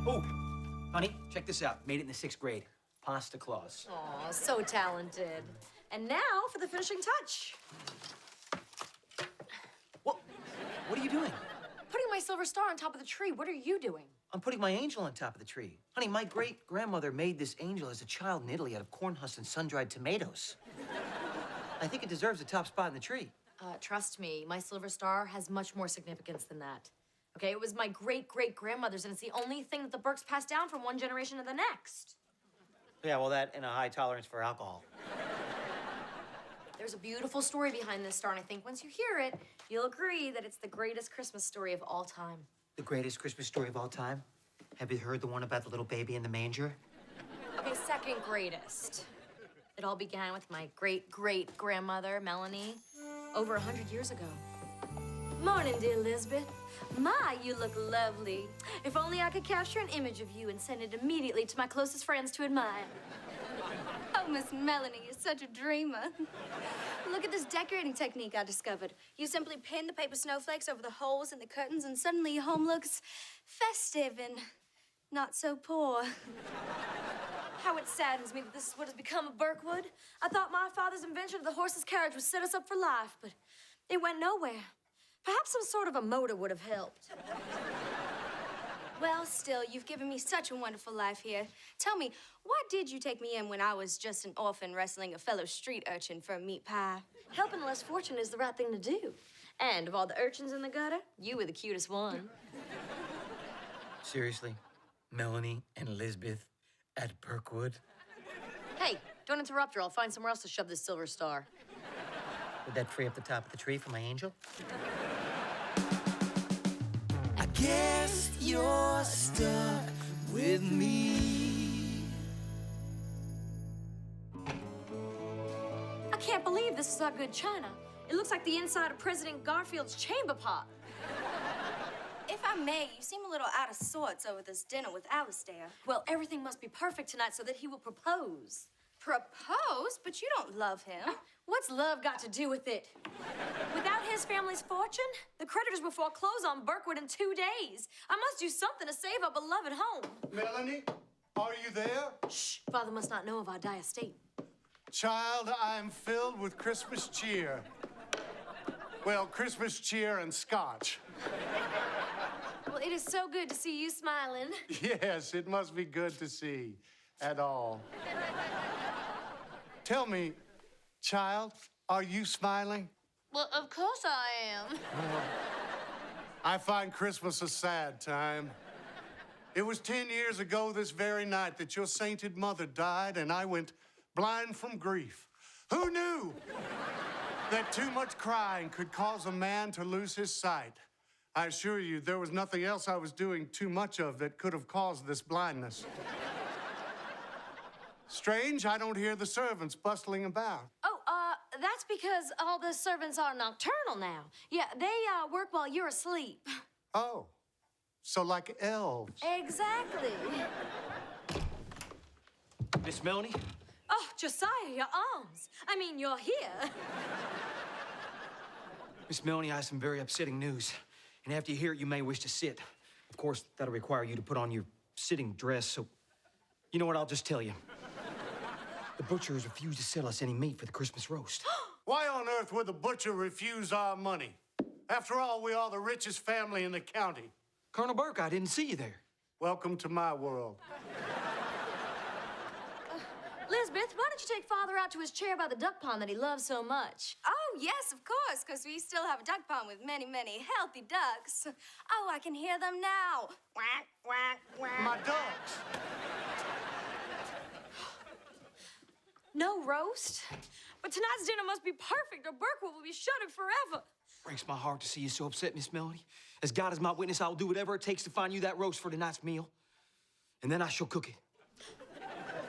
Oh, honey, check this out. Made it in the 6th grade. Pasta Claus. Aw, so talented. And now for the finishing touch. What are you doing? Putting my silver star on top of the tree. What are you doing? I'm putting my angel on top of the tree. Honey, my great-grandmother made this angel as a child in Italy out of corn husks and sun-dried tomatoes. I think it deserves a top spot in the tree. Trust me, my silver star has much more significance than that. Okay, it was my great-great-grandmother's, and it's the only thing that the Burkes passed down from one generation to the next. Yeah, well, that and a high tolerance for alcohol. There's a beautiful story behind this star, and I think once you hear it, you'll agree that it's the greatest Christmas story of all time. The greatest Christmas story of all time? Have you heard the one about the little baby in the manger? Okay, second greatest. It all began with my great-great-grandmother, Melanie, over 100 years ago. Morning, dear Lisbeth. My, you look lovely. If only I could capture an image of you and send it immediately to my closest friends to admire. Oh, Miss Melanie, you're such a dreamer. Look at this decorating technique I discovered. You simply pin the paper snowflakes over the holes in the curtains, and suddenly your home looks festive and not so poor. How it saddens me that this is what has become of Birkwood. I thought my father's invention of the horse's carriage would set us up for life, but it went nowhere. Perhaps some sort of a motor would have helped. Well, still, you've given me such a wonderful life here. Tell me, why did you take me in when I was just an orphan wrestling a fellow street urchin for a meat pie? Helping the less fortunate is the right thing to do. And of all the urchins in the gutter, you were the cutest one. Seriously? Melanie and Lisbeth at Birkwood? Hey, don't interrupt her. I'll find somewhere else to shove this silver star. Would that free up the top of the tree for my angel? I guess you're stuck with me. I can't believe this is our good china. It looks like the inside of President Garfield's chamber pot. If I may, you seem a little out of sorts over this dinner with Alistair. Well, everything must be perfect tonight so that he will propose. Propose? But you don't love him. What's love got to do with it? Without his family's fortune, the creditors will foreclose on Birkwood in 2 days. I must do something to save our beloved home. Melanie, are you there? Shh, Father must not know of our dire state. Child, I am filled with Christmas cheer. Well, Christmas cheer and scotch. Well, it is so good to see you smiling. Yes, it must be good to see at all. Tell me, child, are you smiling? Well, of course I am. I find Christmas a sad time. It was 10 years ago this very night that your sainted mother died, and I went blind from grief. Who knew that too much crying could cause a man to lose his sight? I assure you, there was nothing else I was doing too much of that could have caused this blindness. Strange, I don't hear the servants bustling about. Oh, that's because all the servants are nocturnal now. Yeah, they work while you're asleep. Oh, so like elves. Exactly. Miss Melanie? Oh, Josiah, your arms. I mean, you're here. Miss Melanie, I have some very upsetting news. And after you hear it, you may wish to sit. Of course, that'll require you to put on your sitting dress, so... You know what, I'll just tell you. The butcher has refused to sell us any meat for the Christmas roast. Why on earth would the butcher refuse our money? After all, we are the richest family in the county. Colonel Burke, I didn't see you there. Welcome to my world. Lisbeth, why don't you take Father out to his chair by the duck pond that he loves so much? Oh, yes, of course, because we still have a duck pond with many, many healthy ducks. Oh, I can hear them now. Quack, quack, quack. My ducks. No roast? But tonight's dinner must be perfect or Birkwood will be shuttered forever. Breaks my heart to see you so upset, Miss Melanie. As God is my witness, I will do whatever it takes to find you that roast for tonight's meal. And then I shall cook it.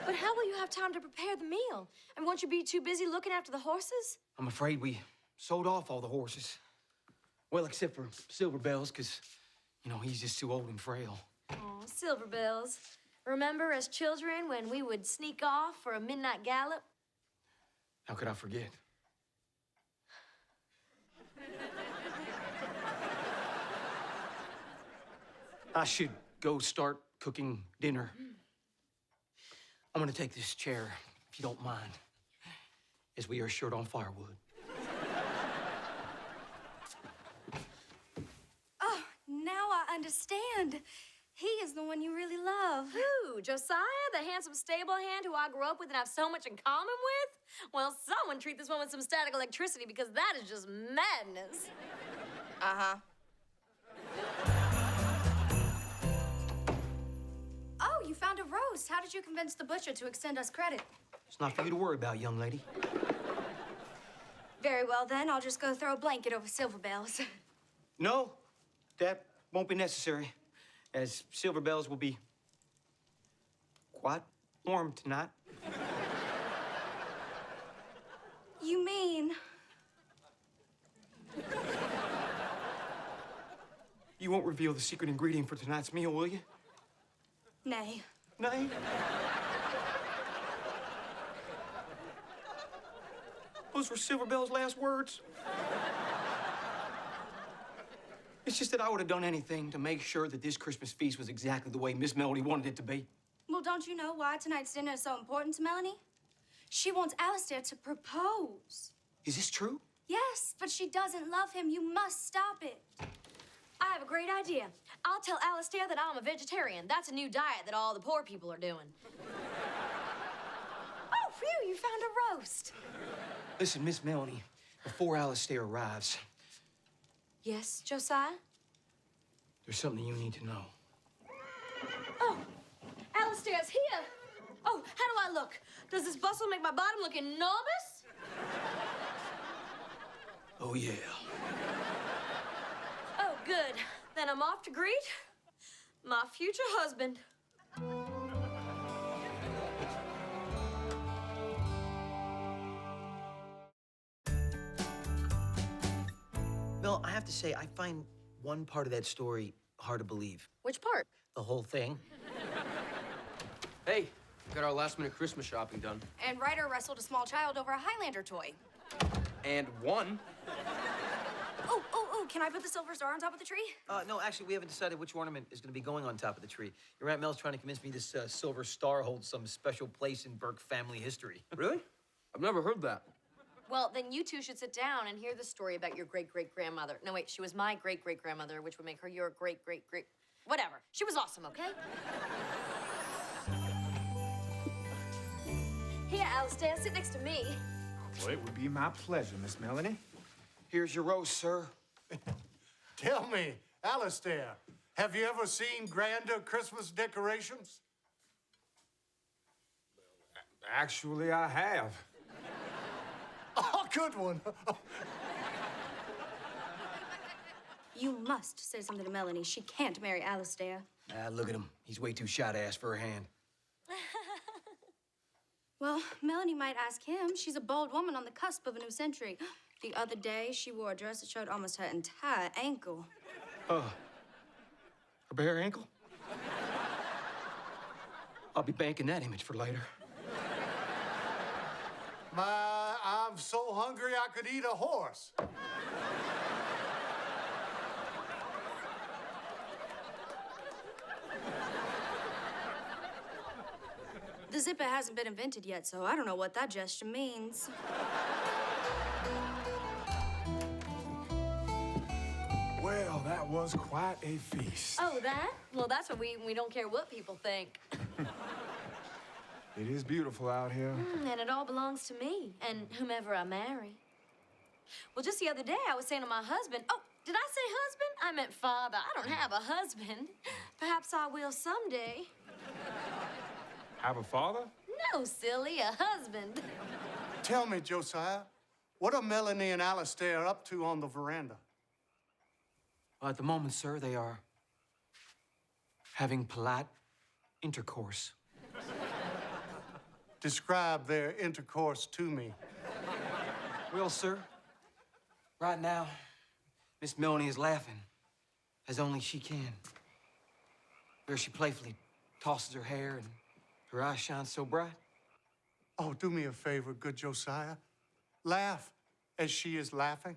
But how will you have time to prepare the meal? And won't you be too busy looking after the horses? I'm afraid we sold off all the horses. Well, except for Silver Bells, because, you know, he's just too old and frail. Oh, Silver Bells. Remember as children when we would sneak off for a midnight gallop? How could I forget? I should go start cooking dinner. I'm gonna take this chair, if you don't mind, as we are short on firewood. Oh, now I understand. He is the one you really love. Who? Josiah, the handsome stable hand who I grew up with and have so much in common with? Well, someone treat this one with some static electricity because that is just madness. Uh-huh. Oh, you found a roast. How did you convince the butcher to extend us credit? It's not for you to worry about, young lady. Very well, then. I'll just go throw a blanket over Silver Bells. No, that won't be necessary, as Silver Bells will be quite warm tonight. You mean... You won't reveal the secret ingredient for tonight's meal, will you? Nay. Nay? Those were Silver Bell's last words. It's just that I would have done anything to make sure that this Christmas feast was exactly the way Miss Melody wanted it to be. Well, don't you know why tonight's dinner is so important to Melanie? She wants Alistair to propose. Is this true? Yes, but she doesn't love him. You must stop it. I have a great idea. I'll tell Alistair that I'm a vegetarian. That's a new diet that all the poor people are doing. Oh, phew, you found a roast. Listen, Miss Melanie, before Alistair arrives, Yes, Josiah? there's something you need to know. Oh, Alistair's here. Oh, how do I look? Does this bustle make my bottom look enormous? Oh, yeah. Oh, good. Then I'm off to greet my future husband. Mel, I have to say, I find one part of that story hard to believe. Which part? The whole thing. Hey, we got our last-minute Christmas shopping done. And Ryder wrestled a small child over a Highlander toy. And won. Oh, can I put the silver star on top of the tree? No, actually, we haven't decided which ornament is going to be going on top of the tree. Your Aunt Mel's trying to convince me this silver star holds some special place in Burke family history. Really? I've never heard that. Well, then you two should sit down and hear the story about your great-great-grandmother. No, wait, she was my great-great-grandmother, which would make her your great-great-great... Whatever. She was awesome, okay? Here, Alistair, sit next to me. Well, it would be my pleasure, Miss Melanie. Here's your roast, sir. Tell me, Alistair, have you ever seen grander Christmas decorations? Actually, I have. Oh, good one. You must say something to Melanie. She can't marry Alistair. Ah, look at him. He's way too shy to ask for a hand. Well, Melanie might ask him. She's a bold woman on the cusp of a new century. The other day, she wore a dress that showed almost her entire ankle. Her bare ankle? I'll be banking that image for later. I'm so hungry I could eat a horse. The zipper hasn't been invented yet, so I don't know what that gesture means. Well, that was quite a feast. Oh, that? Well, that's what we don't care what people think. It is beautiful out here. And it all belongs to me and whomever I marry. Well, just the other day, I was saying to my husband, oh, did I say husband? I meant father. I don't have a husband. Perhaps I will someday. Have a father? No, silly, a husband. Tell me, Josiah, what are Melanie and Alistair up to on the veranda? Well, at the moment, sir, they are having polite intercourse. Describe their intercourse to me. Well, sir, right now, Miss Melanie is laughing as only she can. Where she playfully tosses her hair and her eyes shine so bright. Oh, do me a favor, good Josiah. Laugh as she is laughing.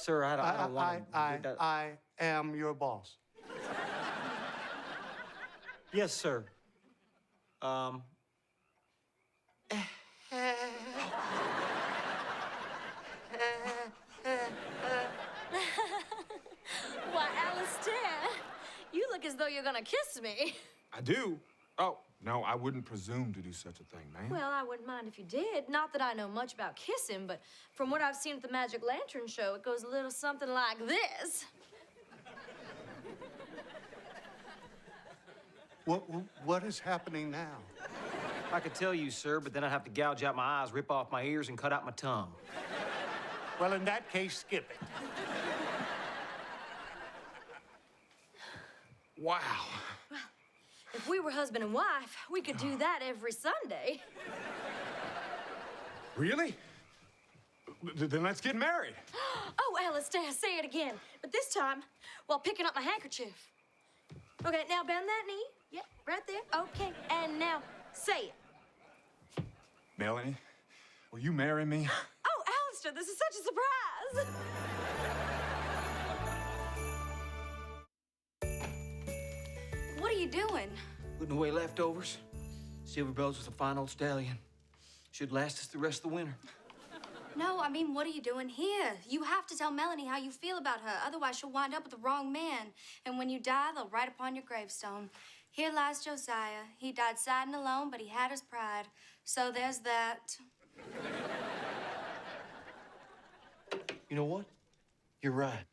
Sir, I don't want to. I am your boss. Yes, sir. Why, Alistair, you look as though you're gonna kiss me. I do. Oh, no, I wouldn't presume to do such a thing, man. Well, I wouldn't mind if you did. Not that I know much about kissing, but from what I've seen at the Magic Lantern show, it goes a little something like this. What is happening now? I could tell you, sir, but then I'd have to gouge out my eyes, rip off my ears, and cut out my tongue. Well, in that case, skip it. Wow. If we were husband and wife, we could do that every Sunday. Really? Then let's get married. Oh, Alistair, say it again. But this time, while picking up my handkerchief. Okay, now bend that knee. Yep, right there. Okay, and now say it. Melanie, will you marry me? Oh, Alistair, this is such a surprise. What are you doing? Putting away leftovers. Silver Bells was a fine old stallion. Should last us the rest of the winter. No, I mean, what are you doing here? You have to tell Melanie how you feel about her. Otherwise, she'll wind up with the wrong man. And when you die, they'll write upon your gravestone, "Here lies Josiah. He died sad and alone, but he had his pride." So there's that. You know what? You're right.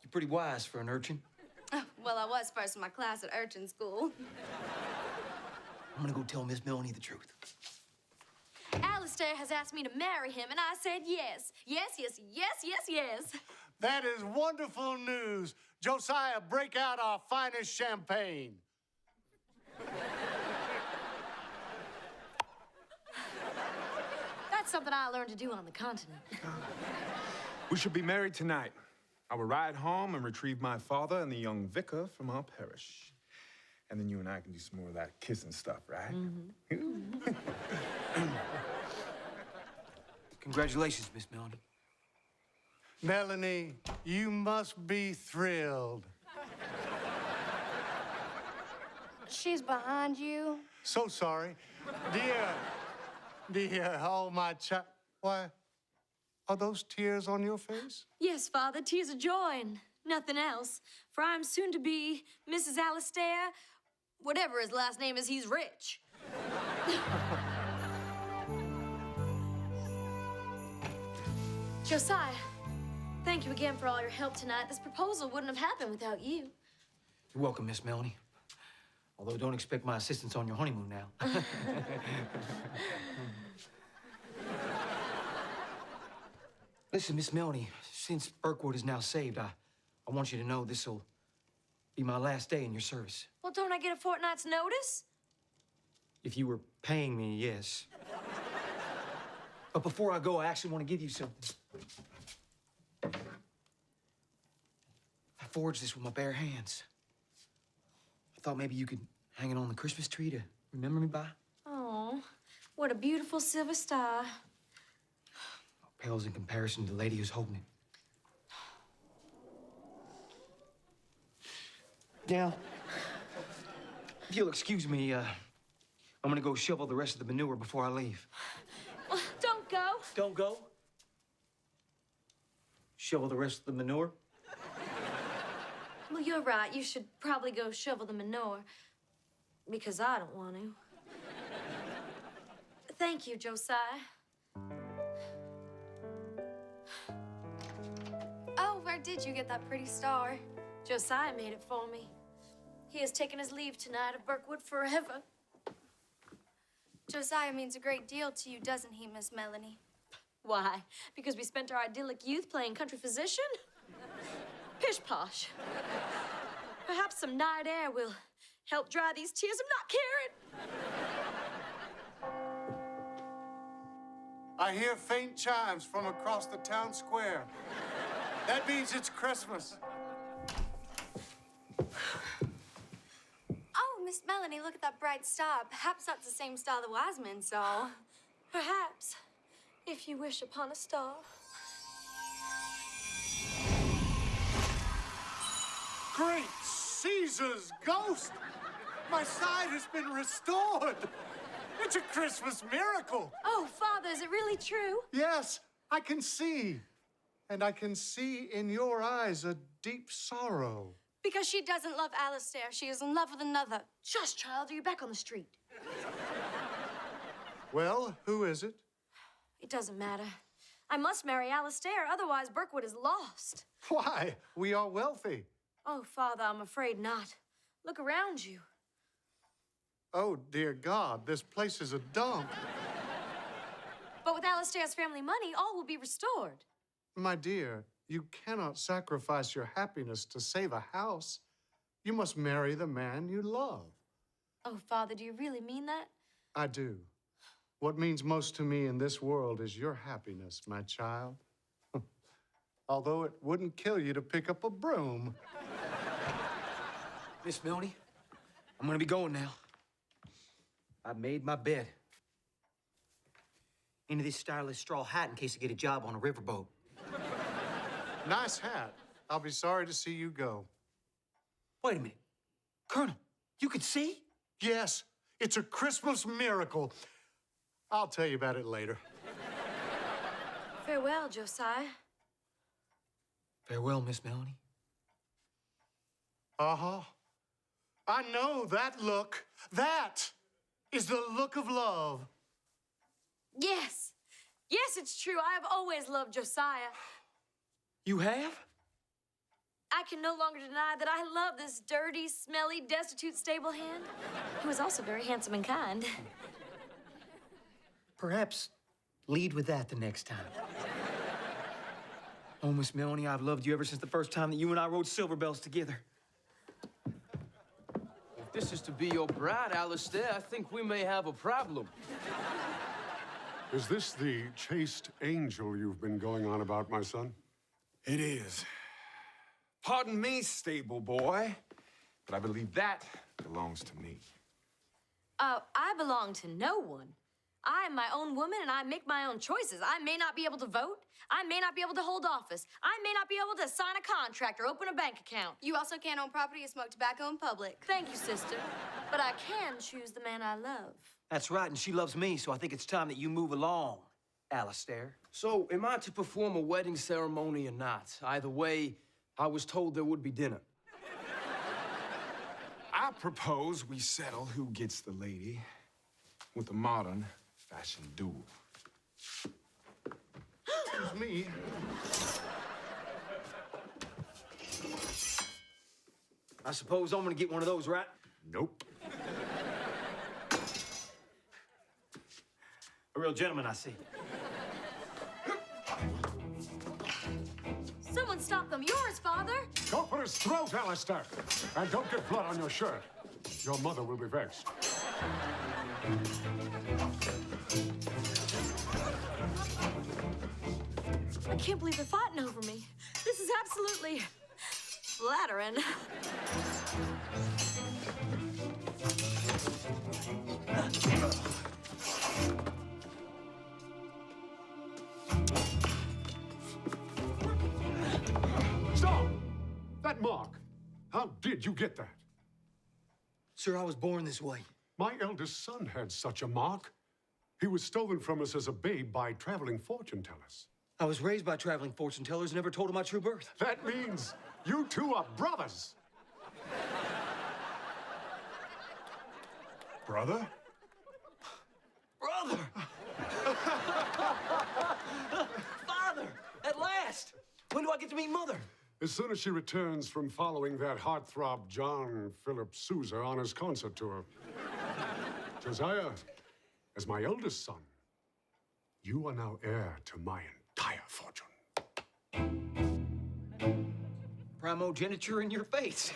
You're pretty wise for an urchin. Well, I was first in my class at urchin school. I'm gonna go tell Miss Melanie the truth. Alistair has asked me to marry him, and I said yes. Yes, yes, yes, yes, yes. That is wonderful news. Josiah, break out our finest champagne. That's something I learned to do on the continent. We should be married tonight. I will ride home and retrieve my father and the young vicar from our parish. And then you and I can do some more of that kissing stuff, right? Mm-hmm. Congratulations, Miss Melanie. Melanie, you must be thrilled. She's behind you. So sorry. Dear, oh, my child. Why, are those tears on your face? Yes, Father, tears of joy and nothing else. For I'm soon to be Mrs. Alistair, whatever his last name is, he's rich. Josiah, thank you again for all your help tonight. This proposal wouldn't have happened without you. You're welcome, Miss Melanie. Although don't expect my assistance on your honeymoon now. Listen, Miss Melanie, since Burkwood is now saved, I want you to know this'll be my last day in your service. Well, don't I get a fortnight's notice? If you were paying me, yes. But before I go, I actually want to give you something. I forged this with my bare hands. I thought maybe you could hang it on the Christmas tree to remember me by. Oh, what a beautiful silver star. Pales in comparison to the lady who's holding it. Now, if you'll excuse me, I'm gonna go shovel the rest of the manure before I leave. Well, don't go. Don't go? Shovel the rest of the manure? Well, you're right. You should probably go shovel the manure. Because I don't want to. Thank you, Josiah. Oh, where did you get that pretty star? Josiah made it for me. He has taken his leave tonight of Burkwood forever. Josiah means a great deal to you, doesn't he, Miss Melanie? Why? Because we spent our idyllic youth playing country physician? Pish-posh. Perhaps some night air will help dry these tears I'm not carrying. I hear faint chimes from across the town square. That means it's Christmas. Oh, Miss Melanie, look at that bright star. Perhaps that's the same star the wise men saw. Perhaps, if you wish upon a star. Great Caesar's ghost! My sight has been restored. It's a Christmas miracle. Oh, Father, is it really true? Yes, I can see. And I can see in your eyes a deep sorrow. Because she doesn't love Alistair. She is in love with another. Shush, child, or you're back on the street. Well, who is it? It doesn't matter. I must marry Alistair, otherwise Birkwood is lost. Why? We are wealthy. Oh, Father, I'm afraid not. Look around you. Oh, dear God, this place is a dump. But with Alistair's family money, all will be restored. My dear, you cannot sacrifice your happiness to save a house. You must marry the man you love. Oh, Father, do you really mean that? I do. What means most to me in this world is your happiness, my child. Although it wouldn't kill you to pick up a broom. Miss Melanie, I'm gonna be going now. I made my bed. Into this stylish straw hat in case I get a job on a riverboat. Nice hat. I'll be sorry to see you go. Wait a minute. Colonel, you could see? Yes, it's a Christmas miracle. I'll tell you about it later. Farewell, Josiah. Farewell, Miss Melanie. Uh-huh. I know that look. That is the look of love. Yes. Yes, it's true. I have always loved Josiah. You have? I can no longer deny that I love this dirty, smelly, destitute stable hand, who is also very handsome and kind. Perhaps lead with that the next time. Oh, Miss Melanie, I've loved you ever since the first time that you and I rode Silver Bells together. If this is to be your bride, Alistair, I think we may have a problem. Is this the chaste angel you've been going on about, my son? It is. Pardon me, stable boy, but I believe that belongs to me. I belong to no one. I am my own woman and I make my own choices. I may not be able to vote. I may not be able to hold office. I may not be able to sign a contract or open a bank account. You also can't own property or smoke tobacco in public. Thank you, sister. But I can choose the man I love. That's right, and she loves me, so I think it's time that you move along, Alistair. So, am I to perform a wedding ceremony or not? Either way, I was told there would be dinner. I propose we settle who gets the lady with a modern fashion duel. Excuse me. I suppose I'm gonna get one of those, right? Nope. A real gentleman, I see. Someone stop them. Yours, Father. Go for his throat, Alistair. And don't get blood on your shirt. Your mother will be vexed. I can't believe they're fighting over me. This is absolutely flattering. Stop! That mark. How did you get that? Sir, I was born this way. My eldest son had such a mark. He was stolen from us as a babe by traveling fortune tellers. I was raised by traveling fortune tellers, never told of my true birth. That means you two are brothers. Brother? Brother! Father! At last! When do I get to meet Mother? As soon as she returns from following that heartthrob John Philip Sousa on his concert tour. Josiah, as my eldest son, you are now heir to my entire fortune. Primogeniture in your face.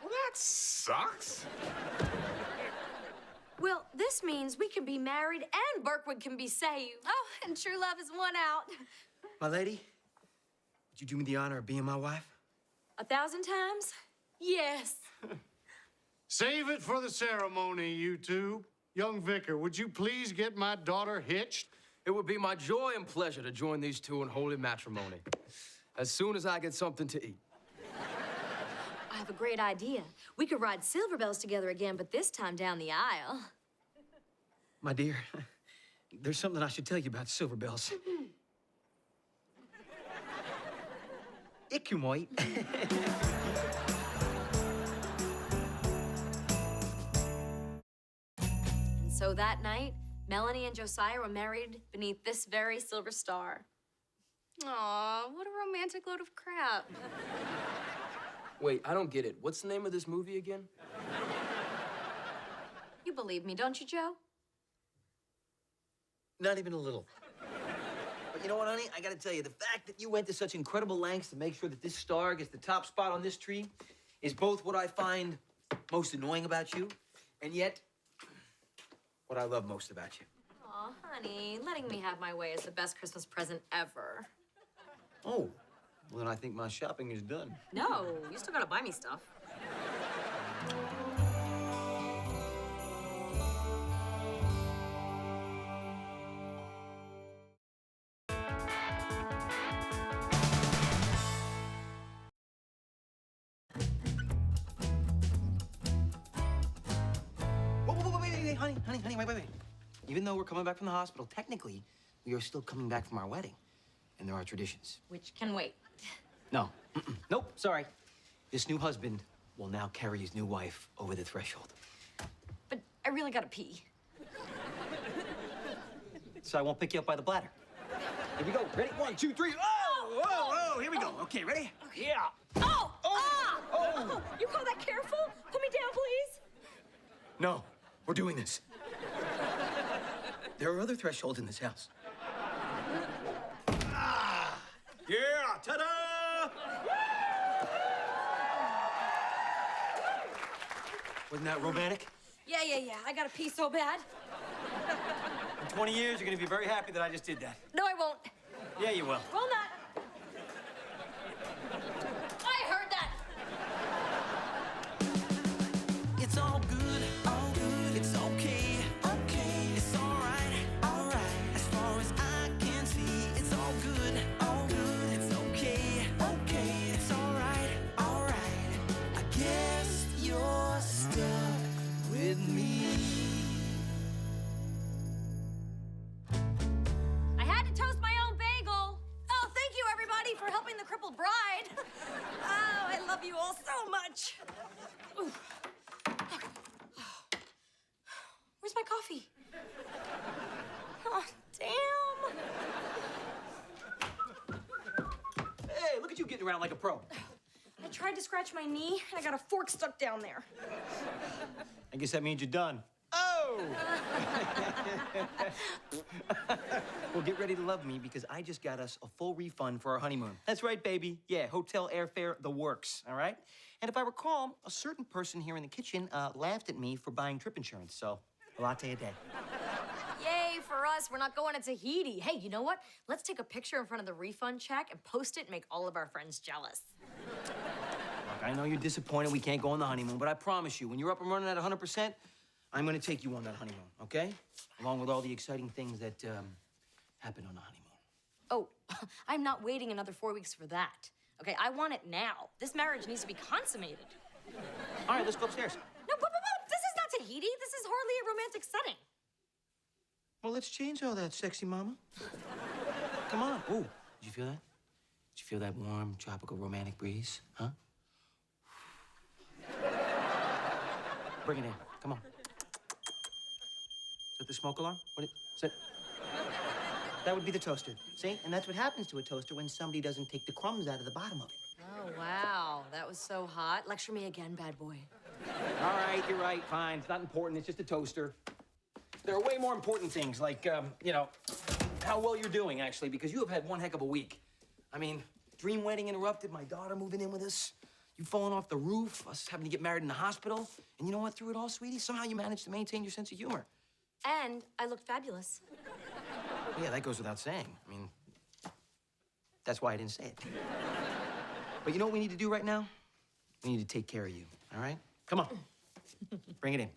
Well, that sucks. Well, this means we can be married and Birkwood can be saved. Oh, and true love is won out. My lady, would you do me the honor of being my wife? 1,000 times? Yes. Save it for the ceremony, you two. Young vicar, would you please get my daughter hitched? It would be my joy and pleasure to join these two in holy matrimony. As soon as I get something to eat. I have a great idea. We could ride Silver Bells together again, but this time down the aisle. My dear, there's something I should tell you about Silver Bells. Ikumoit. And so that night, Melanie and Josiah were married beneath this very silver star. Aw, what a romantic load of crap. Wait, I don't get it. What's the name of this movie again? You believe me, don't you, Joe? Not even a little. But you know what, honey? I gotta tell you, the fact that you went to such incredible lengths to make sure that this star gets the top spot on this tree is both what I find most annoying about you, and yet what I love most about you. Aw, honey, letting me have my way is the best Christmas present ever. Oh, well, then I think my shopping is done. No, you still gotta buy me stuff. Whoa, wait, honey, wait. Even though we're coming back from the hospital, technically, we are still coming back from our wedding. And there are traditions. Which can wait. No. Nope, sorry. This new husband will now carry his new wife over the threshold. But I really gotta pee. So I won't pick you up by the bladder. Here we go. Ready? 1, 2, 3. Oh! Whoa! Here we go. Okay, ready? Okay. Yeah. Oh! Oh! Oh! You call that careful? Put me down, please. No, we're doing this. There are other thresholds in this house. Yeah, ta-da! Wasn't that romantic? Yeah. I gotta pee so bad. In 20 years, you're gonna be very happy that I just did that. No, I won't. Yeah, you will. Will not. I heard that. It's all good, it's okay, it's all right, as far as I can see, it's all good, it's okay, it's all right, I guess you're stuck with me. I had to toast my own bagel. Oh, thank you, everybody, for helping the crippled bride. Oh, I love you all so much. Ooh. Where's my coffee? Oh, damn. Hey, look at you getting around like a pro. I tried to scratch my knee, and I got a fork stuck down there. I guess that means you're done. Oh! Well, get ready to love me because I just got us a full refund for our honeymoon. That's right, baby. Yeah, hotel, airfare, the works, all right? And if I recall, a certain person here in the kitchen laughed at me for buying trip insurance, so a latte a day. Yay for us, we're not going to Tahiti. Hey, you know what? Let's take a picture in front of the refund check and post it and make all of our friends jealous. Look, I know you're disappointed we can't go on the honeymoon, but I promise you, when you're up and running at 100%, I'm gonna take you on that honeymoon, okay? Along with all the exciting things that happen on the honeymoon. Oh, I'm not waiting another 4 weeks for that. Okay, I want it now. This marriage needs to be consummated. All right, let's go upstairs. No, but this is not Tahiti. This is hardly a romantic setting. Well, let's change all that, sexy mama. Come on. Ooh, did you feel that? Did you feel that warm, tropical, romantic breeze? Huh? Bring it in. Come on. Is that the smoke alarm? What is it? That would be the toaster. See? And that's what happens to a toaster when somebody doesn't take the crumbs out of the bottom of it. Oh, wow. That was so hot. Lecture me again, bad boy. All right, you're right. Fine. It's not important. It's just a toaster. There are way more important things, like, you know, how well you're doing, actually, because you have had one heck of a week. I mean, dream wedding interrupted, my daughter moving in with us, you falling off the roof, us having to get married in the hospital. And you know what? Through it all, sweetie, somehow you managed to maintain your sense of humor. And I looked fabulous. Yeah, that goes without saying. I mean, that's why I didn't say it. But you know what we need to do right now? We need to take care of you, all right? Come on. Bring it in.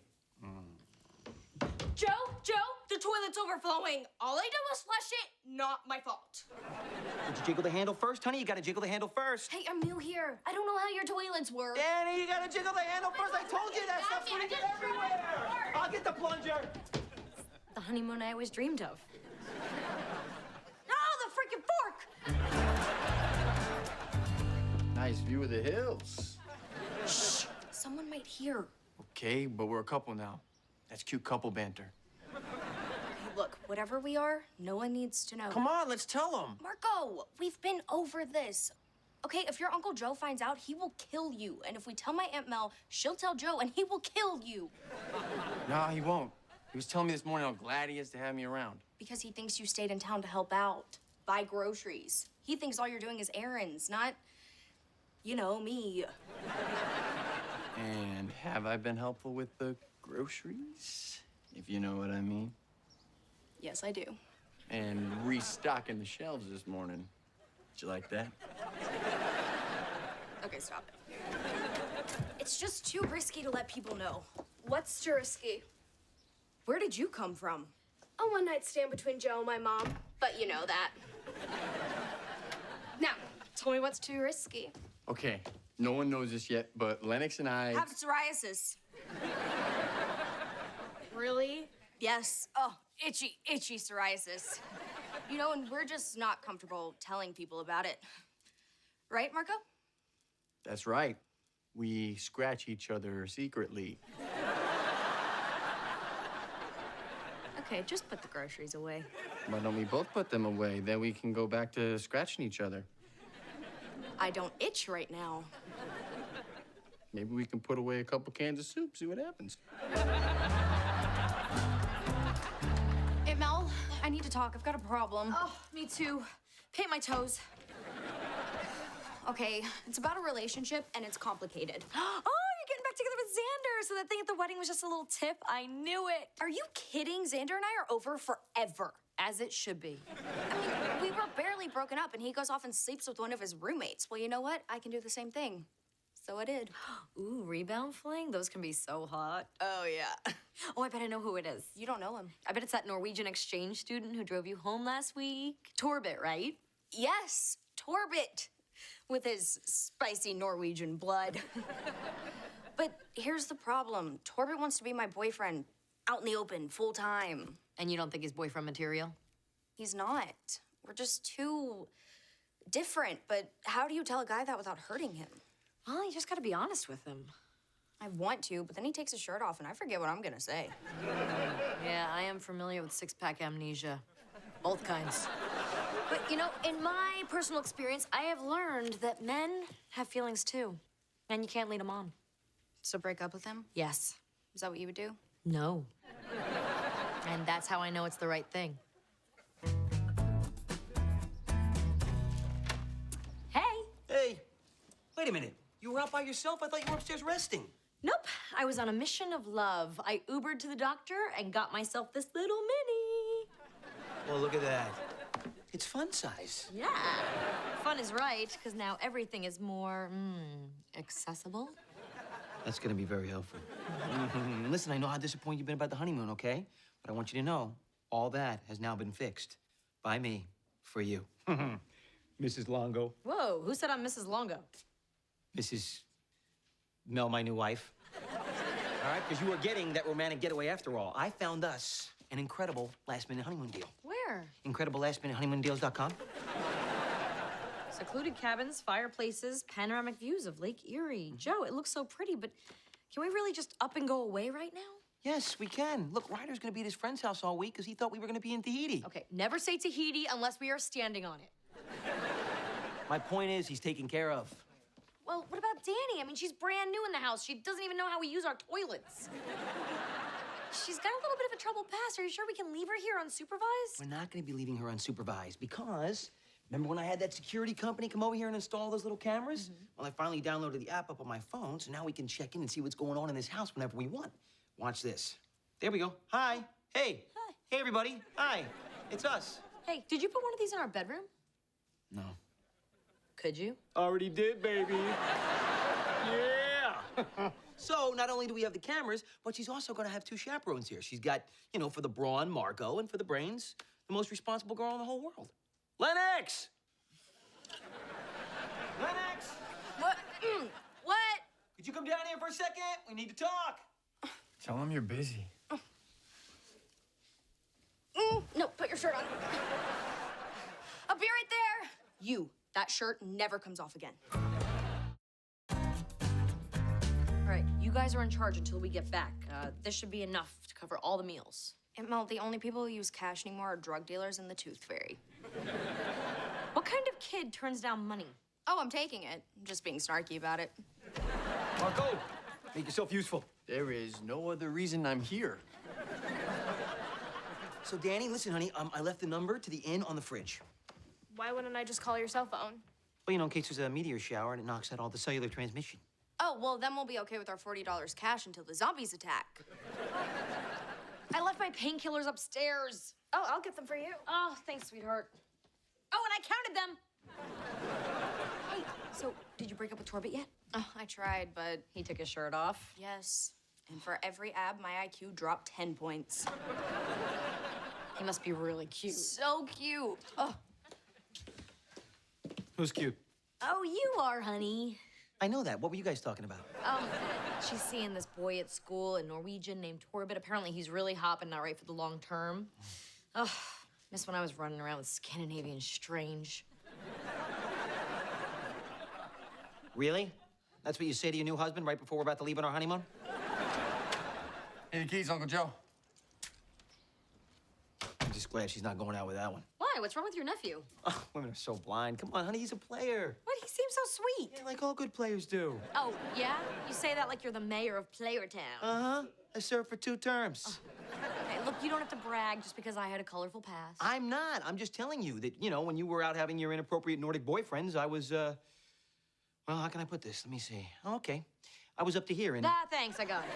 Joe, The toilet's overflowing. All I did was flush it. Not my fault. Did you jiggle the handle first, honey? You gotta jiggle the handle first. Hey, I'm new here. I don't know how your toilets work. Danny, you gotta jiggle the handle first. I told you that stuff's gonna get everywhere. I'll get the plunger. The honeymoon I always dreamed of. Oh, the freaking fork! Nice view of the hills. Shh, someone might hear. Okay, but we're a couple now. That's cute couple banter. Hey, look, whatever we are, no one needs to know. Come on, let's tell them. Marco, we've been over this. Okay, if your Uncle Joe finds out, he will kill you. And if we tell my Aunt Mel, she'll tell Joe, and he will kill you. Nah, he won't. He was telling me this morning how glad he is to have me around. Because he thinks you stayed in town to help out, buy groceries. He thinks all you're doing is errands, not, you know, me. And have I been helpful with the groceries? If you know what I mean. Yes, I do. And restocking the shelves this morning. Did you like that? Okay, stop it. It's just too risky to let people know. What's too risky? Where did you come from? A one-night stand between Joe and my mom. But you know that. Now, tell me what's too risky. Okay, no one knows this yet, but Lennox and I... Have psoriasis. Really? Yes. Oh, itchy psoriasis. You know, and we're just not comfortable telling people about it. Right, Marco? That's right. We scratch each other secretly. Okay, just put the groceries away. Why don't we both put them away? Then we can go back to scratching each other. I don't itch right now. Maybe we can put away a couple cans of soup, see what happens. Hey, Mel, I need to talk. I've got a problem. Oh, me too. Paint my toes. Okay, it's about a relationship, and it's complicated. Oh, you're getting back together with Xander, so that thing at the wedding was just a little tip. I knew it. Are you kidding? Xander and I are over forever. As it should be. I mean, we were barely broken up, and he goes off and sleeps with one of his roommates. Well, you know what? I can do the same thing. So I did. Ooh, rebound fling? Those can be so hot. Oh, yeah. Oh, I bet I know who it is. You don't know him. I bet it's that Norwegian exchange student who drove you home last week. Torbit, right? Yes, Torbit, with his spicy Norwegian blood. But here's the problem. Torbit wants to be my boyfriend out in the open, full time. And you don't think he's boyfriend material? He's not. We're just too different. But how do you tell a guy that without hurting him? Well, you just gotta be honest with him. I want to, but then he takes his shirt off and I forget what I'm gonna say. Yeah, I am familiar with six-pack amnesia. Both kinds. But, you know, in my personal experience, I have learned that men have feelings too. And you can't lead them on. So break up with him? Yes. Is that what you would do? No. And that's how I know it's the right thing. Hey. Hey, wait a minute. You were out by yourself? I thought you were upstairs resting. Nope. I was on a mission of love. I Ubered to the doctor and got myself this little mini. Well, look at that. It's fun size. Yeah. Fun is right, because now everything is more, accessible. That's gonna be very helpful. Listen, I know how disappointed you've been about the honeymoon, okay? But I want you to know, all that has now been fixed. By me, for you. Mrs. Longo. Whoa, who said I'm Mrs. Longo? Mrs. Mel, my new wife. All right, because you were getting that romantic getaway after all. I found us an incredible last-minute honeymoon deal. Where? IncredibleLastMinuteHoneymoonDeals.com. Secluded cabins, fireplaces, panoramic views of Lake Erie. Joe, it looks so pretty, but can we really just up and go away right now? Yes, we can. Look, Ryder's gonna be at his friend's house all week because he thought we were gonna be in Tahiti. Okay, never say Tahiti unless we are standing on it. My point is, he's taken care of. Well, what about Danny? I mean, she's brand new in the house. She doesn't even know how we use our toilets. She's got a little bit of a troubled past. Are you sure we can leave her here unsupervised? We're not gonna be leaving her unsupervised because remember when I had that security company come over here and install those little cameras? Well, I finally downloaded the app up on my phone, so now we can check in and see what's going on in this house whenever we want. Watch this. There we go. Hi. Hey. Hi. Hey, everybody. Hi. It's us. Hey, did you put one of these in our bedroom? No. Could you? Already did, baby. Yeah. So not only do we have the cameras, but she's also gonna have 2 chaperones here. She's got, you know, for the brawn, Margot, and for the brains, the most responsible girl in the whole world. Lennox! Lennox! What? What? Could you come down here for a second? We need to talk. Tell him you're busy. No, put your shirt on. I'll be right there. You, that shirt never comes off again. All right, you guys are in charge until we get back. This should be enough to cover all the meals. Aunt Mel, the only people who use cash anymore are drug dealers and the tooth fairy. What kind of kid turns down money? Oh, I'm taking it. I'm just being snarky about it. Margot, make yourself useful. There is no other reason I'm here. So, Danny, listen, honey, I left the number to the inn on the fridge. Why wouldn't I just call your cell phone? Well, you know, in case there's a meteor shower and it knocks out all the cellular transmission. Oh, well, then we'll be okay with our $40 cash until the zombies attack. I left my painkillers upstairs. Oh, I'll get them for you. Oh, thanks, sweetheart. Oh, and I counted them. Hey, so did you break up with Torbett yet? Oh, I tried, but He took his shirt off. yes. And for every ab, my IQ dropped 10 points. He must be really cute. So cute. Oh, Who's cute? Oh, you are, honey. I know that. What were you guys talking about? Oh, she's seeing this boy at school, a Norwegian named Torbett. Apparently, he's really hot, but not right for the long term. Oh, miss when I was running around with Scandinavian Strange. Really? That's what you say to your new husband right before we're about to leave on our honeymoon? Hey, the keys, Uncle Joe. I'm just glad she's not going out with that one. Why? What's wrong with your nephew? Oh, women are so blind. Come on, honey, he's a player. What? He seems so sweet. Yeah, like all good players do. Oh, yeah? You say that like you're the mayor of Playertown. Uh-huh. I served for 2 terms. Okay, look, you don't have to brag just because I had a colorful past. I'm not. I'm just telling you that, you know, when you were out having your inappropriate Nordic boyfriends, I was, well, how can I put this? Let me see. Oh, okay. I was up to here and... Ah, thanks, I got it.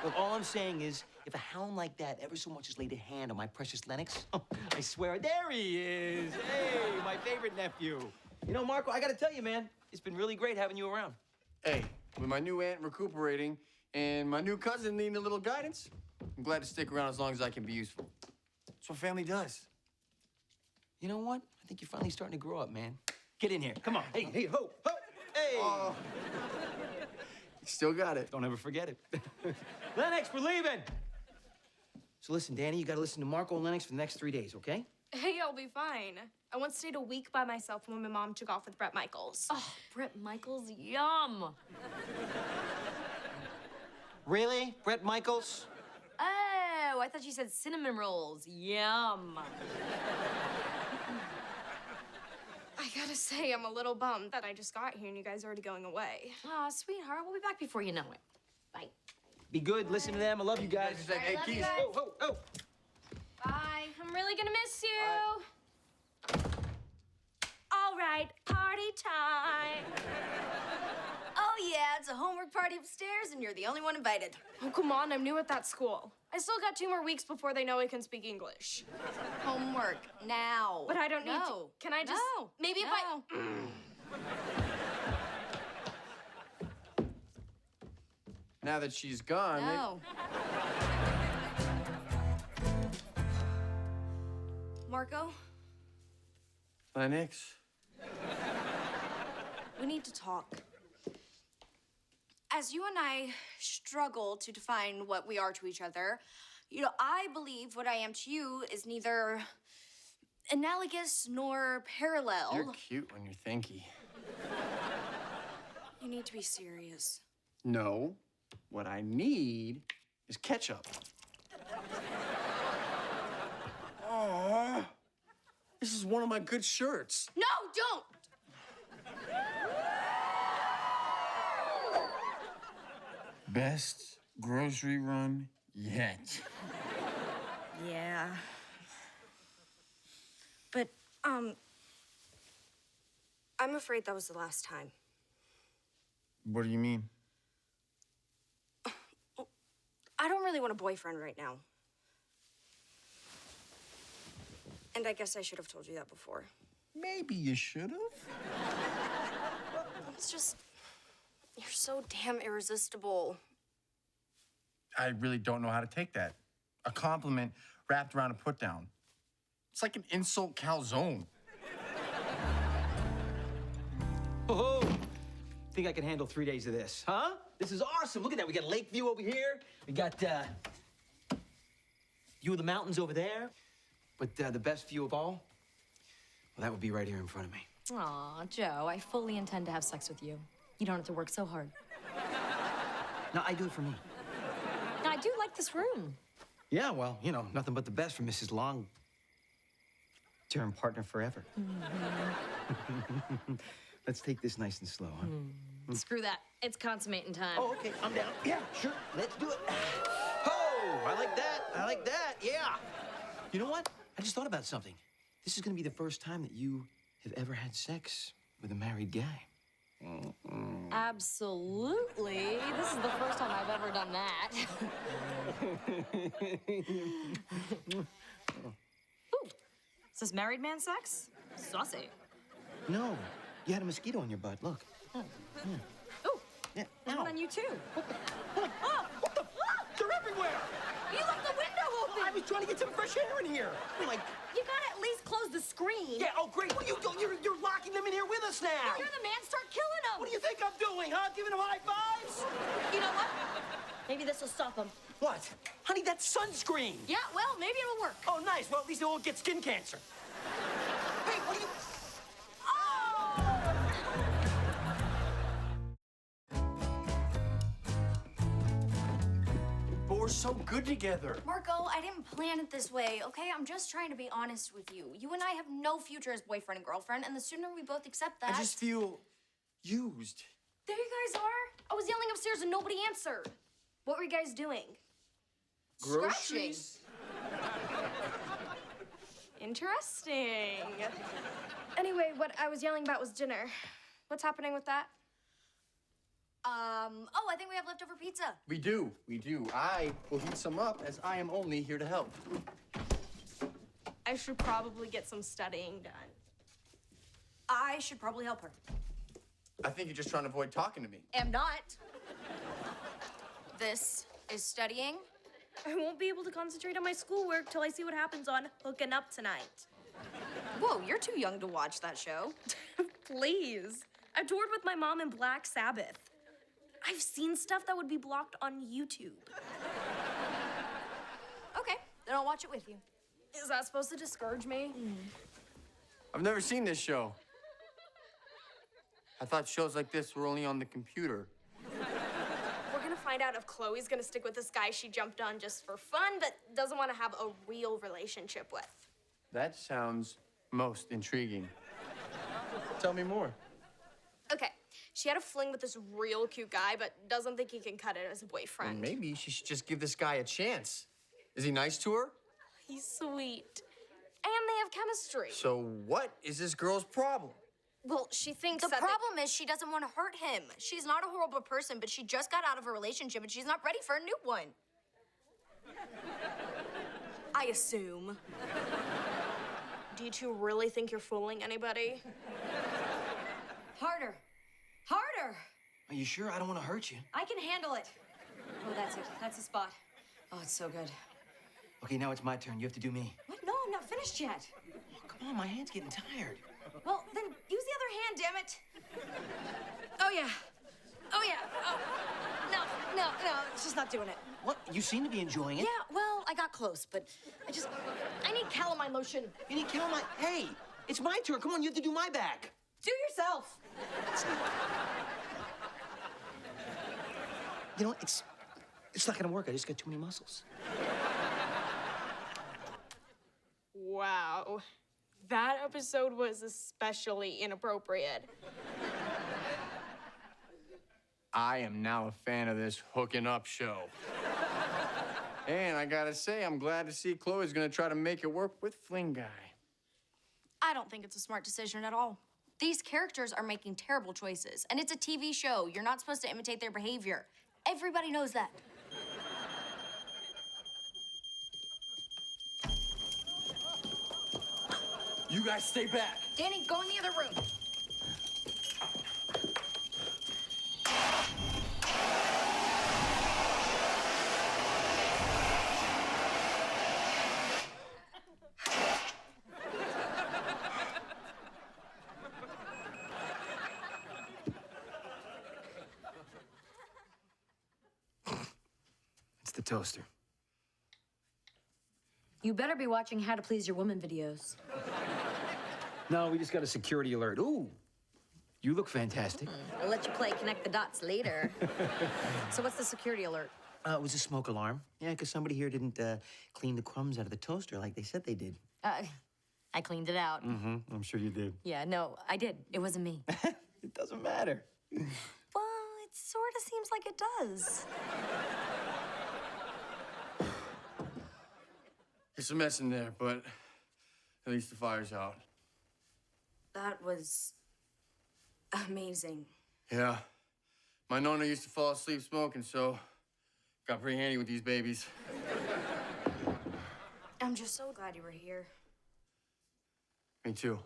Look, all I'm saying is, if a hound like that ever so much as laid a hand on my precious Lennox, I swear, there he is. Hey, my favorite nephew. You know, Marco, I gotta tell you, man, it's been really great having you around. Hey, with my new aunt recuperating and my new cousin needing a little guidance, I'm glad to stick around as long as I can be useful. That's what family does. You know what? I think you're finally starting to grow up, man. Get in here. Come on. Hey, hey, ho, ho. Hey. Oh. Still got it. Don't ever forget it. Lennox, we're leaving. So listen, Danny, you gotta listen to Marco and Lennox for the next 3 days, okay? Hey, I'll be fine. I once stayed a week by myself when my mom took off with Bret Michaels. Oh, Bret Michaels, yum. Really? Bret Michaels? Oh, I thought you said cinnamon rolls. Yum. I gotta say, I'm a little bummed that I just got here and you guys are already going away. Aw, sweetheart, we'll be back before you know it. Bye. Be good. Listen to them. I love you guys. Just like, hey, love you keys. guys. Oh, oh, oh. Bye. I'm really gonna miss you. All right, party time. Oh, yeah, it's a homework party upstairs, and you're the only one invited. Oh, come on, I'm new at that school. I still got 2 more weeks before they know I can speak English. Homework, now. But I don't need to. No. Can I just... No. Maybe if No. Now that she's gone, No. Marco, Lennox. we need to talk. As you and I struggle to define what we are to each other, you know, I believe what I am to you is neither analogous nor parallel. You're cute when you're thinky. You need to be serious. No, what I need is ketchup. Oh, this is one of my good shirts. No, don't! Best grocery run yet. Yeah. But, I'm afraid that was the last time. What do you mean? I don't really want a boyfriend right now. And I guess I should have told you that before. Maybe you should have. It's just, You're so damn irresistible. I really don't know how to take that. A compliment wrapped around a put down. It's like an insult calzone. Oh, think I can handle 3 days of this, huh? This is awesome. Look at that. We got a lake view over here. We got view of the mountains over there. But the best view of all, well, that would be right here in front of me. Aw, Joe, I fully intend to have sex with you. You don't have to work so hard. No, I do it for me. Now, I do like this room. Yeah, well, you know, nothing but the best for Mrs. Long-term partner forever. Let's take this nice and slow, huh? Screw that. It's consummating time. Oh, okay, I'm down. Yeah, sure, let's do it. Oh, I like that. I like that, yeah. You know what? I just thought about something. This is gonna be the first time that you have ever had sex with a married guy. Absolutely. This is the first time I've ever done that. Ooh, is this married man sex? Saucy. No, you had a mosquito on your butt, look. Oh. Yeah. Ooh, Yeah. there's Ow. one on you too. What the? They're everywhere! You left the window open! I was trying to get some fresh air in here. I'm like, You gotta at least close the screen. yeah, oh, great. What are you doing? You're locking them in here with us now. You're the man, start killing them! What do you think I'm doing, huh? Giving them high fives? You know what? Maybe this will stop them. What? Honey, that's sunscreen. Yeah, well, maybe it'll work. Oh, nice. Well, at least they won't get skin cancer. Hey, what are you... But we're so good together. Marco, I didn't plan it this way, okay? I'm just trying to be honest with you. You and I have no future as boyfriend and girlfriend, and the sooner we both accept that... I just feel used. There you guys are. I was yelling upstairs and nobody answered. What were you guys doing? Groceries? Interesting. Anyway, what I was yelling about was dinner. What's happening with that? Oh, I think we have leftover pizza. We do. I will heat some up as I am only here to help. I should probably get some studying done. I should probably help her. I think you're just trying to avoid talking to me. Am not. This is studying. I won't be able to concentrate on my schoolwork till I see what happens on Hookin' Up tonight. Whoa, you're too young to watch that show. Please. I toured with my mom in Black Sabbath. I've seen stuff that would be blocked on YouTube. Okay, then I'll watch it with you. Is that supposed to discourage me? I've never seen this show. I thought shows like this were only on the computer. We're gonna find out if Chloe's gonna stick with this guy she jumped on just for fun, but doesn't want to have a real relationship with. That sounds most intriguing. Tell me more. Okay, she had a fling with this real cute guy, but doesn't think he can cut it as a boyfriend. Well, maybe she should just give this guy a chance. Is he nice to her? He's sweet. And they have chemistry. So what is this girl's problem? Well, she thinks The that problem is she doesn't want to hurt him. She's not a horrible person, but she just got out of a relationship and she's not ready for a new one. I assume. Do you two really think you're fooling anybody? Harder. Harder. Are you sure? I don't want to hurt you. I can handle it. Oh, that's it. That's the spot. Oh, it's so good. Okay, now it's my turn. You have to do me. What? No, I'm not finished yet. Oh, come on, my hand's getting tired. Well, then use the other hand, damn it. Oh, yeah. Oh, yeah. Oh. No, it's just not doing it. What? You seem to be enjoying it. Yeah, well, I got close, but I need calamine lotion. You need calamine. Hey, it's my turn. Come on, you have to do my back. Do yourself. You know, it's not gonna work. I just got too many muscles. Wow. That episode was especially inappropriate. I am now a fan of this hooking up show. And I gotta say, I'm glad to see Chloe's gonna try to make it work with Fling Guy. I don't think it's a smart decision at all. These characters are making terrible choices, and it's a TV show. You're not supposed to imitate their behavior. Everybody knows that. You guys stay back. Danny, go in the other room. toaster. You better be watching How to Please Your Woman videos. No, we just got a security alert. Ooh, you look fantastic. I'll let you play Connect the Dots later. So what's the security alert? It was a smoke alarm. Yeah, because somebody here didn't clean the crumbs out of the toaster like they said they did. I cleaned it out. Mm-hmm, I'm sure you did. Yeah, no, I did. It wasn't me. It doesn't matter. Well, it sort of seems like it does. It's a mess in there, but at least the fire's out. That was amazing. Yeah. My nonna used to fall asleep smoking, so got pretty handy with these babies. I'm just so glad you were here. Me too.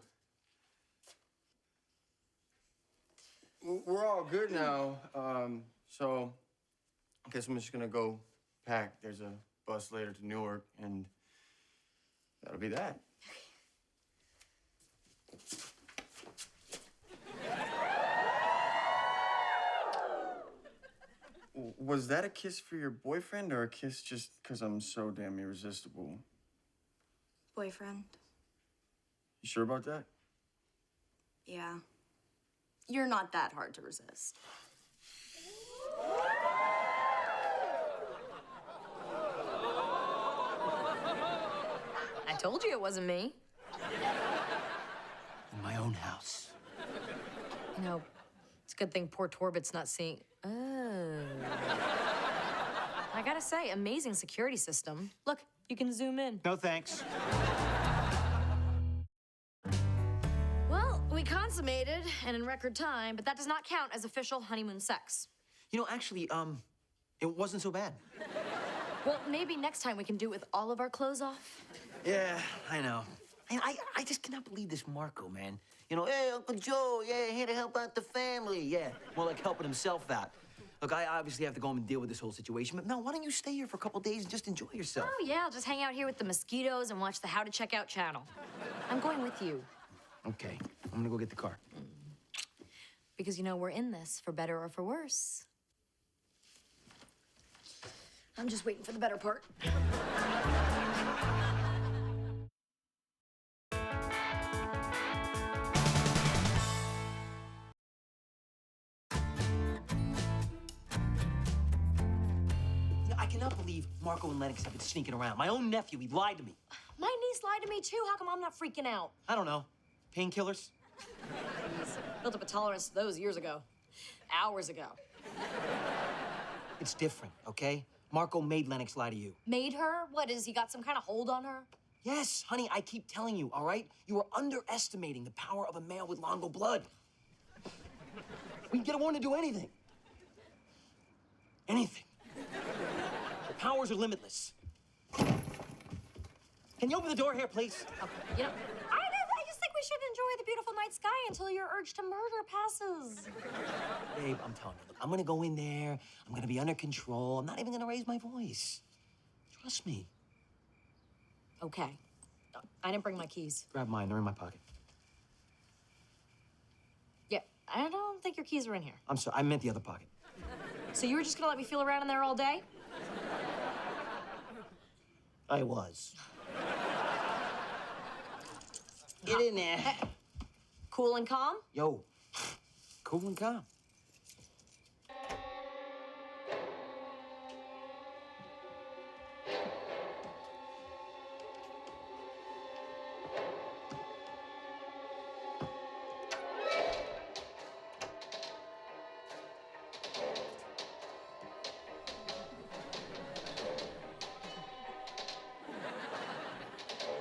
We're all good now, so I guess I'm just gonna go pack. There's a bus later to Newark, and that'll be that. Was that a kiss for your boyfriend or a kiss just because I'm so damn irresistible? Boyfriend? You sure about that? Yeah. You're not that hard to resist. I told you it wasn't me. In my own house. You know, it's a good thing poor Torbit's not seeing. Oh. I gotta say, amazing security system. Look, you can zoom in. No thanks. Well, we consummated, and in record time, but that does not count as official honeymoon sex. You know, actually, it wasn't so bad. Well, maybe next time we can do it with all of our clothes off. Yeah, I know. And I just cannot believe this Marco, man. You know, hey, Uncle Joe, yeah, here to help out the family. Yeah, more like helping himself out. Look, I obviously have to go home and deal with this whole situation, but no, why don't you stay here for a couple days and just enjoy yourself? Oh, yeah, I'll just hang out here with the mosquitoes and watch the How to Check Out channel. I'm going with you. Okay, I'm gonna go get the car. Because, you know, we're in this for better or for worse. I'm just waiting for the better part. I cannot believe Marco and Lennox have been sneaking around. My own nephew, he lied to me. My niece lied to me, too. How come I'm not freaking out? I don't know. Painkillers? Built up a tolerance to those years ago. Hours ago. It's different, okay? Marco made Lennox lie to you. Made her? What, is he got some kind of hold on her? Yes, honey, I keep telling you, all right? You are underestimating the power of a male with Longo blood. We can get a woman to do anything. Anything. The powers are limitless. Can you open the door here, please? Okay, you know, I just think we should enjoy the beautiful night sky until your urge to murder passes. Babe, I'm telling you, look, I'm gonna go in there. I'm gonna be under control. I'm not even gonna raise my voice. Trust me. Okay. I didn't bring my keys. Grab mine, they're in my pocket. Yeah, I don't think your keys are in here. I'm sorry, I meant the other pocket. So you were just gonna let me feel around in there all day? I was. Get in there. Cool and calm? Yo, cool and calm.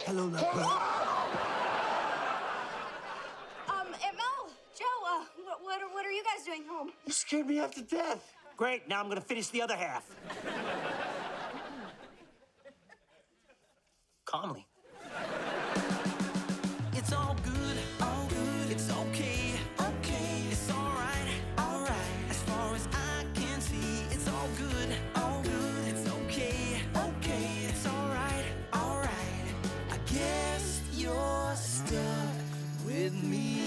Hello, lover. Mel, Joe, what are you guys doing home? You scared me half to death. Great, now I'm gonna finish the other half. Calmly. It's all good, it's okay, okay, it's all right, as far as I can see, it's all good, it's okay, okay, it's all right, I guess you're stuck with me.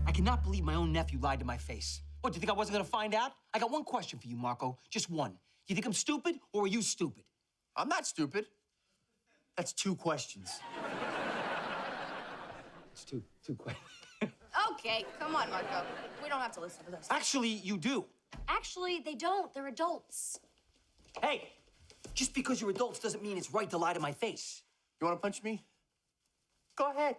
I cannot believe my own nephew lied to my face. What, do you think I wasn't gonna find out? I got one question for you, Marco. Just one. You think I'm stupid, or are you stupid? I'm not stupid. That's 2 questions. It's two questions. Okay, come on, Marco. We don't have to listen to this. Actually, you do. Actually, they don't. They're adults. Hey, just because you're adults doesn't mean it's right to lie to my face. You want to punch me? Go ahead.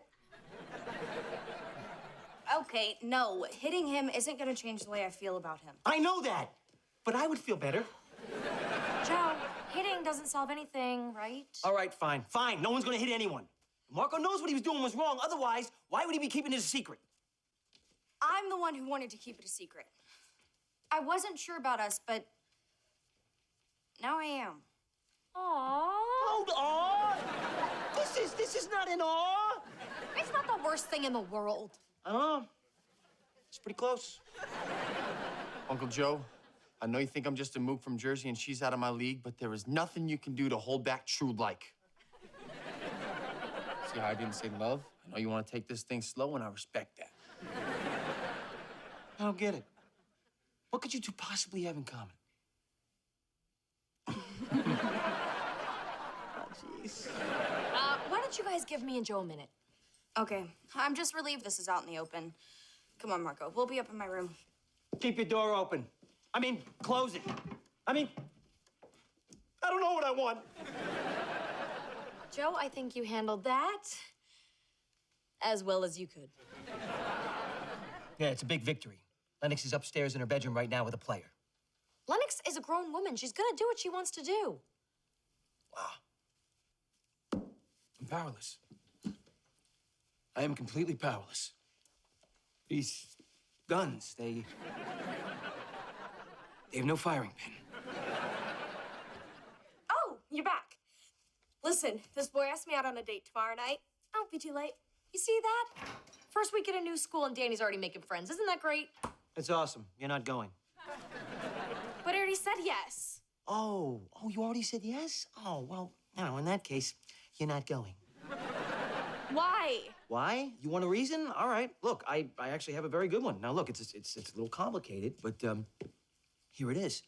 Okay, no. Hitting him isn't gonna change the way I feel about him. I know that, but I would feel better. Joe, hitting doesn't solve anything, right? All right, fine, fine. No one's gonna hit anyone. Marco knows what he was doing was wrong. Otherwise, why would he be keeping it a secret? I'm the one who wanted to keep it a secret. I wasn't sure about us, but now I am. Aww. Hold on. This is not an awe. It's not the worst thing in the world. I don't know. It's pretty close. Uncle Joe, I know you think I'm just a mook from Jersey and she's out of my league, but there is nothing you can do to hold back true like. See how I didn't say love? I know you want to take this thing slow, and I respect that. I don't get it. What could you two possibly have in common? Jeez. Why don't you guys give me and Joe a minute? Okay, I'm just relieved this is out in the open. Come on, Marco. We'll be up in my room. Keep your door open. I mean, close it. I mean, I don't know what I want. Joe, I think you handled that as well as you could. Yeah, it's a big victory. Lennox is upstairs in her bedroom right now with a player. Lennox is a grown woman. She's gonna do what she wants to do. Wow. I'm powerless. I am completely powerless. These guns, they have no firing pin. Oh, you're back. Listen, this boy asked me out on a date tomorrow night. I won't be too late. You see that? First week at a new school and Danny's already making friends. Isn't that great? It's awesome. You're not going. But I already said yes. Oh, you already said yes? Oh, well, in that case, you're not going. Why? Why? You want a reason? All right. Look, I actually have a very good one. Now, look, it's a little complicated, but here it is.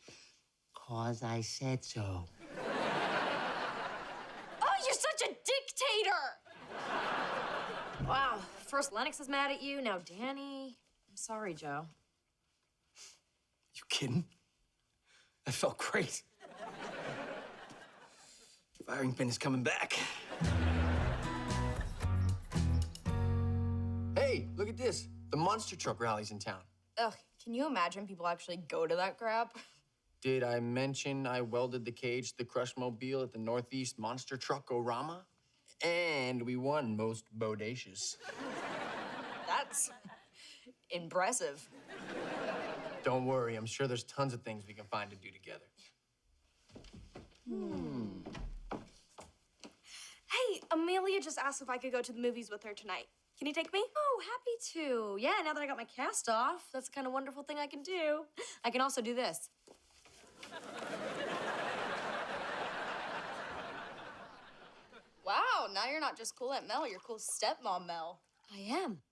'Cause I said so. Oh, you're such a dictator! Wow. First Lennox is mad at you, now Danny. I'm sorry, Joe. You kidding? That felt great. Firing pin is coming back. Hey, look at this. The monster truck rally's in town. Ugh, can you imagine people actually go to that crap? Did I mention I welded the cage to the Crushmobile at the Northeast Monster Truck-O-Rama? And we won most bodacious. That's impressive. Don't worry, I'm sure there's tons of things we can find to do together. Hey, Amelia just asked if I could go to the movies with her tonight. Can you take me? Oh, happy to. Yeah, now that I got my cast off, that's the kind of wonderful thing I can do. I can also do this. Wow, now you're not just cool Aunt Mel, you're cool stepmom Mel. I am.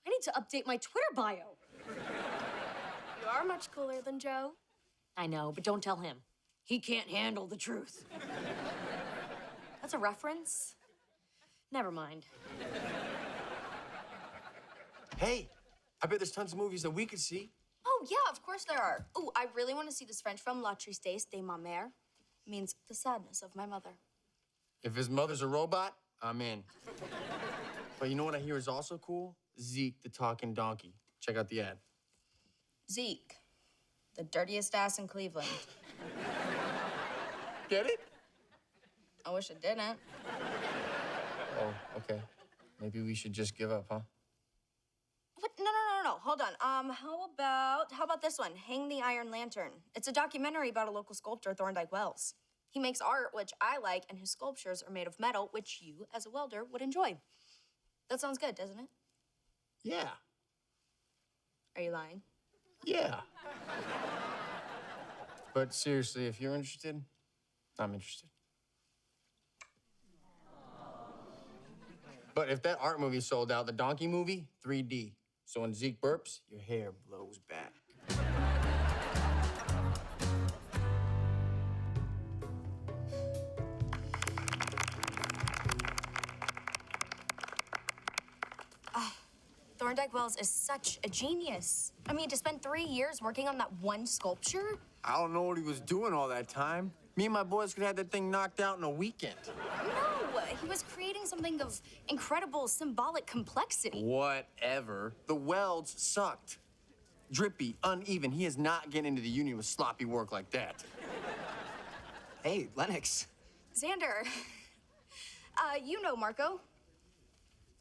I need to update my Twitter bio. You are much cooler than Joe. I know, but don't tell him. He can't handle the truth. That's a reference? Never mind. Hey, I bet there's tons of movies that we could see. Oh, yeah, of course there are. Oh, I really want to see this French film, La Tristesse de ma mère. Means the sadness of my mother. If his mother's a robot, I'm in. But you know what I hear is also cool? Zeke the talking donkey. Check out the ad. Zeke, the dirtiest ass in Cleveland. Get it? I wish it didn't. Oh, okay. Maybe we should just give up, huh? What? No. Hold on. How about this one? Hang the Iron Lantern. It's a documentary about a local sculptor, Thorndike Wells. He makes art, which I like, and his sculptures are made of metal, which you, as a welder, would enjoy. That sounds good, doesn't it? Yeah. Are you lying? Yeah. But seriously, if you're interested, I'm interested. But if that art movie sold out, the donkey movie, 3D. So when Zeke burps, your hair blows back. Thorndike Wells is such a genius. I mean, to spend 3 years working on that one sculpture? I don't know what he was doing all that time. Me and my boys could have that thing knocked out in a weekend. No, he was creating something of incredible symbolic complexity. Whatever. The welds sucked. Drippy, uneven. He is not getting into the union with sloppy work like that. Hey, Lennox. Xander, you know Marco.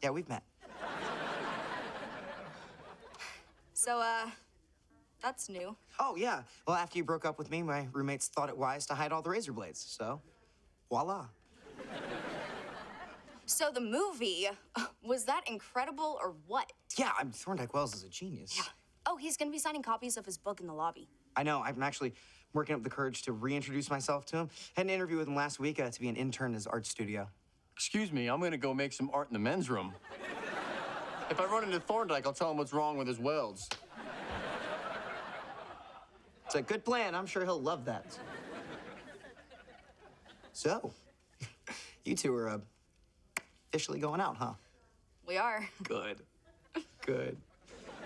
Yeah, we've met. So, that's new. Oh, yeah. Well, after you broke up with me, my roommates thought it wise to hide all the razor blades. So, voila. So the movie, was that incredible or what? Yeah, Thorndike Wells is a genius. Yeah. Oh, he's gonna be signing copies of his book in the lobby. I know. I'm actually working up the courage to reintroduce myself to him. Had an interview with him last week to be an intern in his art studio. Excuse me, I'm gonna go make some art in the men's room. If I run into Thorndike, I'll tell him what's wrong with his welds. It's a good plan. I'm sure he'll love that. So, you two are officially going out, huh? We are. Good. Good.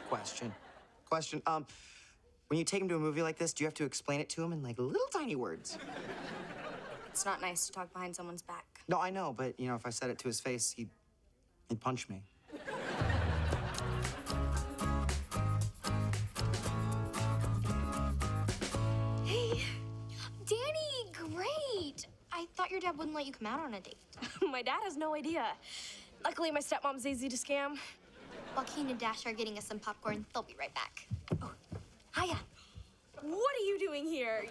Question. When you take him to a movie like this, do you have to explain it to him in like little tiny words? It's not nice to talk behind someone's back. No, I know, but you know, if I said it to his face, he'd punch me. Hey, Danny, great. I thought your dad wouldn't let you come out on a date. My dad has no idea. Luckily, my stepmom's easy to scam. Joaquin and Dash are getting us some popcorn. They'll be right back. Oh, hiya. What are you doing here?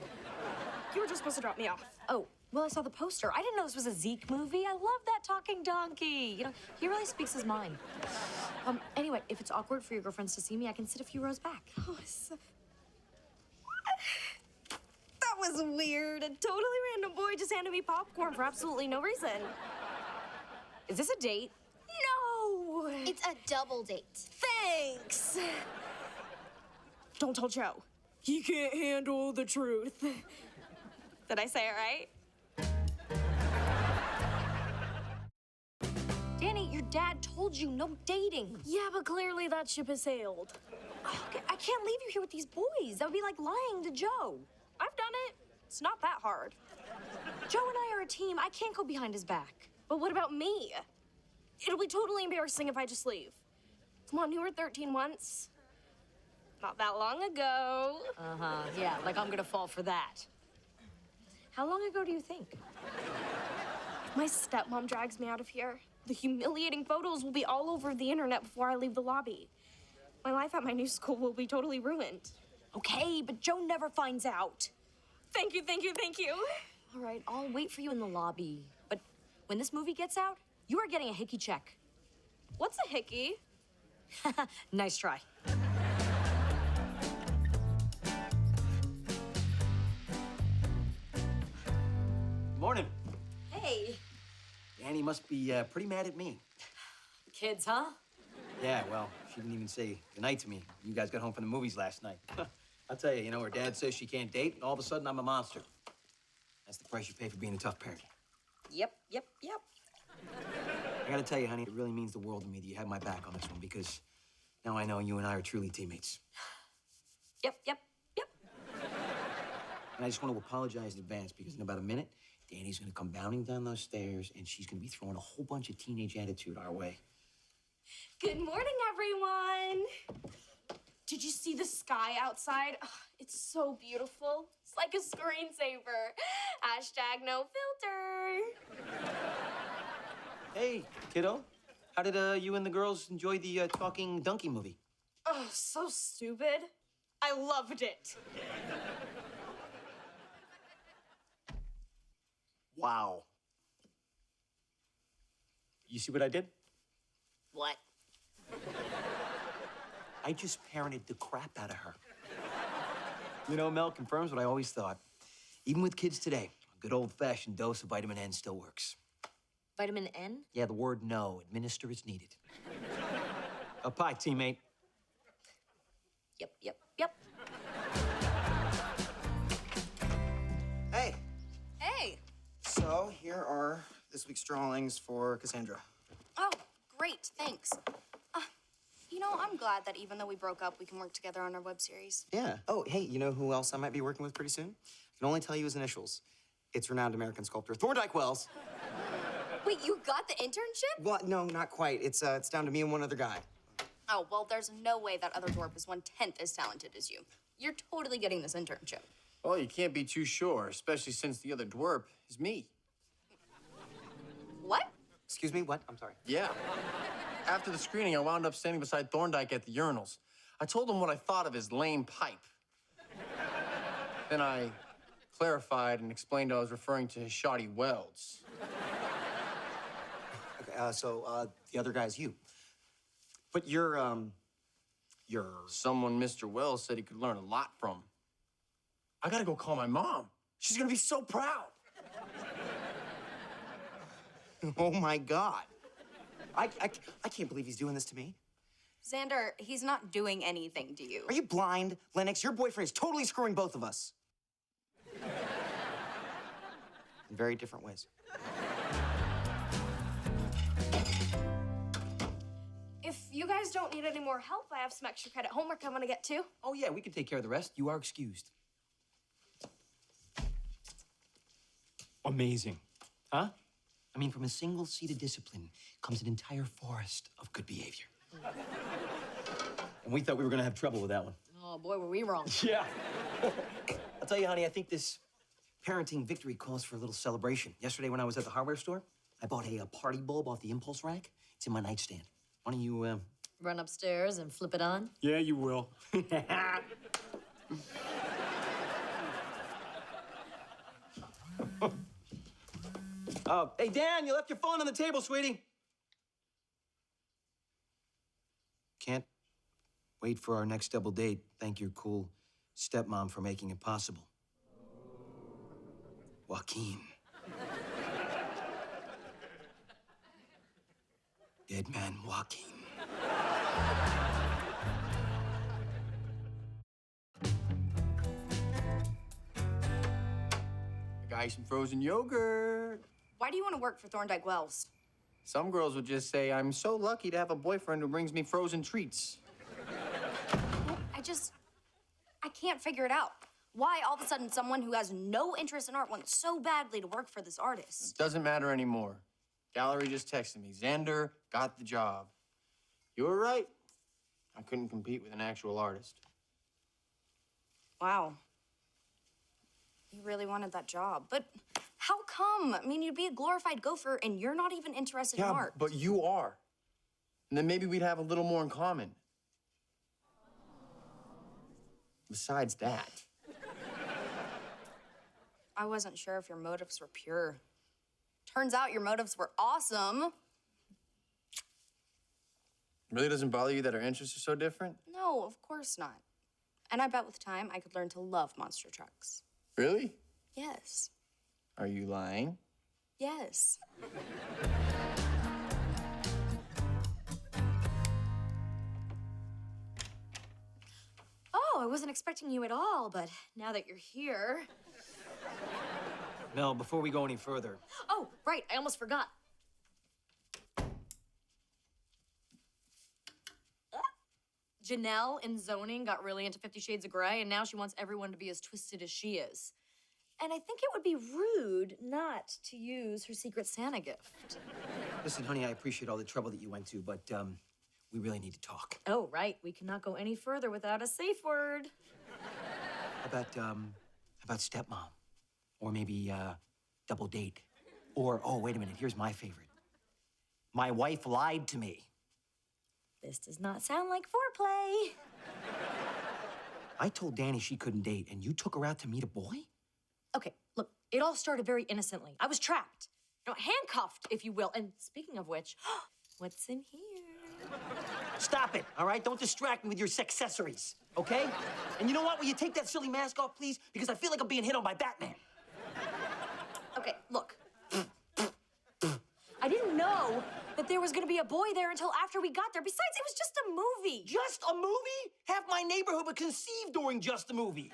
You were just supposed to drop me off. Oh, well, I saw the poster. I didn't know this was a Zeke movie. I love that talking donkey. You know, he really speaks his mind. Anyway, if it's awkward for your girlfriends to see me, I can sit a few rows back. Oh, that was weird. A totally random boy just handed me popcorn for absolutely no reason. Is this a date? No! It's a double date. Thanks! Don't tell Joe. He can't handle the truth. Did I say it right? Danny, your dad told you no dating. Yeah, but clearly that ship has sailed. Okay, I can't leave you here with these boys. That would be like lying to Joe. I've done it. It's not that hard. Joe and I are a team. I can't go behind his back. But what about me? It'll be totally embarrassing if I just leave. Come on, you were 13 once. Not that long ago. Uh-huh, yeah, like I'm gonna fall for that. How long ago do you think? If my stepmom drags me out of here, the humiliating photos will be all over the internet before I leave the lobby. My life at my new school will be totally ruined. Okay, but Joe never finds out. Thank you, thank you, thank you. All right, I'll wait for you in the lobby. But when this movie gets out, you are getting a hickey check. What's a hickey? Nice try. Morning. Hey. Annie must be pretty mad at me. Kids, huh? Yeah, well, she didn't even say goodnight to me. You guys got home from the movies last night. I'll tell you, you know, her dad says she can't date, and all of a sudden I'm a monster. That's the price you pay for being a tough parent. Yep. I gotta tell you, honey, it really means the world to me that you have my back on this one, because now I know you and I are truly teammates. Yep. And I just want to apologize in advance, because in about a minute, Danny's gonna come bounding down those stairs, and she's gonna be throwing a whole bunch of teenage attitude our way. Good morning, everyone. Did you see the sky outside? Oh, it's so beautiful. It's like a screensaver. Hashtag no filter. Hey, kiddo. How did you and the girls enjoy the talking donkey movie? Oh, so stupid. I loved it. Wow. You see what I did? What? I just parented the crap out of her. You know, Mel confirms what I always thought. Even with kids today, a good old-fashioned dose of vitamin N still works. Vitamin N? Yeah, the word no. Administer as needed. Bye, teammate. Yep. Hey. Hey. So here are this week's drawings for Cassandra. Oh, great, thanks. You know, I'm glad that even though we broke up, we can work together on our web series. Yeah. Oh, hey, you know who else I might be working with pretty soon? I can only tell you his initials. It's renowned American sculptor Thorndike Wells. Wait, you got the internship? Well, no, not quite. It's down to me and one other guy. Oh, well, there's no way that other dwarf is 1/10 as talented as you. You're totally getting this internship. Well, you can't be too sure, especially since the other dwarf is me. What? Excuse me, what? I'm sorry. Yeah. After the screening, I wound up standing beside Thorndike at the urinals. I told him what I thought of his lame pipe. Then I clarified and explained I was referring to his shoddy welds. Okay, so the other guy's you. But you're someone Mr. Wells said he could learn a lot from. I gotta go call my mom. She's gonna be so proud. Oh, my God. I can't believe he's doing this to me. Xander, he's not doing anything to you. Are you blind, Lennox? Your boyfriend is totally screwing both of us. In very different ways. If you guys don't need any more help, I have some extra credit homework I want to get to. Oh, yeah, we can take care of the rest. You are excused. Amazing. Huh? I mean, from a single seed of discipline comes an entire forest of good behavior. And we thought we were gonna have trouble with that one. Oh, boy, were we wrong. Yeah. I'll tell you, honey, I think this parenting victory calls for a little celebration. Yesterday when I was at the hardware store, I bought a party bulb off the impulse rack. It's in my nightstand. Why don't you, Run upstairs and flip it on. Yeah, you will. Oh, hey, Dan, you left your phone on the table, sweetie. Can't wait for our next double date. Thank your cool stepmom for making it possible. Joaquin. Dead man Joaquin. I got you some frozen yogurt. Why do you want to work for Thorndike Wells? Some girls would just say, I'm so lucky to have a boyfriend who brings me frozen treats. I can't figure it out. Why all of a sudden someone who has no interest in art wants so badly to work for this artist? It doesn't matter anymore. Gallery just texted me. Xander got the job. You were right. I couldn't compete with an actual artist. Wow. You really wanted that job. But how come? I mean, you'd be a glorified gopher and you're not even interested in art. But you are. And then maybe we'd have a little more in common. Besides that. I wasn't sure if your motives were pure. Turns out your motives were awesome. Really doesn't bother you that our interests are so different? No, of course not. And I bet with time I could learn to love monster trucks. Really? Yes. Are you lying? Yes. Oh, I wasn't expecting you at all, but now that you're here. Mel, before we go any further, Oh, right, I almost forgot. Janelle in zoning got really into 50 Shades of Grey, and now she wants everyone to be as twisted as she is. And I think it would be rude not to use her Secret Santa gift. listen, honey, I appreciate all the trouble that you went to, but we really need to talk. Oh, right, we cannot go any further without a safe word. How about stepmom? Or maybe double date? Or, oh, wait a minute, here's my favorite. My wife lied to me. This does not sound like foreplay. I told Danny she couldn't date, and you took her out to meet a boy? Okay, look, it all started very innocently. I was trapped, handcuffed, if you will. And speaking of which, what's in here? Stop it, all right? Don't distract me with your sexcessories, okay? And you know what? Will you take that silly mask off, please? Because I feel like I'm being hit on by Batman. Okay, look. I didn't know that there was gonna be a boy there until after we got there. Besides, it was just a movie. Just a movie? Half my neighborhood was conceived during just a movie.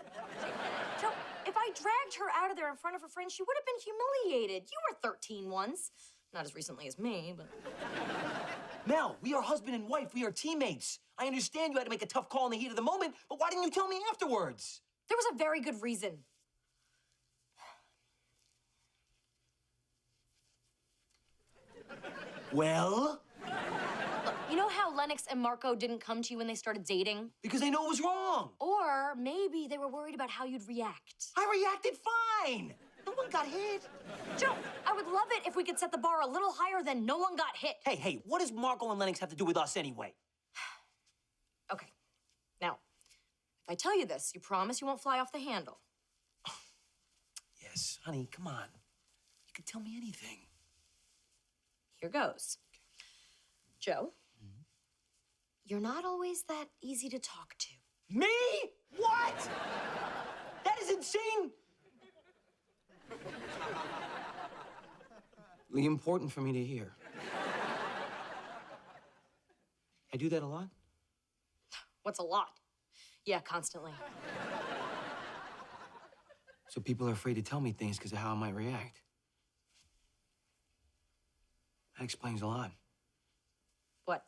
Joe, if I dragged her out of there in front of her friends, she would have been humiliated. You were 13 once. Not as recently as me, but... Mel, we are husband and wife. We are teammates. I understand you had to make a tough call in the heat of the moment, but why didn't you tell me afterwards? There was a very good reason. Well? Look, you know how Lennox and Marco didn't come to you when they started dating? Because they know it was wrong. Or maybe they were worried about how you'd react. I reacted fine. No one got hit. Joe, I would love it if we could set the bar a little higher than no one got hit. Hey, what does Marco and Lennox have to do with us anyway? Okay. Now, if I tell you this, you promise you won't fly off the handle. Yes, honey, come on. You can tell me anything. Here goes. Joe, you're not always that easy to talk to. Me? What? That is insane. Really important for me to hear. I do that a lot? What's a lot? Yeah, constantly. So people are afraid to tell me things because of how I might react. That explains a lot. What?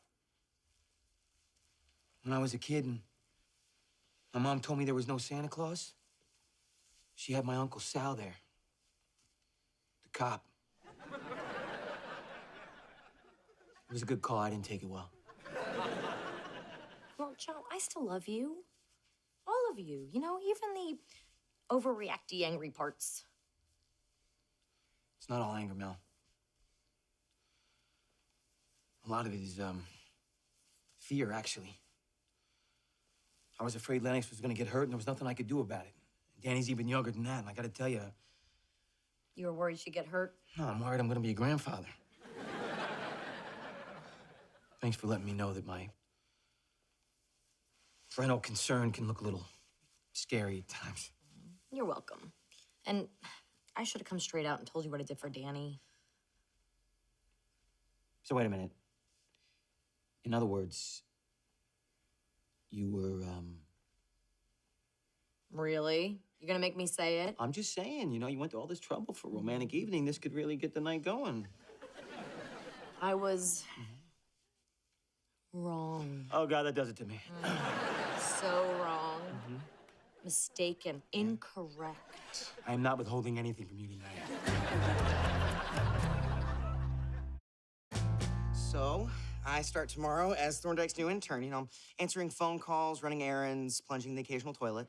When I was a kid and my mom told me there was no Santa Claus, she had my Uncle Sal there. The cop. It was a good call. I didn't take it well. Well, Joe, I still love you. All of you. You know, even the overreacty angry parts. It's not all anger, Mel. A lot of it is, fear, actually. I was afraid Lennox was gonna get hurt, and there was nothing I could do about it. Danny's even younger than that, and I gotta tell you... You were worried she'd get hurt? No, I'm worried I'm gonna be a grandfather. Thanks for letting me know that my parental concern can look a little scary at times. You're welcome. And I should have come straight out and told you what I did for Danny. So wait a minute. In other words, you were, Really? You're gonna make me say it? I'm just saying, you know, you went to all this trouble for a romantic evening. This could really get the night going. I was... wrong. Oh, God, that does it to me. So wrong. Mistaken. Incorrect. I am not withholding anything from you tonight. So, I start tomorrow as Thorndyke's new intern. You know, I'm answering phone calls, running errands, plunging the occasional toilet.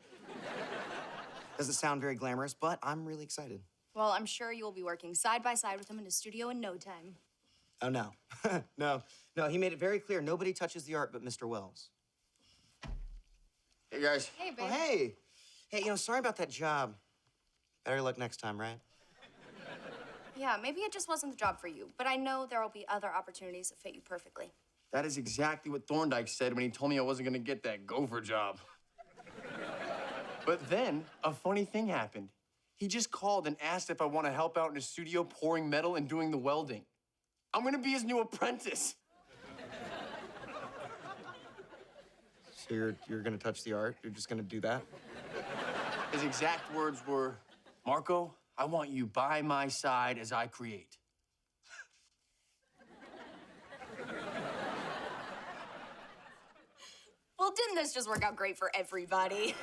Doesn't sound very glamorous, but I'm really excited. Well, I'm sure you will be working side by side with him in his studio in no time. Oh, no. No, he made it very clear nobody touches the art but Mr. Wells. Hey, guys. Hey, babe. Oh, hey. Hey, you know, sorry about that job. Better luck next time, right? Yeah, maybe it just wasn't the job for you, but I know there will be other opportunities that fit you perfectly. That is exactly what Thorndyke said when he told me I wasn't gonna get that gopher job. But then, a funny thing happened. He just called and asked if I want to help out in his studio pouring metal and doing the welding. I'm gonna be his new apprentice. So you're gonna touch the art? You're just gonna do that? His exact words were, Marco, I want you by my side as I create. Well, didn't this just work out great for everybody?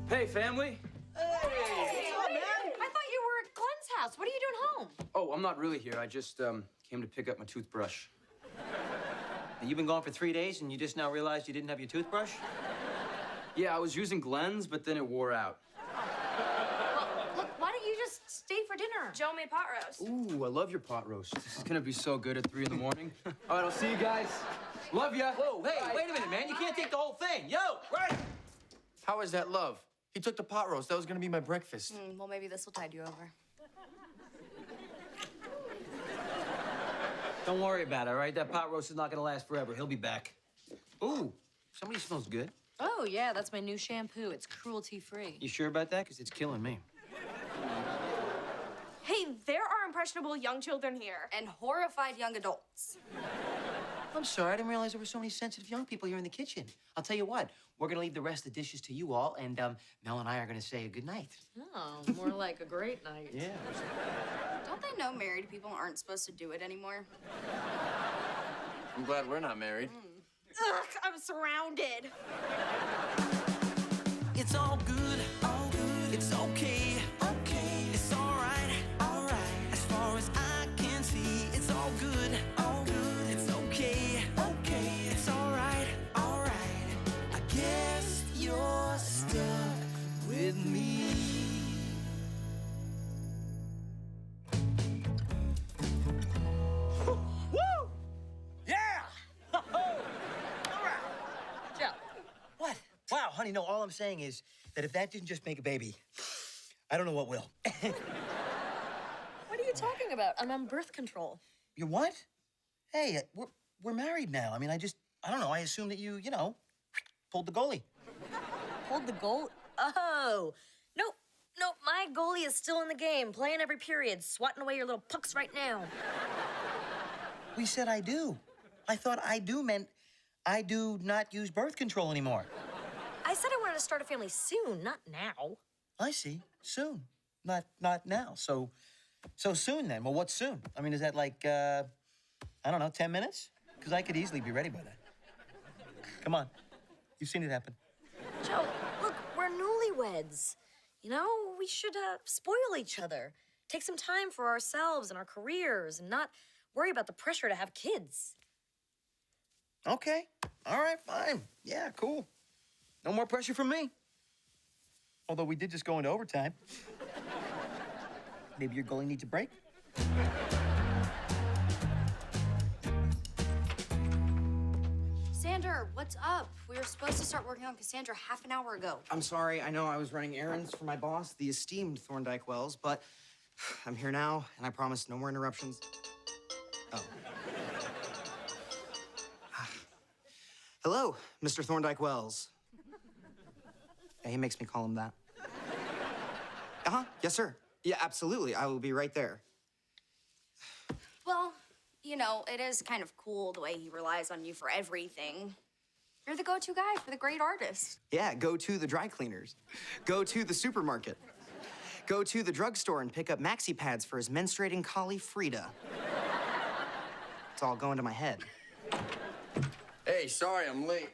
Hey, family. I thought you were at Glenn's house. What are you doing home? Oh, I'm not really here. I just came to pick up my toothbrush. You've been gone for 3 days and you just now realized you didn't have your toothbrush? Yeah, I was using Glenn's, but then it wore out. Look, why don't you just stay for dinner? Joe made pot roast. Ooh, I love your pot roast. This is gonna be so good at 3 in the morning. All right, I'll see you guys. Love ya. Whoa, hey, wait a minute, man. You can't take the whole thing. Yo, right. How is that love? He took the pot roast. That was gonna be my breakfast. Well, maybe this will tide you over. Don't worry about it, all right? That pot roast is not gonna last forever. He'll be back. Ooh, somebody smells good. Oh, yeah, that's my new shampoo. It's cruelty-free. You sure about that? Because it's killing me. Hey, there are impressionable young children here. And horrified young adults. I'm sorry, I didn't realize there were so many sensitive young people here in the kitchen. I'll tell you what, we're gonna leave the rest of the dishes to you all, and Mel and I are gonna say a good night. Oh, more like a great night. Yeah. Don't they know married people aren't supposed to do it anymore? I'm glad we're not married. Ugh, I'm surrounded. It's all good, it's okay, it's all right, as far as I can see, it's all good, it's okay, it's all right, I guess you're stuck with me. Woo! Yeah! Joe. What? Wow, honey, no, all I'm saying is that if that didn't just make a baby, I don't know what will. What are you talking about? I'm on birth control. You what? Hey, we're married now. I mean, I don't know, I assume that you know, pulled the goalie. Pulled the goal. Oh, nope. My goalie is still in the game, playing every period, swatting away your little pucks right now. We said I do. I thought I do meant I do not use birth control anymore. I said I wanted to start a family soon, not now. I see. Soon. Not now. So soon then. Well, what's soon? I mean, is that like, I don't know, 10 minutes? Because I could easily be ready by then. Come on. You've seen it happen. Joe, look, we're newlyweds. You know, we should spoil each other. Take some time for ourselves and our careers and not worry about the pressure to have kids. Okay. All right, fine. Yeah, cool. No more pressure from me. Although we did just go into overtime. Maybe your goalie needs a break? Sander, what's up? We were supposed to start working on Cassandra half an hour ago. I'm sorry. I know I was running errands for my boss, the esteemed Thorndike Wells, but I'm here now, and I promise no more interruptions. Oh. Hello, Mr. Thorndike Wells. Yeah, he makes me call him that. Uh-huh. Yes, sir. Yeah, absolutely. I will be right there. Well, you know, it is kind of cool the way he relies on you for everything. You're the go-to guy for the great artist. Yeah, go to the dry cleaners. Go to the supermarket. Go to the drugstore and pick up maxi pads for his menstruating collie, Frida. It's all going to my head. Hey, sorry I'm late.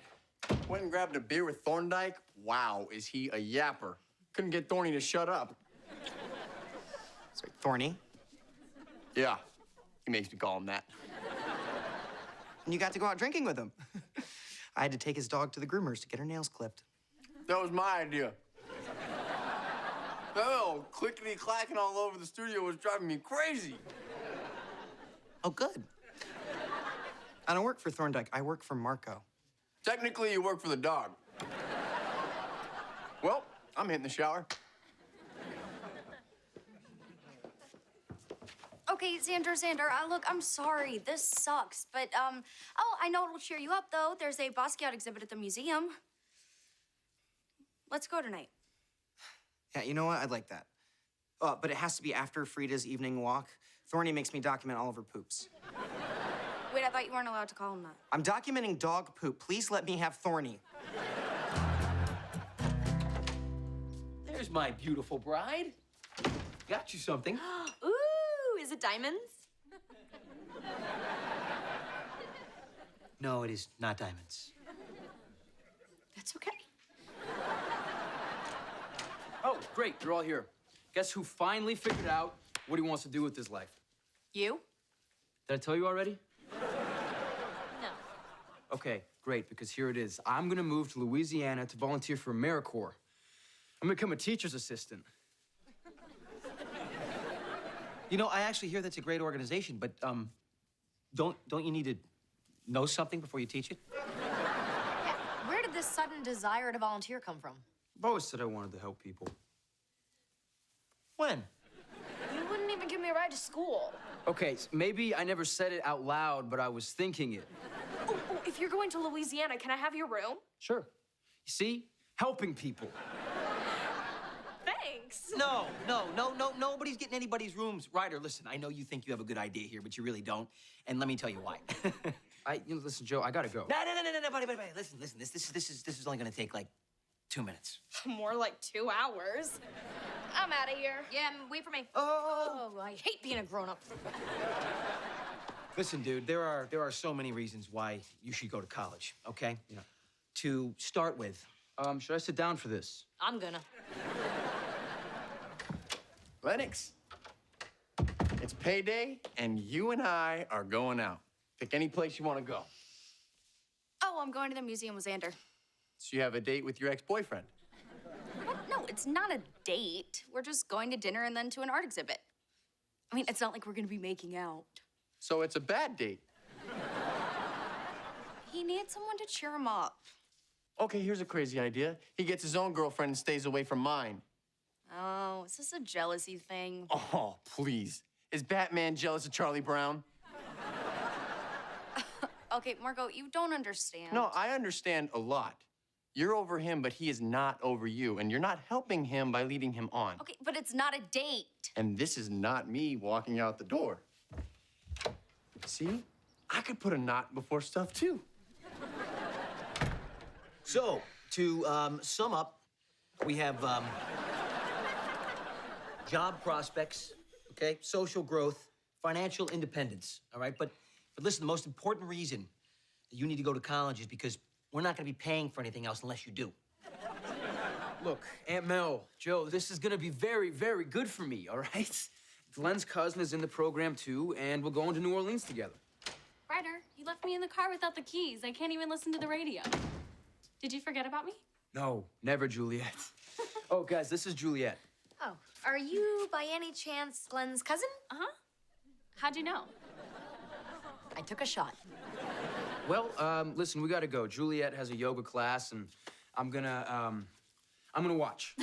Went and grabbed a beer with Thorndike. Wow, is he a yapper. Couldn't get Thorny to shut up. Sorry, Thorny? Yeah, he makes me call him that. And you got to go out drinking with him. I had to take his dog to the groomers to get her nails clipped. That was my idea. Oh, clickety-clacking all over the studio was driving me crazy. Oh, good. I don't work for Thorndike. I work for Marco. Technically, you work for the dog. Well, I'm hitting the shower. Okay, Sander, look, I'm sorry. This sucks, but, oh, I know it'll cheer you up, though. There's a Basquiat exhibit at the museum. Let's go tonight. Yeah, you know what? I'd like that. But it has to be after Frida's evening walk. Thorny makes me document all of her poops. Wait, I thought you weren't allowed to call him that. I'm documenting dog poop. Please let me have Thorny. There's my beautiful bride. Got you something. Ooh, is it diamonds? No, it is not diamonds. That's okay. Oh, great, you're all here. Guess who finally figured out what he wants to do with his life? You? Did I tell you already? No. Okay, great, because here it is. I'm gonna move to Louisiana to volunteer for AmeriCorps. I'm gonna become a teacher's assistant. You know, I actually hear that's a great organization, but don't you need to know something before you teach it? Yeah, where did this sudden desire to volunteer come from? I've always said I wanted to help people. When? You wouldn't even give me a ride to school. Okay, maybe I never said it out loud, but I was thinking it. Oh, if you're going to Louisiana, can I have your room? Sure. You see? Helping people. Thanks. No, nobody's getting anybody's rooms. Ryder, listen, I know you think you have a good idea here, but you really don't. And let me tell you why. Listen, Joe, I gotta go. No, buddy. Listen. This is only gonna take like 2 minutes. More like 2 hours. I'm out of here. Yeah, wait for me. Oh, I hate being a grown-up. Listen, dude, there are so many reasons why you should go to college, okay? Yeah. To start with. Should I sit down for this? I'm gonna. Lennox, it's payday, and you and I are going out. Pick any place you want to go. Oh, I'm going to the museum with Xander. So you have a date with your ex-boyfriend? What? No, it's not a date. We're just going to dinner and then to an art exhibit. I mean, it's not like we're gonna be making out. So it's a bad date. He needs someone to cheer him up. Okay, here's a crazy idea. He gets his own girlfriend and stays away from mine. Oh, is this a jealousy thing? Oh, please. Is Batman jealous of Charlie Brown? Okay, Margot, you don't understand. No, I understand a lot. You're over him, but he is not over you, and you're not helping him by leading him on. Okay, but it's not a date. And this is not me walking out the door. See? I could put a knot before stuff, too. So, to sum up, we have job prospects, okay, social growth, financial independence, all right? But listen, the most important reason that you need to go to college is because we're not gonna be paying for anything else unless you do. Look, Aunt Mel, Joe, this is gonna be very, very good for me, all right? Glenn's cousin is in the program, too, and we're going to New Orleans together. Ryder, you left me in the car without the keys. I can't even listen to the radio. Did you forget about me? No, never, Juliet. Oh, guys, this is Juliet. Oh, are you by any chance Glenn's cousin? Uh-huh. How'd you know? I took a shot. Well, listen, we gotta go. Juliet has a yoga class, and I'm gonna watch.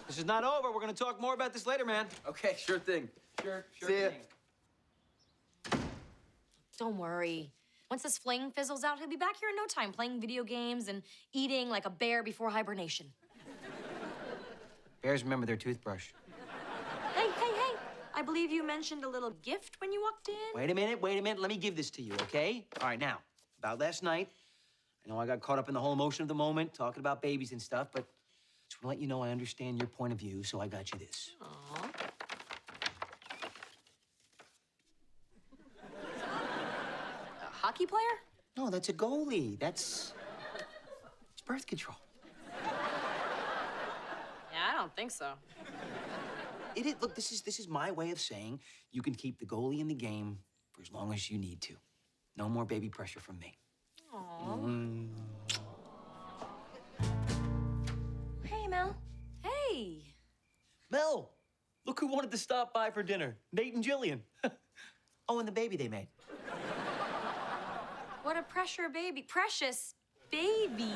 This is not over. We're gonna talk more about this later, man. Okay, sure thing. Sure See ya. thing. Don't worry. Once this fling fizzles out, he'll be back here in no time, playing video games and eating like a bear before hibernation. Bears remember their toothbrush. Hey. I believe you mentioned a little gift when you walked in. Wait a minute. Let me give this to you, okay? All right, now, about last night, I know I got caught up in the whole emotion of the moment, talking about babies and stuff, but just want to let you know I understand your point of view, so I got you this. Aw. A hockey player? No, that's a goalie. It's birth control. Yeah, I don't think so. It is. Look, this is my way of saying you can keep the goalie in the game for as long as you need to. No more baby pressure from me. Aw. Hey, Mel. Hey. Mel, look who wanted to stop by for dinner. Nate and Jillian. Oh, and the baby they made. What a precious baby.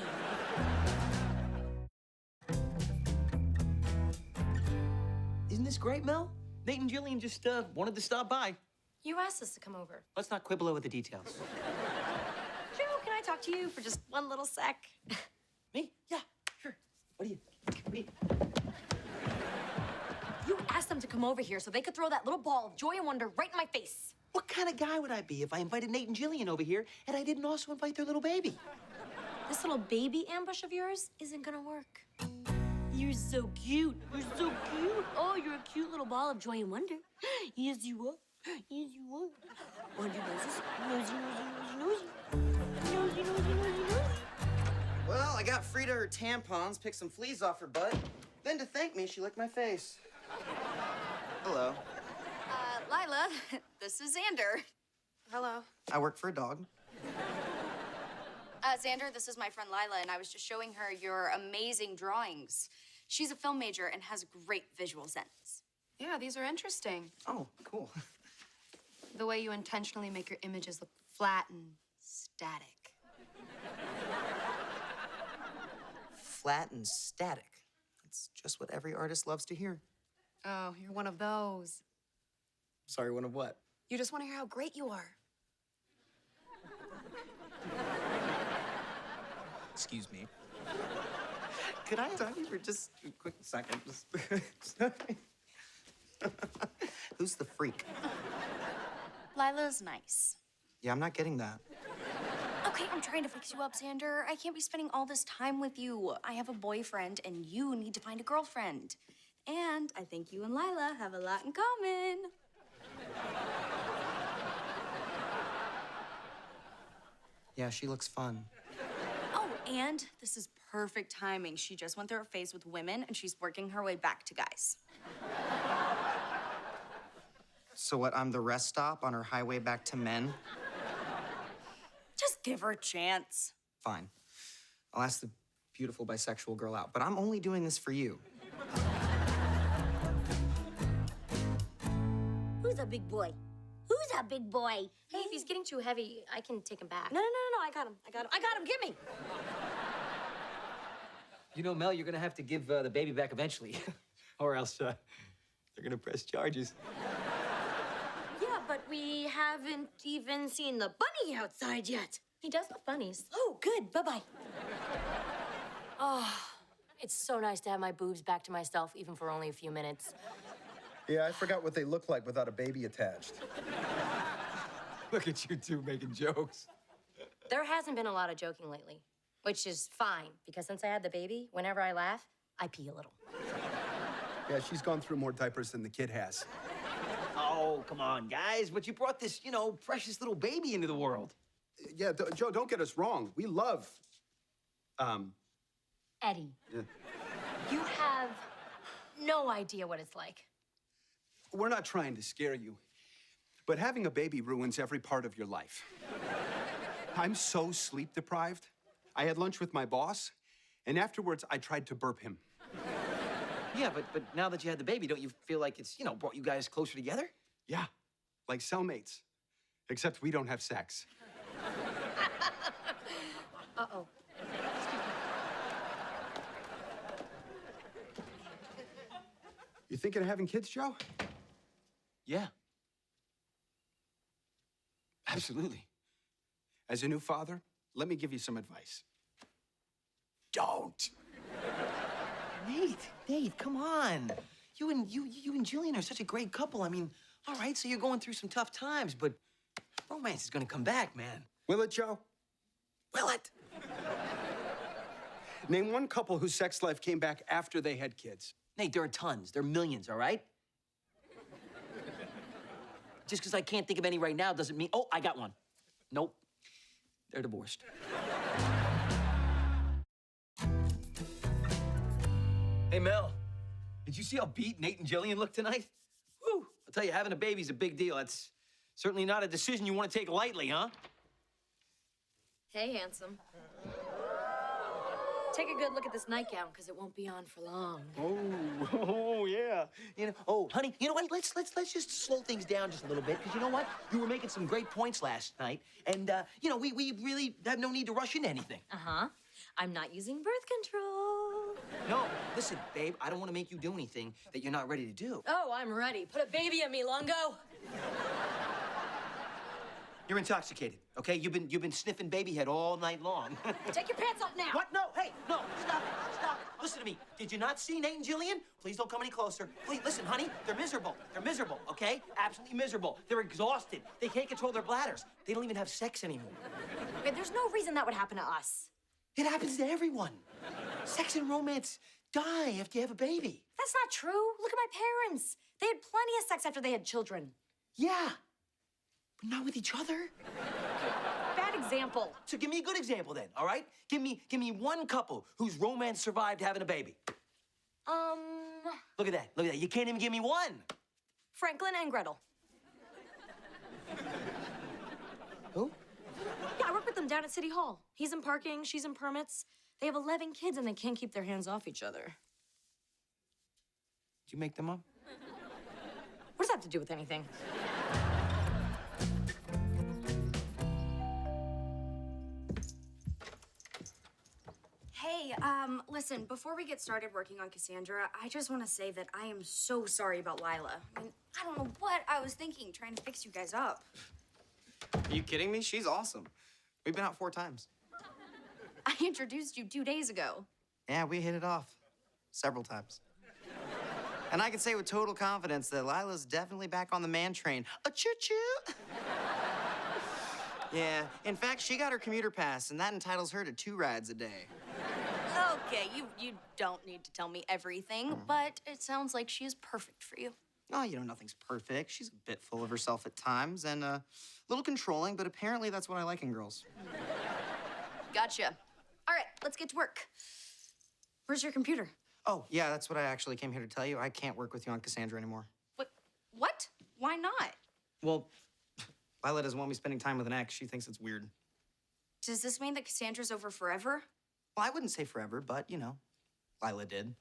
Isn't this great, Mel? Nate and Jillian just wanted to stop by. You asked us to come over. Let's not quibble over the details. Joe, can I talk to you for just one little sec? Me? Yeah, sure. What do you? You asked them to come over here so they could throw that little ball of joy and wonder right in my face. What kind of guy would I be if I invited Nate and Jillian over here and I didn't also invite their little baby? This little baby ambush of yours isn't gonna work. You're so cute. You're so cute. Oh, you're a cute little ball of joy and wonder. Yes, you are. Yes, you are. Wonder noses. Nosy. Well, I got Frida her tampons, picked some fleas off her butt. Then to thank me, she licked my face. Hello. Lila, this is Xander. Hello. I work for a dog. Xander, this is my friend Lila, and I was just showing her your amazing drawings. She's a film major and has great visual sense. Yeah, these are interesting. Oh, cool. The way you intentionally make your images look flat and static. Flat and static. That's just what every artist loves to hear. Oh, you're one of those. Sorry, one of what? You just want to hear how great you are. Excuse me. Could I talk to you for just a quick second? Who's the freak? Lila's nice. Yeah, I'm not getting that. Okay, I'm trying to fix you up, Xander. I can't be spending all this time with you. I have a boyfriend, and you need to find a girlfriend. And I think you and Lila have a lot in common. Yeah, she looks fun. Oh, and this is perfect timing. She just went through her phase with women, and she's working her way back to guys. So what, I'm the rest stop on her highway back to men? Just give her a chance. Fine. I'll ask the beautiful bisexual girl out, but I'm only doing this for you. Who's a big boy? Who's a big boy? Hey, if he's getting too heavy, I can take him back. No, I got him. I got him. Give me. You know, Mel, you're gonna have to give the baby back eventually, or else they're gonna press charges. Yeah, but we haven't even seen the bunny outside yet. He does love bunnies. Oh, good. Bye-bye. Oh, it's so nice to have my boobs back to myself, even for only a few minutes. Yeah, I forgot what they look like without a baby attached. Look at you two making jokes. There hasn't been a lot of joking lately, which is fine, because since I had the baby, whenever I laugh, I pee a little. Yeah, she's gone through more diapers than the kid has. Oh, come on, guys. But you brought this, precious little baby into the world. Yeah, Joe, don't get us wrong. We love, Eddie, yeah. you have no idea what it's like. We're not trying to scare you, but having a baby ruins every part of your life. I'm so sleep deprived. I had lunch with my boss, and afterwards I tried to burp him. Yeah, but now that you had the baby, don't you feel like it's, brought you guys closer together? Yeah, like cellmates, except we don't have sex. Uh-oh. You thinking of having kids, Joe? Yeah. Absolutely. As a new father, let me give you some advice. Don't. Nate, come on. You and Jillian are such a great couple. I mean, all right, so you're going through some tough times, but romance is gonna come back, man. Will it, Joe? Will it? Name one couple whose sex life came back after they had kids. Nate, there are tons. There are millions, all right? Just because I can't think of any right now doesn't mean... Oh, I got one. Nope. They're divorced. Hey, Mel. Did you see how beat Nate and Jillian look tonight? Woo! I'll tell you, having a baby's a big deal. That's certainly not a decision you want to take lightly, huh? Hey, handsome. Take a good look at this nightgown, because it won't be on for long. Oh, yeah. Oh, honey, you know what? Let's just slow things down just a little bit, because you know what? You were making some great points last night, and, we really have no need to rush into anything. Uh-huh. I'm not using birth control. No, listen, babe, I don't want to make you do anything that you're not ready to do. Oh, I'm ready. Put a baby in me, Longo. You're intoxicated, okay? You've been sniffing baby head all night long. Take your pants off now. What? No, hey, no, stop. Listen to me. Did you not see Nate and Jillian? Please don't come any closer. Please, listen, honey, they're miserable. They're miserable, okay? Absolutely miserable. They're exhausted. They can't control their bladders. They don't even have sex anymore. Wait, there's no reason that would happen to us. It happens to everyone. Sex and romance die after you have a baby. That's not true. Look at my parents. They had plenty of sex after they had children. Yeah, but not with each other. Bad example. So give me a good example then, all right? Give me one couple whose romance survived having a baby. Look at that. You can't even give me one. Franklin and Gretel. Who? Yeah, I work with them down at City Hall. He's in parking, she's in permits. They have 11 kids and they can't keep their hands off each other. Did you make them up? What does that have to do with anything? Hey, listen, before we get started working on Cassandra, I just want to say that I am so sorry about Lila. I mean, I don't know what I was thinking trying to fix you guys up. Are you kidding me? She's awesome. We've been out 4 times. I introduced you 2 days ago. Yeah, we hit it off several times. And I can say with total confidence that Lila's definitely back on the man train. A choo-choo! Yeah, in fact, she got her commuter pass, and that entitles her to 2 rides a day. Okay, you don't need to tell me everything, but it sounds like she is perfect for you. Oh, you know, nothing's perfect. She's a bit full of herself at times and a little controlling, but apparently that's what I like in girls. Gotcha. All right, let's get to work. Where's your computer? Oh, yeah, that's what I actually came here to tell you. I can't work with you on Cassandra anymore. What? Why not? Well, Lila doesn't want me spending time with an ex. She thinks it's weird. Does this mean that Cassandra's over forever? Well, I wouldn't say forever, but, you know, Lila did.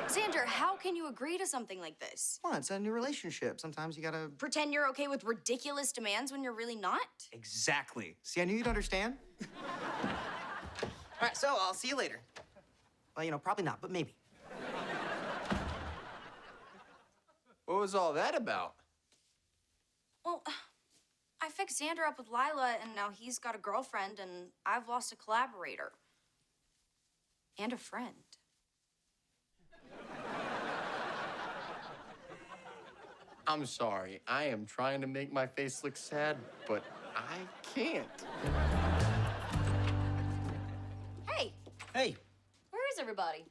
Sandra, how can you agree to something like this? Well, it's a new relationship. Sometimes you gotta... Pretend you're okay with ridiculous demands when you're really not? Exactly. See, I knew you'd understand. All right, so I'll see you later. Well, you know, probably not, but maybe. What was all that about? Well, I fixed Xander up with Lila, and now he's got a girlfriend, and I've lost a collaborator. And a friend. I'm sorry. I am trying to make my face look sad, but I can't. Hey, Hey. Where is everybody?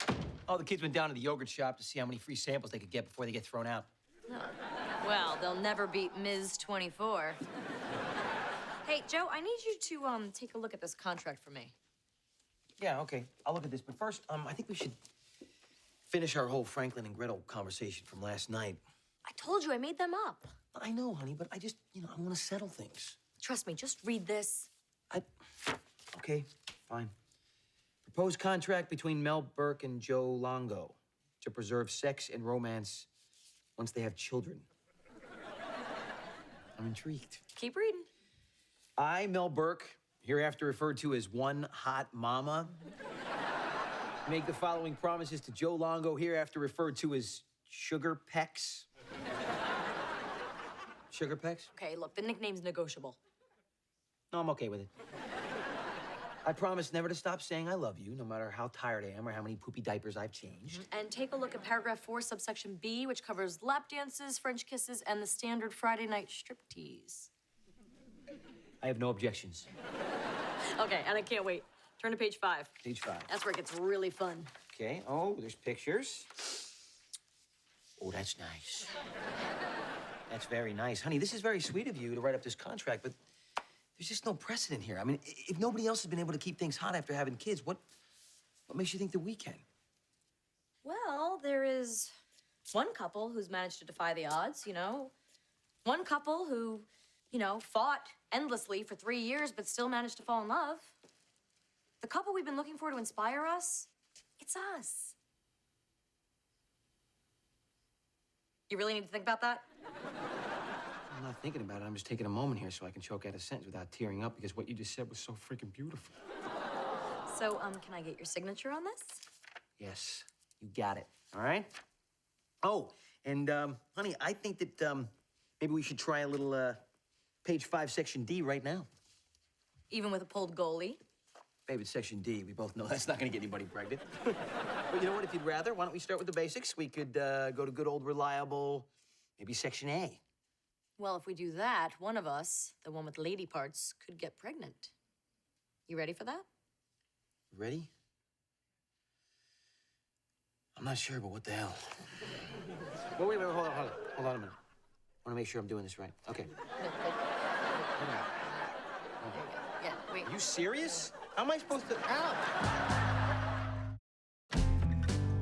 Oh, the kids went down to the yogurt shop to see how many free samples they could get before they get thrown out. Well, they'll never beat Ms. 24. Hey, Joe, I need you to take a look at this contract for me. Yeah, okay. I'll look at this. But first, I think we should finish our whole Franklin and Gretel conversation from last night. I told you I made them up. I know, honey, but I just, you know, I want to settle things. Trust me, just read this. Okay, fine. Proposed contract between Mel Burke and Joe Longo to preserve sex and romance once they have children. I'm intrigued. Keep reading. I, Mel Burke, hereafter referred to as one hot mama, make the following promises to Joe Longo, hereafter referred to as Sugar Pecs. Sugar Pecs? Okay, look, the nickname's negotiable. No, I'm okay with it. I promise never to stop saying I love you, no matter how tired I am or how many poopy diapers I've changed. And take a look at paragraph 4, subsection B, which covers lap dances, French kisses, and the standard Friday night striptease. I have no objections. Okay, and I can't wait. Turn to page 5. Page 5. That's where it gets really fun. Okay. Oh, there's pictures. Oh, that's nice. That's very nice. Honey, this is very sweet of you to write up this contract, but there's just no precedent here. I mean, if nobody else has been able to keep things hot after having kids, what makes you think that we can? Well, there is one couple who's managed to defy the odds, you know. One couple who, you know, fought endlessly for 3 years but still managed to fall in love. The couple we've been looking for to inspire us, it's us. You really need to think about that? I'm not thinking about it. I'm just taking a moment here so I can choke out a sentence without tearing up because what you just said was so freaking beautiful. So, can I get your signature on this? Yes, you got it. All right? Oh, and, honey, I think that, maybe we should try a little, page 5, section D right now. Even with a pulled goalie? Babe, it's section D. We both know that's not gonna get anybody pregnant. But you know what? If you'd rather, why don't we start with the basics? We could, go to good old reliable, maybe section A. Well, if we do that, one of us, the one with lady parts, could get pregnant. You ready for that? Ready? I'm not sure, but what the hell? Wait, hold on a minute. I want to make sure I'm doing this right. Okay. Yeah, wait. Are you serious? How am I supposed to? Ow!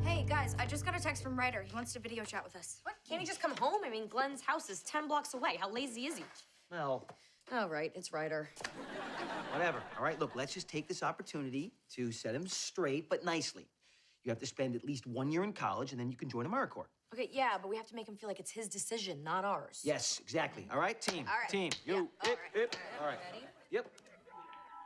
Hey, guys, I just got a text from Ryder. He wants to video chat with us. What? Can't he just come home? I mean, Glenn's house is 10 blocks away. How lazy is he? Well, Oh, right, it's Ryder. whatever. All right, look, let's just take this opportunity to set him straight, but nicely. You have to spend at least 1 year in college, and then you can join AmeriCorps. Okay, yeah, but we have to make him feel like it's his decision, not ours. Yes, exactly. All right, team. All right. Team. You. Yeah, Hip. All right. Ready? Yep.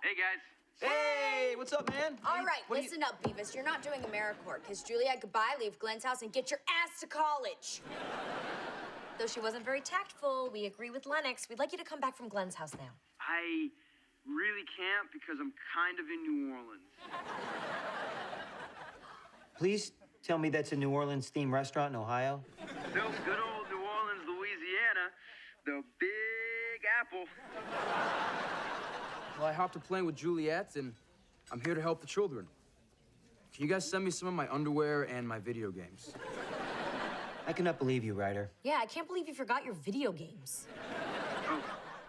Hey, guys. Hey, what's up, man? All right, listen up, Beavis. You're not doing AmeriCorps, because Juliet goodbye, leave Glenn's house, and get your ass to college. Though she wasn't very tactful, we agree with Lennox. We'd like you to come back from Glenn's house now. I really can't because I'm kind of in New Orleans. Please tell me that's a New Orleans-themed restaurant in Ohio. No, good old New Orleans, Louisiana. The Big Apple. Well, I hopped a plane with Juliet, and I'm here to help the children. Can you guys send me some of my underwear and my video games? I cannot believe you, Ryder. Yeah, I can't believe you forgot your video games. Oh,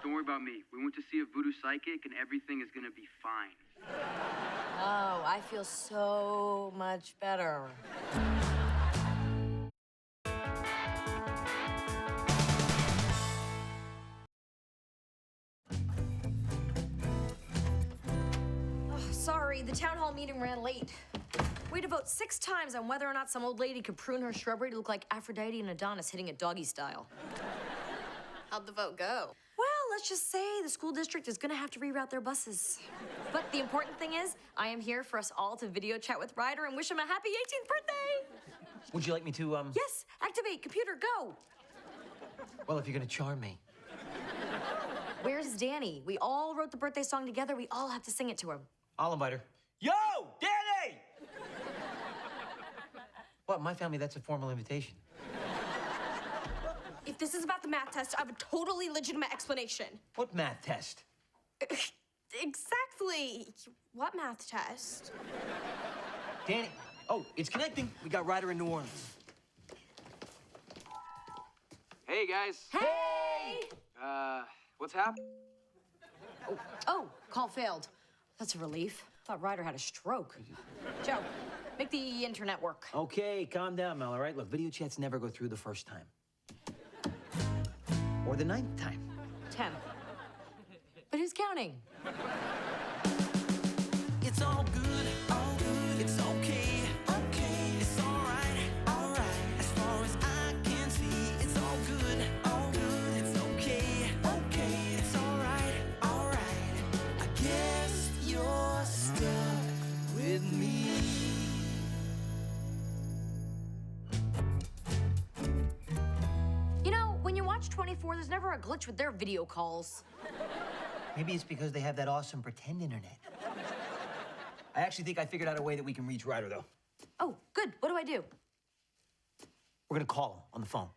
don't worry about me. We went to see a voodoo psychic, and everything is gonna be fine. Oh, I feel so much better. Sorry, the town hall meeting ran late. We had to vote 6 times on whether or not some old lady could prune her shrubbery to look like Aphrodite and Adonis hitting it doggy style. How'd the vote go? Well, let's just say the school district is gonna have to reroute their buses. But the important thing is, I am here for us all to video chat with Ryder and wish him a happy 18th birthday! Would you like me to, Yes, activate, computer, go! Well, if you're gonna charm me. Where's Danny? We all wrote the birthday song together. We all have to sing it to him. I'll invite her. Yo, Danny! What, my family, that's a formal invitation. If this is about the math test, I have a totally legitimate explanation. What math test? Exactly. What math test? Danny, oh, it's connecting. We got Ryder in New Orleans. Hey, guys. Hey! What's happening? Oh, call failed. That's a relief. Thought Ryder had a stroke. Joe, make the internet work. Okay, calm down, Mel, all right? Look, video chats never go through the first time. Or the 9th time. 10. But who's counting? It's all good, it's okay, it's all right, as far as I can see, it's all good, it's okay, it's all right, I guess you're stuck with me. You know, when you watch 24, there's never a glitch with their video calls. Maybe it's because they have that awesome pretend internet. I actually think I figured out a way that we can reach Ryder, though. Oh, good. What do I do? We're gonna call him on the phone.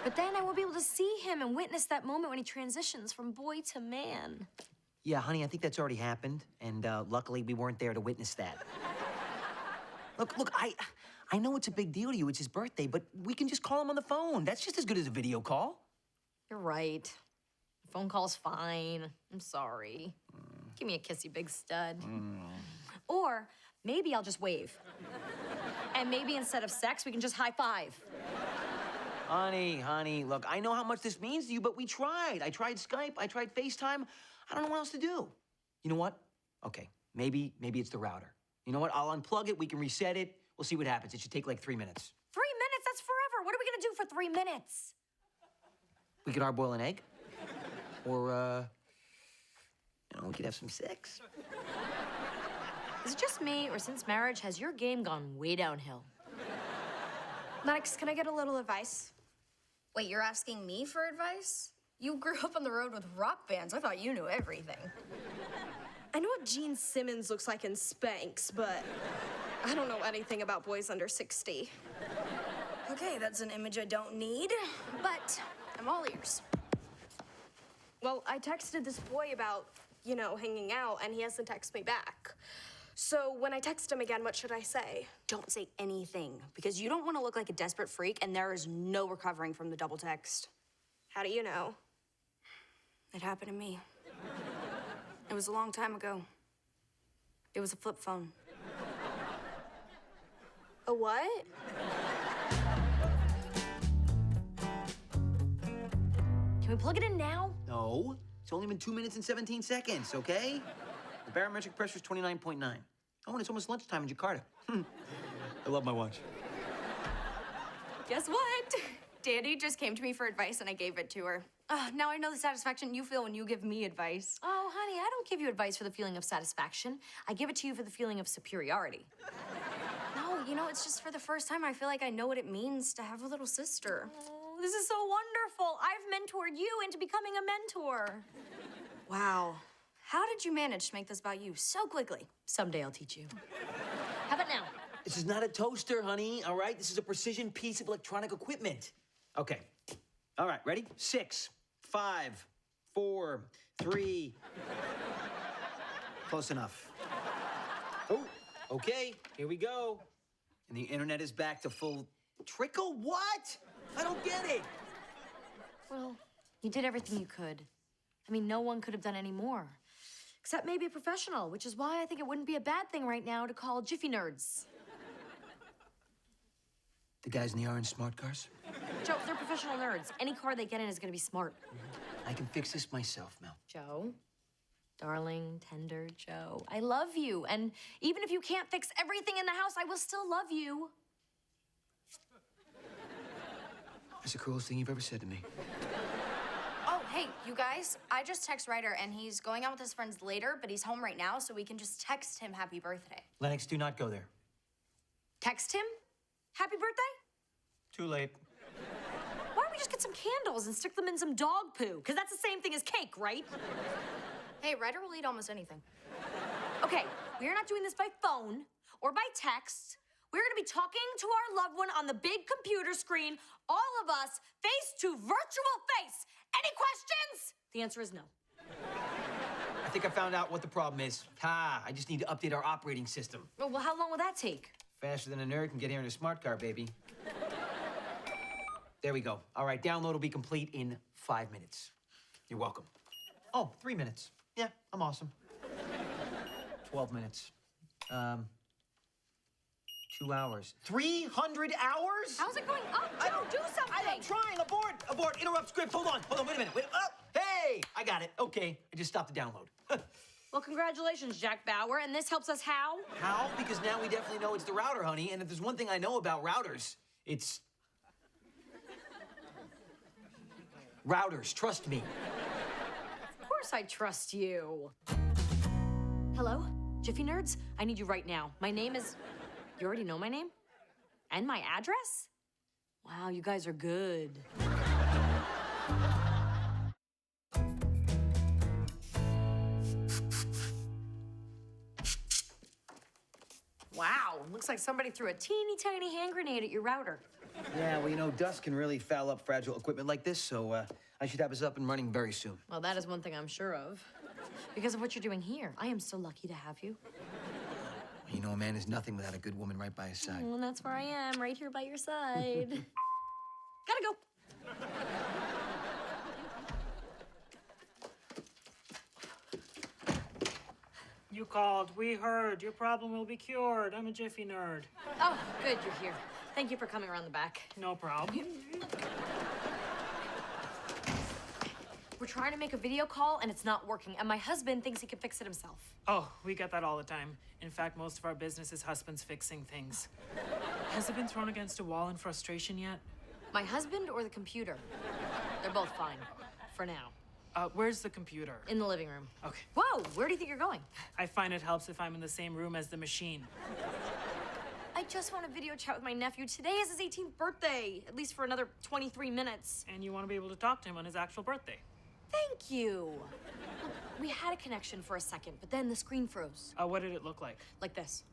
But then I won't be able to see him and witness that moment when he transitions from boy to man. Yeah, honey, I think that's already happened, and luckily we weren't there to witness that. Look, I know it's a big deal to you. It's his birthday, but we can just call him on the phone. That's just as good as a video call. You're right. The phone call's fine. I'm sorry. Give me a kiss, you big stud. Or maybe I'll just wave. And maybe instead of sex, we can just high five. Honey, look, I know how much this means to you, but we tried. I tried Skype, I tried FaceTime. I don't know what else to do. You know what? Okay, maybe it's the router. You know what? I'll unplug it, we can reset it. We'll see what happens. It should take like 3 minutes. 3 minutes? That's forever. What are we gonna do for 3 minutes? We could hard boil an egg. Or, we could have some sex. Is it just me, or since marriage, has your game gone way downhill? Maddox, can I get a little advice? Wait, you're asking me for advice? You grew up on the road with rock bands. I thought you knew everything. I know what Gene Simmons looks like in Spanx, but I don't know anything about boys under 60. Okay, that's an image I don't need, but I'm all ears. Well, I texted this boy about, hanging out, and he hasn't texted me back. So when I text him again, what should I say? Don't say anything, because you don't want to look like a desperate freak, and there is no recovering from the double text. How do you know? It happened to me. It was a long time ago. It was a flip phone. A what? Can we plug it in now? No, it's only been 2 minutes and 17 seconds, okay? The barometric pressure's 29.9. Oh, and it's almost lunchtime in Jakarta. I love my watch. Guess what? Danny just came to me for advice, and I gave it to her. Now I know the satisfaction you feel when you give me advice. Oh, honey, I don't give you advice for the feeling of satisfaction. I give it to you for the feeling of superiority. No, it's just for the first time I feel like I know what it means to have a little sister. Oh, this is so wonderful. I've mentored you into becoming a mentor. Wow. How did you manage to make this about you so quickly? Someday I'll teach you. How about now? This is not a toaster, honey, all right? This is a precision piece of electronic equipment. Okay. All right, ready? 6, 5, 4, 3. Close enough. Oh, okay, here we go. And the internet is back to full trickle? What? I don't get it. Well, you did everything you could. I mean, no one could have done any more. Except maybe a professional, which is why I think it wouldn't be a bad thing right now to call Jiffy Nerds. The guys in the orange smart cars? Joe, they're professional nerds. Any car they get in is gonna be smart. I can fix this myself, Mel. Joe, darling, tender Joe, I love you. And even if you can't fix everything in the house, I will still love you. That's the cruelest thing you've ever said to me. Oh, hey, you guys, I just text Ryder, and he's going out with his friends later, but he's home right now, so we can just text him happy birthday. Lennox, do not go there. Text him? Happy birthday? Too late. Why don't we just get some candles and stick them in some dog poo? Because that's the same thing as cake, right? Hey, Ryder will eat almost anything. Okay, we're not doing this by phone or by text. We're gonna be talking to our loved one on the big computer screen, all of us, face to virtual face. Any questions? The answer is no. I think I found out what the problem is. I just need to update our operating system. Well, how long will that take? Faster than a nerd can get here in a smart car, baby. There we go. All right, download will be complete in 5 minutes. You're welcome. Oh, 3 minutes. Yeah, I'm awesome. 12 minutes. 2 hours. 300 hours? How's it going up? Joe, do something! I'm trying. Abort. Interrupt script. Hold on, wait a minute. Wait. Oh, hey! I got it. Okay, I just stopped the download. Well, congratulations, Jack Bauer. And this helps us how? How? Because now we definitely know it's the router, honey. And if there's one thing I know about routers, it's... routers, trust me. Of course I trust you. Hello? Jiffy Nerds? I need you right now. My name is... You already know my name? And my address? Wow, you guys are good. Wow, looks like somebody threw a teeny tiny hand grenade at your router. Yeah, well, you know, dust can really foul up fragile equipment like this, so I should have us up and running very soon. Well, that is one thing I'm sure of. Because of what you're doing here. I am so lucky to have you. You know, a man is nothing without a good woman right by his side. Well, that's where I am, right here by your side. Gotta go. You called. We heard. Your problem will be cured. I'm a Jiffy Nerd. Oh, good, you're here. Thank you for coming around the back. No problem. We're trying to make a video call, and it's not working, and my husband thinks he can fix it himself. Oh, we get that all the time. In fact, most of our business is husbands fixing things. Has it been thrown against a wall in frustration yet? My husband or the computer? They're both fine, for now. Where's the computer? In the living room. Okay. Whoa, where do you think you're going? I find it helps if I'm in the same room as the machine. I just want a video chat with my nephew. Today is his 18th birthday, at least for another 23 minutes. And you want to be able to talk to him on his actual birthday. Thank you. Look, we had a connection for a second, but then the screen froze. What did it look like? Like this.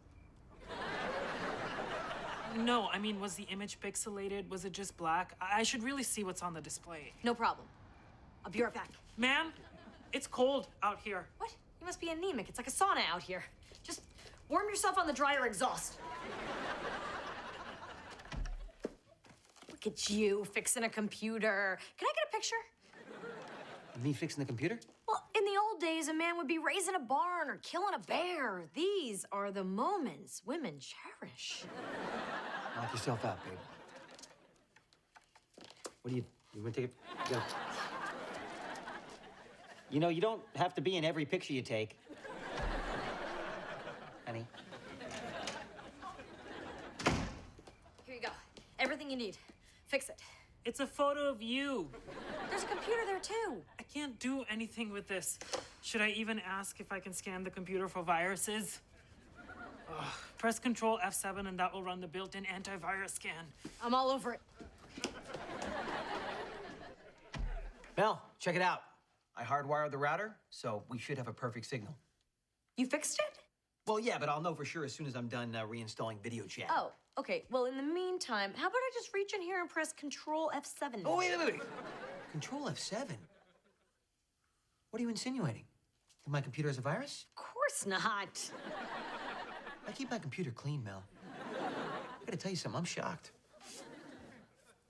No, I mean, was the image pixelated? Was it just black? I should really see what's on the display. No problem. I'll be right back. Ma'am, it's cold out here. What? You must be anemic. It's like a sauna out here. Just warm yourself on the dryer exhaust. Look at you fixing a computer. Can I get a picture? Me fixing the computer? Well, in the old days, a man would be raising a barn or killing a bear. These are the moments women cherish. Knock yourself out, babe. What do you want to take it? Go. You know, you don't have to be in every picture you take. Honey. Here you go. Everything you need. Fix it. It's a photo of you. There's a computer there, too. I can't do anything with this. Should I even ask if I can scan the computer for viruses? Ugh. Press Control F7 and that will run the built-in antivirus scan. I'm all over it. Mel, check it out. I hardwired the router, so we should have a perfect signal. You fixed it? Well, yeah, but I'll know for sure as soon as I'm done reinstalling video chat. Oh, okay. Well, in the meantime, how about I just reach in here and press Control F7? Oh, wait. Control F7? What are you insinuating? That my computer has a virus? Of course not. I keep my computer clean, Mel. I gotta tell you something, I'm shocked.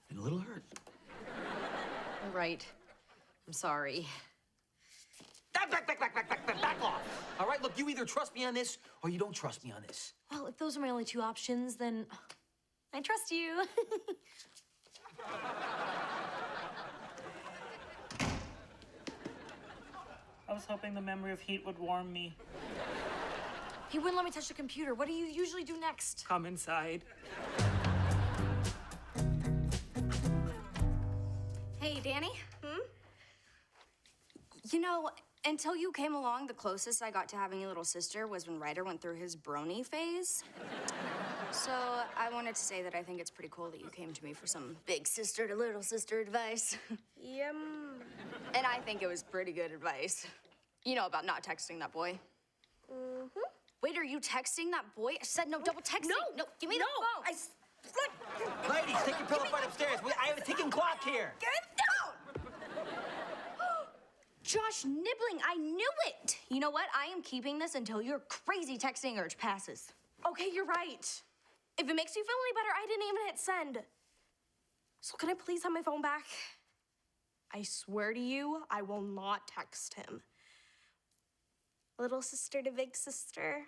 And a little hurt. You're right. I'm sorry. Back off! All right, look, you either trust me on this or you don't trust me on this. Well, if those are my only two options, then I trust you. I was hoping the memory of heat would warm me. He wouldn't let me touch the computer. What do you usually do next? Come inside. Hey, Danny. You know, until you came along, the closest I got to having a little sister was when Ryder went through his brony phase. So I wanted to say that I think it's pretty cool that you came to me for some big sister to little sister advice. And I think it was pretty good advice. You know about not texting that boy. Wait, are you texting that boy? I said no double texting. No, give me the phone. Ladies, take your pillow fight upstairs. I have a ticking clock here. Get down! Josh nibbling, I knew it. You know what? I am keeping this until your crazy texting urge passes. Okay, you're right. If it makes you feel any better, I didn't even hit send. So can I please have my phone back? I swear to you, I will not text him. Little sister to big sister.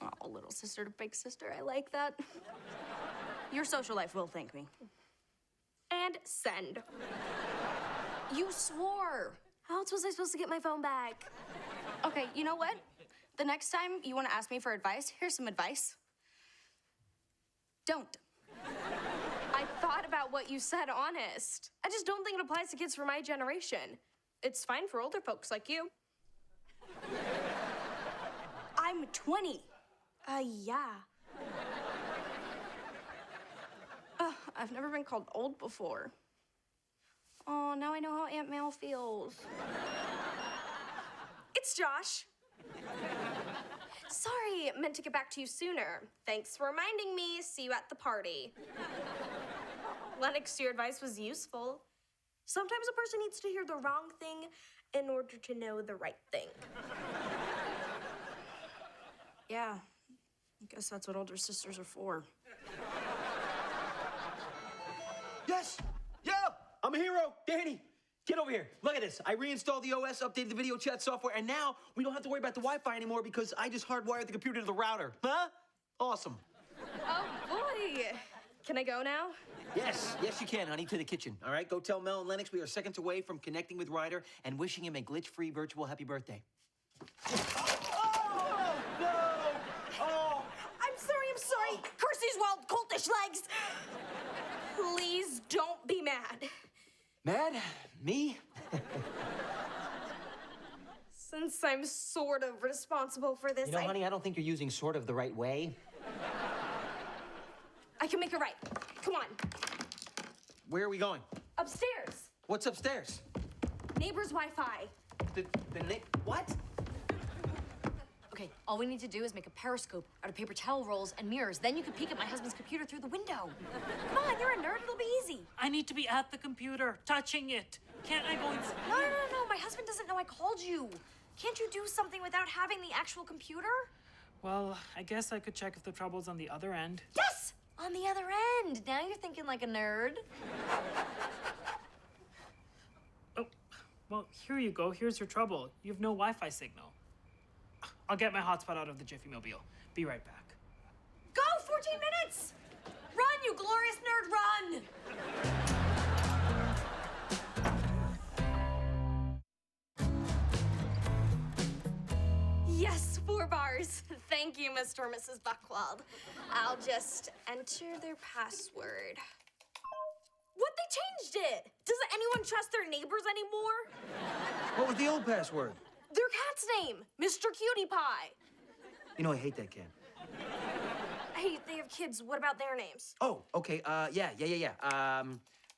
Oh, little sister to big sister, I like that. Your social life will thank me. And send. You swore. How else was I supposed to get my phone back? Okay, you know what? The next time you want to ask me for advice, here's some advice. Don't. I thought about what you said, honest. I just don't think it applies to kids from my generation. It's fine for older folks like you. I'm 20. Yeah. I've never been called old before. Oh, now I know how Aunt Mel feels. It's Josh. Sorry, meant to get back to you sooner. Thanks for reminding me. See you at the party. Lennox, your advice was useful. Sometimes a person needs to hear the wrong thing in order to know the right thing. Yeah, I guess that's what older sisters are for. Yes! Yo! I'm a hero! Danny, get over here. Look at this. I reinstalled the OS, updated the video chat software, and now we don't have to worry about the Wi-Fi anymore because I just hardwired the computer to the router. Huh? Awesome. Oh, boy. Can I go now? Yes, you can, honey, to the kitchen. All right, go tell Mel and Lennox we are seconds away from connecting with Ryder and wishing him a glitch-free virtual happy birthday. Oh, no! Oh! I'm sorry. Curse these wild cultish legs. Please don't be mad. Mad? Me? Since I'm sort of responsible for this, You know, honey, I don't think you're using sort of the right way. I can make it right. Come on. Where are we going? Upstairs. What's upstairs? Neighbor's Wi-Fi. What? Okay, all we need to do is make a periscope out of paper towel rolls and mirrors. Then you can peek at my husband's computer through the window. Come on, you're a nerd. It'll be easy. I need to be at the computer, touching it. Can't I go inside? No. My husband doesn't know I called you. Can't you do something without having the actual computer? Well, I guess I could check if the trouble's on the other end. Yes! On the other end. Now you're thinking like a nerd. Oh, well, here you go. Here's your trouble. You have no Wi-Fi signal. I'll get my hotspot out of the Jiffy Mobile. Be right back. Go, 14 minutes. Run, you glorious nerd, run! Yes, 4 bars. Thank you, Mr. or Mrs. Buckwald. I'll just enter their password. What? They changed it. Doesn't anyone trust their neighbors anymore? What was the old password? Their cat's name, Mr. Cutie Pie. You know, I hate that cat. Hey, they have kids. What about their names? Oh, okay, yeah.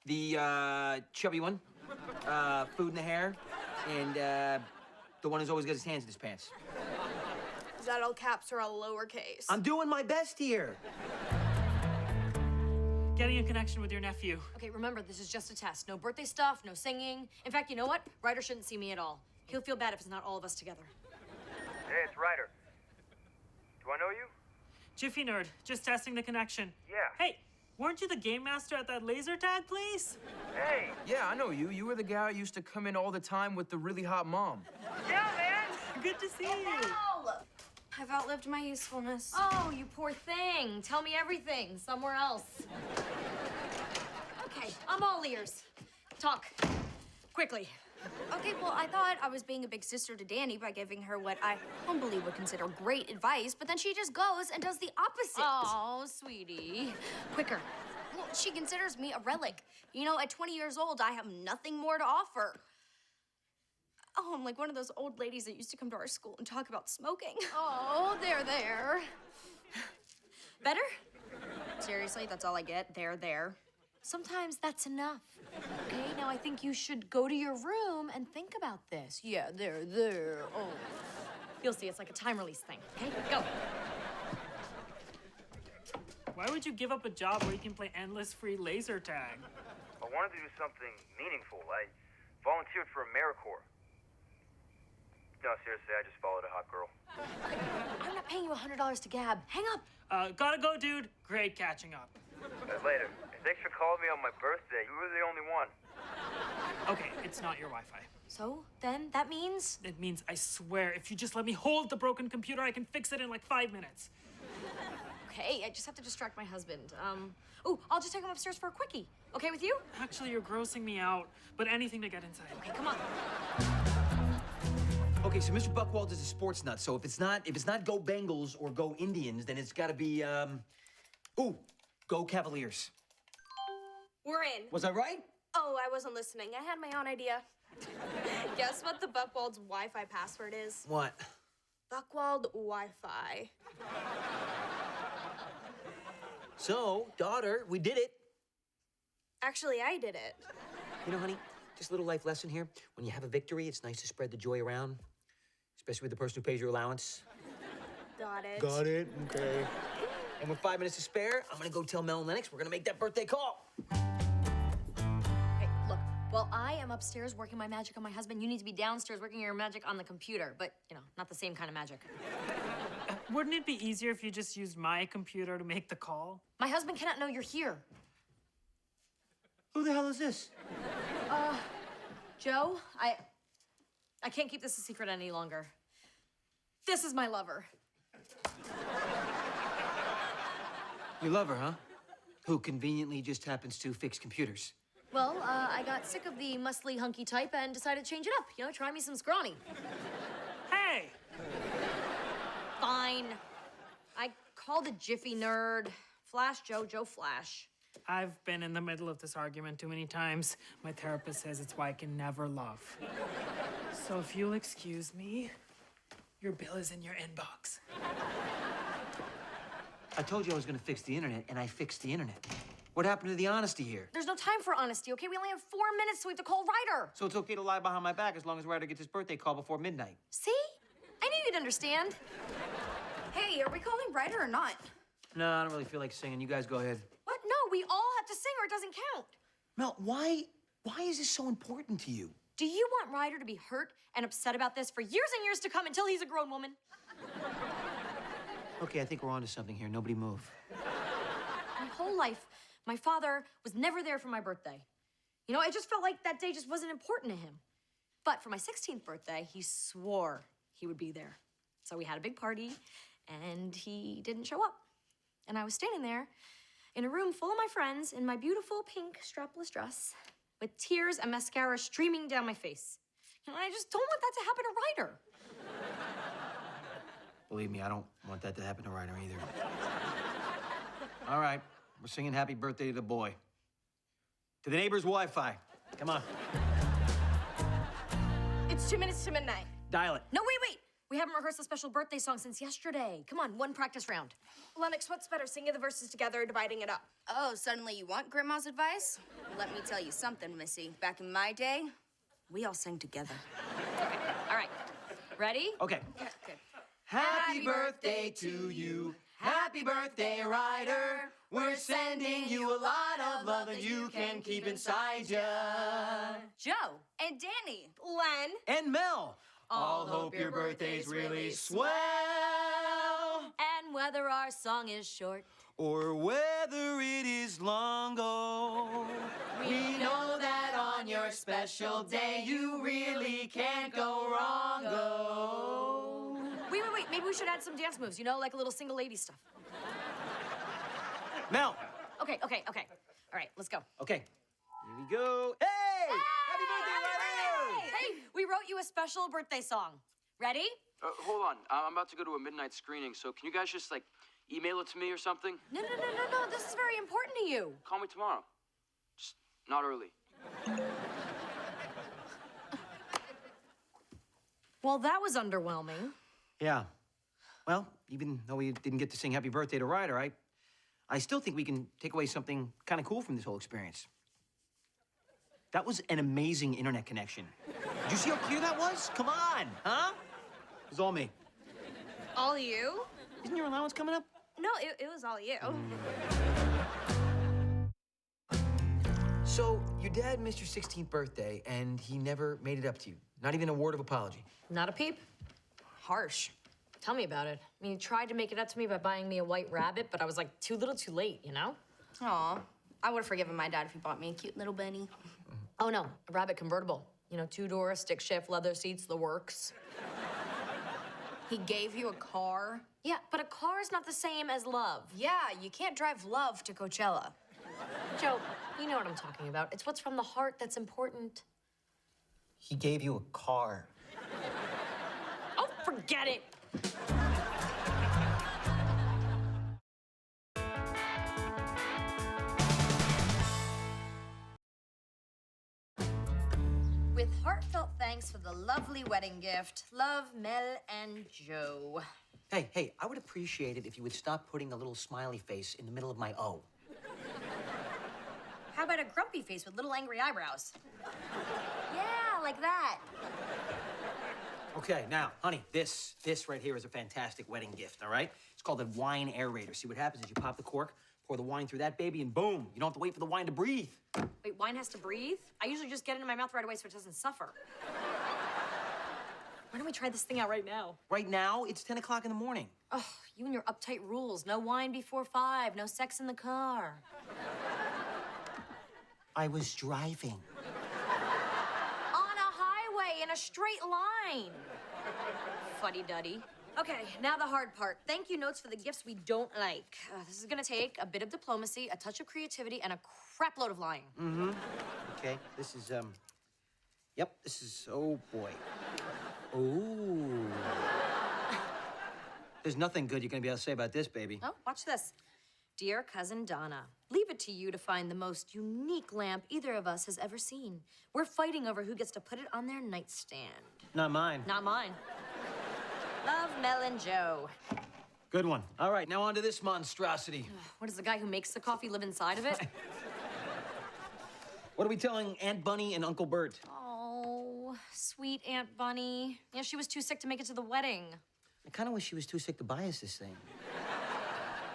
The chubby one, food in the hair, and the one who's always got his hands in his pants. Is that all caps or all lowercase? I'm doing my best here. getting a connection with your nephew. Okay, remember, this is just a test. No birthday stuff, no singing. In fact, you know what? Ryder shouldn't see me at all. He'll feel bad if it's not all of us together. Hey, it's Ryder. Do I know you? Jiffy Nerd, just testing the connection. Yeah. Hey, weren't you the game master at that laser tag place? Hey. Yeah, I know you. You were the guy who used to come in all the time with the really hot mom. Yeah, man. Good to see you. I've outlived my usefulness. Oh, you poor thing. Tell me everything. Somewhere else. Okay, I'm all ears. Talk. Quickly. Okay, well, I thought I was being a big sister to Danny by giving her what I humbly would consider great advice, but then she just goes and does the opposite. Oh, sweetie. Quicker. Well, she considers me a relic. You know, at 20 years old, I have nothing more to offer. Oh, I'm like one of those old ladies that used to come to our school and talk about smoking. Oh, there. Better? Seriously, that's all I get. There. Sometimes that's enough. Okay, now I think you should go to your room and think about this. Yeah, there. Oh. You'll see, it's like a time release thing. Okay, go. Why would you give up a job where you can play endless free laser tag? I wanted to do something meaningful. I volunteered for AmeriCorps. No, seriously, I just followed a hot girl. I'm not paying you $100 to gab. Hang up. Gotta go, dude. Great catching up. Later. Thanks for calling me on my birthday. You were the only one. Okay, it's not your Wi-Fi. So, then, that means? It means, I swear, if you just let me hold the broken computer, I can fix it in like 5 minutes. Okay, I just have to distract my husband. I'll just take him upstairs for a quickie. Okay with you? Actually, you're grossing me out, but anything to get inside. Okay, come on. Okay, so Mr. Buckwald is a sports nut, so if it's not go Bengals or go Indians, then it's gotta be, go Cavaliers. We're in. Was I right? Oh, I wasn't listening. I had my own idea. Guess what the Buckwald's Wi-Fi password is? What? Buckwald Wi-Fi. So, daughter, we did it. Actually, I did it. You know, honey, just a little life lesson here. When you have a victory, it's nice to spread the joy around, especially with the person who pays your allowance. Got it. Got it, okay. And with 5 minutes to spare, I'm gonna go tell Mel and Lennox we're gonna make that birthday call. Hey, look, while I am upstairs working my magic on my husband, you need to be downstairs working your magic on the computer. But, not the same kind of magic. Wouldn't it be easier if you just used my computer to make the call? My husband cannot know you're here. Who the hell is this? Joe, I can't keep this a secret any longer. This is my lover. You love her, huh? Who conveniently just happens to fix computers. Well, I got sick of the muscly, hunky type and decided to change it up. Try me some scrawny. Hey! Fine. I called a Jiffy Nerd. Flash Joe, Joe Flash. I've been in the middle of this argument too many times. My therapist says it's why I can never love. So if you'll excuse me, your bill is in your inbox. I told you I was gonna fix the internet, and I fixed the internet. What happened to the honesty here? There's no time for honesty, okay? We only have 4 minutes, so we have to call Ryder. So it's okay to lie behind my back as long as Ryder gets his birthday call before midnight. See? I knew you'd understand. Hey, are we calling Ryder or not? No, I don't really feel like singing. You guys go ahead. What? No, we all have to sing or it doesn't count. Mel, why is this so important to you? Do you want Ryder to be hurt and upset about this for years and years to come until he's a grown woman? Okay, I think we're onto something here. Nobody move. My whole life, my father was never there for my birthday. I just felt like that day just wasn't important to him. But for my 16th birthday, he swore he would be there. So we had a big party, and he didn't show up. And I was standing there in a room full of my friends in my beautiful pink strapless dress with tears and mascara streaming down my face. I just don't want that to happen to Ryder. Believe me, I don't want that to happen to Ryder either. All right, we're singing happy birthday to the boy. To the neighbor's Wi-Fi. Come on. It's 2 minutes to midnight. Dial it. No, wait. We haven't rehearsed a special birthday song since yesterday. Come on, one practice round. Lennox, what's better, singing the verses together or dividing it up? Oh, suddenly you want Grandma's advice? Let me tell you something, Missy. Back in my day, we all sang together. Okay, all right. Ready? Okay. Good. Happy birthday to you. Happy birthday, Ryder. We're sending you a lot of love that you can keep inside ya. Joe and Danny. Len. And Mel. All hope your birthday's really swell. And whether our song is short, Or whether it is long, oh, we know that on your special day you really can't go wrong, oh. wait. Maybe we should add some dance moves, you know, like a little single lady stuff. Mel. Okay. All right, let's go. Okay. Here we go. Hey! Happy birthday, Ryder! Hey, we wrote you a special birthday song. Ready? Hold on. I'm about to go to a midnight screening, so can you guys just, like, email it to me or something? No. This is very important to you. Call me tomorrow. Just not early. Well, that was underwhelming. Yeah. Well, even though we didn't get to sing happy birthday to Ryder, I still think we can take away something kind of cool from this whole experience. That was an amazing internet connection. Did you see how clear that was? Come on, huh? It was all me. All you? Isn't your allowance coming up? No, it was all you. So, your dad missed your 16th birthday, and he never made it up to you. Not even a word of apology. Not a peep? Harsh. Tell me about it. I mean, he tried to make it up to me by buying me a white rabbit, but I was like too little too late, you know? Aw, I would have forgiven my dad if he bought me a cute little bunny. Oh no, a rabbit convertible. You know, 2-door, stick shift, leather seats, the works. He gave you a car? Yeah, but a car is not the same as love. Yeah, you can't drive love to Coachella. Joe, you know what I'm talking about. It's what's from the heart that's important. He gave you a car. Oh, forget it. With heartfelt thanks for the lovely wedding gift, love, Mel and Joe. Hey, I would appreciate it if you would stop putting a little smiley face in the middle of my O. How about a grumpy face with little angry eyebrows? Yeah, like that. Okay, now, honey, this right here is a fantastic wedding gift, all right? It's called a wine aerator. See what happens is you pop the cork, pour the wine through that baby, and boom, you don't have to wait for the wine to breathe. Wait, wine has to breathe? I usually just get it in my mouth right away so it doesn't suffer. Why don't we try this thing out right now? Right now, it's 10 o'clock in the morning. Oh, you and your uptight rules. No wine before 5, no sex in the car. I was driving. On a highway in a straight line. Fuddy-duddy. Okay, now the hard part. Thank you notes for the gifts we don't like. This is gonna take a bit of diplomacy, a touch of creativity, and a crap load of lying. Mm-hmm. Okay, this is, oh boy. Ooh. There's nothing good you're gonna be able to say about this, baby. Oh, watch this. Dear cousin Donna, leave it to you to find the most unique lamp either of us has ever seen. We're fighting over who gets to put it on their nightstand. Not mine. Not mine. Love, Mel and Joe. Good one. All right, now on to this monstrosity. What does the guy who makes the coffee live inside of it? What are we telling Aunt Bunny and Uncle Bert? Oh, sweet Aunt Bunny. Yeah, she was too sick to make it to the wedding. I kind of wish she was too sick to buy us this thing.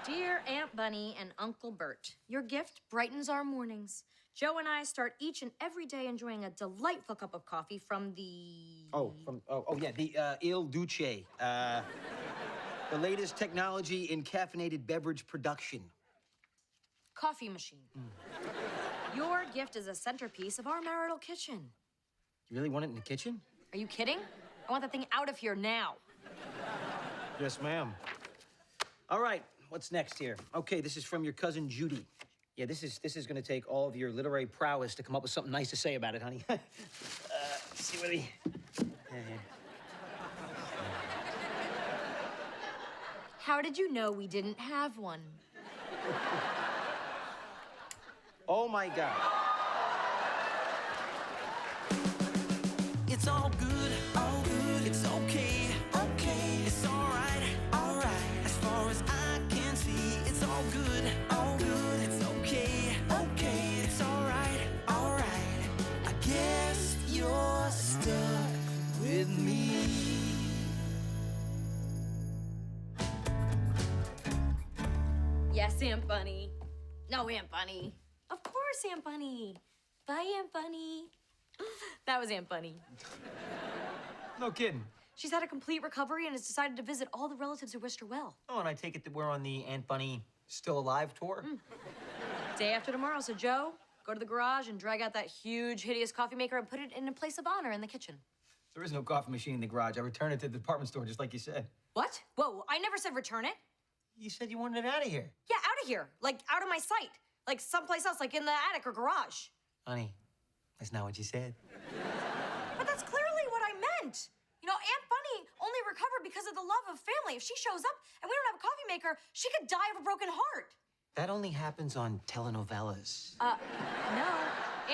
Dear Aunt Bunny and Uncle Bert, your gift brightens our mornings. Joe and I start each and every day enjoying a delightful cup of coffee from the... the Il Duce. The latest technology in caffeinated beverage production. Coffee machine. Your gift is a centerpiece of our marital kitchen. You really want it in the kitchen? Are you kidding? I want that thing out of here now. Yes, ma'am. All right, what's next here? Okay, this is from your cousin Judy. Yeah, this is gonna take all of your literary prowess to come up with something nice to say about it, honey. Let's see what he... How did you know we didn't have one? Oh my God. It's all good, it's okay, it's all right, as far as I can see, it's all good, it's okay, it's all right, I guess you're stuck with me. Yes, Aunt Bunny. No, Aunt Bunny. Of course, Aunt Bunny. Bye, Aunt Bunny. That was Aunt Bunny. No kidding. She's had a complete recovery and has decided to visit all the relatives who wished her well. Oh, and I take it that we're on the Aunt Bunny Still Alive tour? Day after tomorrow, so Joe, go to the garage and drag out that huge, hideous coffee maker and put it in a place of honor in the kitchen. There is no coffee machine in the garage. I returned it to the department store, just like you said. What? Whoa, I never said return it. You said you wanted it out of here. Yeah, out of here. Like, out of my sight. Like, someplace else, like in the attic or garage. Honey, that's not what you said. But that's clearly what I meant. You know, Aunt Bunny only recovered because of the love of family. If she shows up and we don't have a coffee maker, she could die of a broken heart. That only happens on telenovelas. No.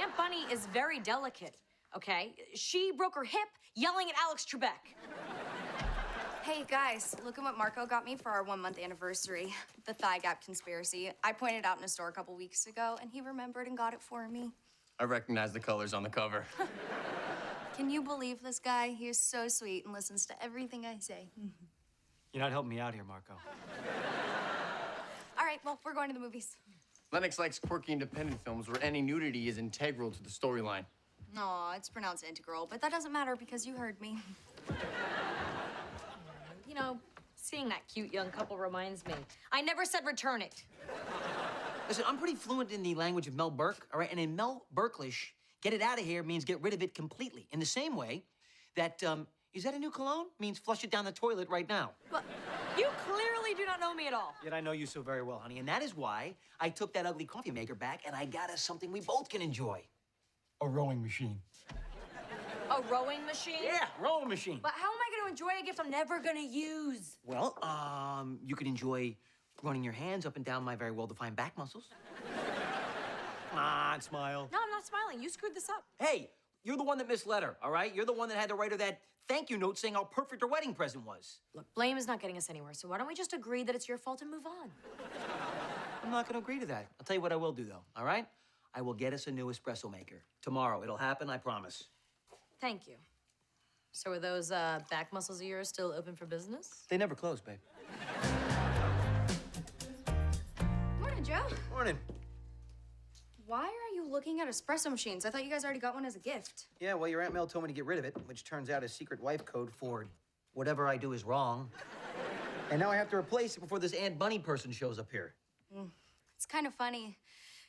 Aunt Bunny is very delicate, okay? She broke her hip yelling at Alex Trebek. Hey, guys, look at what Marco got me for our 1-month anniversary. The thigh gap conspiracy. I pointed out in a store a couple weeks ago, and he remembered and got it for me. I recognize the colors on the cover. Can you believe this guy? He is so sweet and listens to everything I say. You're not helping me out here, Marco. All right, well, we're going to the movies. Lennox likes quirky independent films where any nudity is integral to the storyline. No, it's pronounced integral, but that doesn't matter because you heard me. You know, seeing that cute young couple reminds me. I never said return it. Listen, I'm pretty fluent in the language of Mel Burke, all right? And in Mel Burklish, get it out of here means get rid of it completely. In the same way that, is that a new cologne? Means flush it down the toilet right now. Well, you clearly do not know me at all. Yet I know you so very well, honey. And that is why I took that ugly coffee maker back and I got us something we both can enjoy. A rowing machine. A rowing machine? Yeah, rowing machine. But how am I going to enjoy a gift I'm never going to use? Well, you could enjoy running your hands up and down my very well-defined back muscles. Come on, smile. No, I'm not smiling. You screwed this up. Hey, you're the one that misled her, all right? You're the one that had to write her that thank you note saying how perfect her wedding present was. Look, blame is not getting us anywhere, so why don't we just agree that it's your fault and move on? I'm not going to agree to that. I'll tell you what I will do, though, all right? I will get us a new espresso maker. Tomorrow. It'll happen, I promise. Thank you. So are those back muscles of yours still open for business? They never close, babe. Morning, Joe. Morning. Why are you looking at espresso machines? I thought you guys already got one as a gift. Yeah, well, your Aunt Mel told me to get rid of it, which turns out is secret wife code for whatever I do is wrong. And now I have to replace it before this Aunt Bunny person shows up here. It's kind of funny.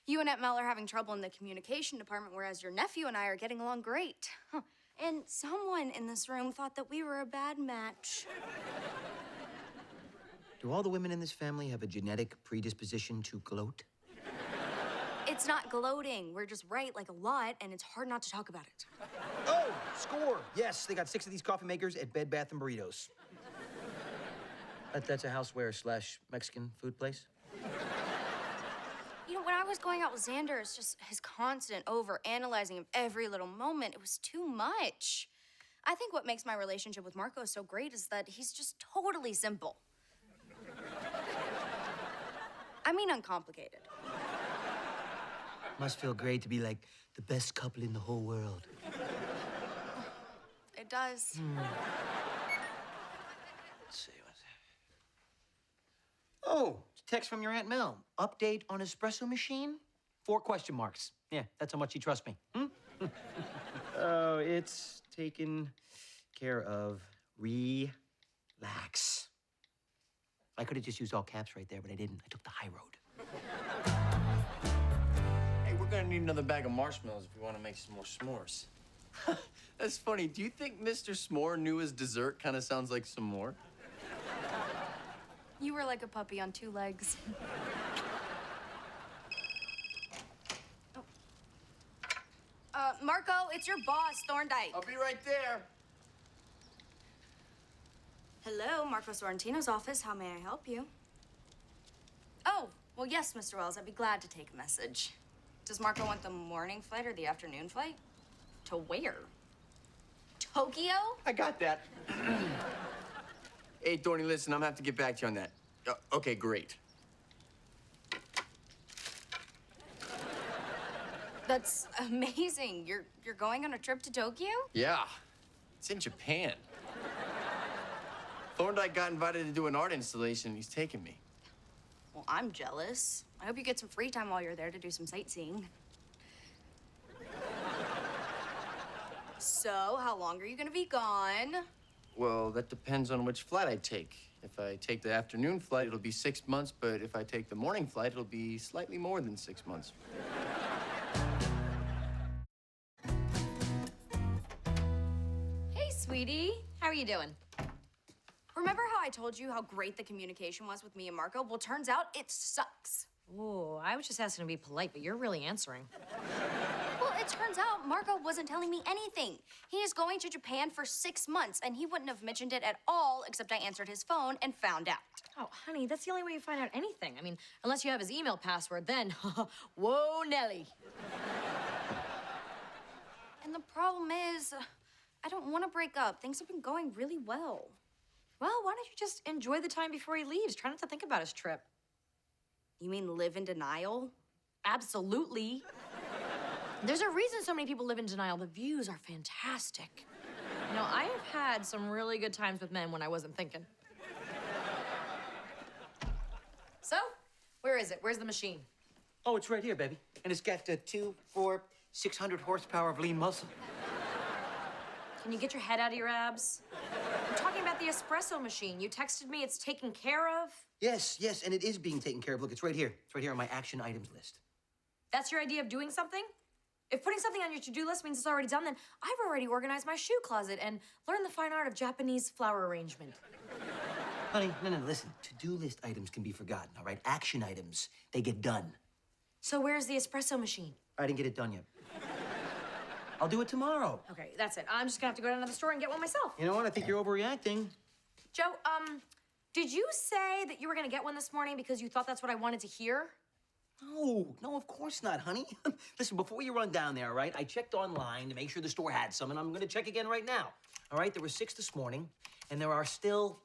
You and Aunt Mel are having trouble in the communication department, whereas your nephew and I are getting along great. Huh. And someone in this room thought that we were a bad match. Do all the women in this family have a genetic predisposition to gloat? It's not gloating. We're just right like a lot, and it's hard not to talk about it. Oh, score! Yes, they got 6 of these coffee makers at Bed Bath & Burritos. That's a houseware / Mexican food place? You know, when I was going out with Xander, it's just his constant over-analyzing of every little moment. It was too much. I think what makes my relationship with Marco so great is that he's just totally simple. I mean uncomplicated. Must feel great to be like the best couple in the whole world. It does. Let's see, what's that? Oh, text from your Aunt Mel. Update on espresso machine? 4 question marks. Yeah, that's how much you trust me. Oh, it's taken care of. Relax. I could have just used all caps right there, but I didn't. I took the high road. Hey, we're gonna need another bag of marshmallows if we want to make some more s'mores. That's funny. Do you think Mr. S'more knew his dessert kind of sounds like some more? You were like a puppy on 2 legs. Marco, it's your boss, Thorndike. I'll be right there. Hello, Marco Sorrentino's office. How may I help you? Oh, well, yes, Mr. Wells. I'd be glad to take a message. Does Marco want the morning flight or the afternoon flight? To where? Tokyo? I got that. Hey, Thorny, listen, I'm gonna have to get back to you on that. Okay, great. That's amazing. You're going on a trip to Tokyo? Yeah, it's in Japan. Thorndike got invited to do an art installation, and he's taking me. Well, I'm jealous. I hope you get some free time while you're there to do some sightseeing. So, how long are you gonna be gone? Well, that depends on which flight I take. If I take the afternoon flight, it'll be 6 months, but if I take the morning flight, it'll be slightly more than 6 months. Hey, sweetie. How are you doing? Remember how I told you how great the communication was with me and Marco? Well, turns out it sucks. Ooh, I was just asking to be polite, but you're really answering. Well, it turns out Marco wasn't telling me anything. He is going to Japan for 6 months, and he wouldn't have mentioned it at all, except I answered his phone and found out. Oh, honey, that's the only way you find out anything. I mean, unless you have his email password, then, whoa, Nelly. And the problem is, I don't want to break up. Things have been going really well. Well, why don't you just enjoy the time before he leaves? Try not to think about his trip. You mean live in denial? Absolutely. There's a reason so many people live in denial. The views are fantastic. You know, I have had some really good times with men when I wasn't thinking. So, where is it? Where's the machine? Oh, it's right here, baby. And it's got 2, 4, 600 horsepower of lean muscle. Can you get your head out of your abs? I'm talking about the espresso machine. You texted me it's taken care of. Yes, yes, and it is being taken care of. Look, it's right here. It's right here on my action items list. That's your idea of doing something? If putting something on your to-do list means it's already done, then I've already organized my shoe closet and learned the fine art of Japanese flower arrangement. Honey, no, listen. To-do list items can be forgotten, all right? Action items, they get done. So where's the espresso machine? I didn't get it done yet. I'll do it tomorrow. Okay, that's it. I'm just gonna have to go down to the store and get one myself. You know what? I think you're overreacting. Joe, did you say that you were gonna get one this morning because you thought that's what I wanted to hear? No, of course not, honey. Listen, before you run down there, all right, I checked online to make sure the store had some, and I'm gonna check again right now. All right, there were 6 this morning, and there are still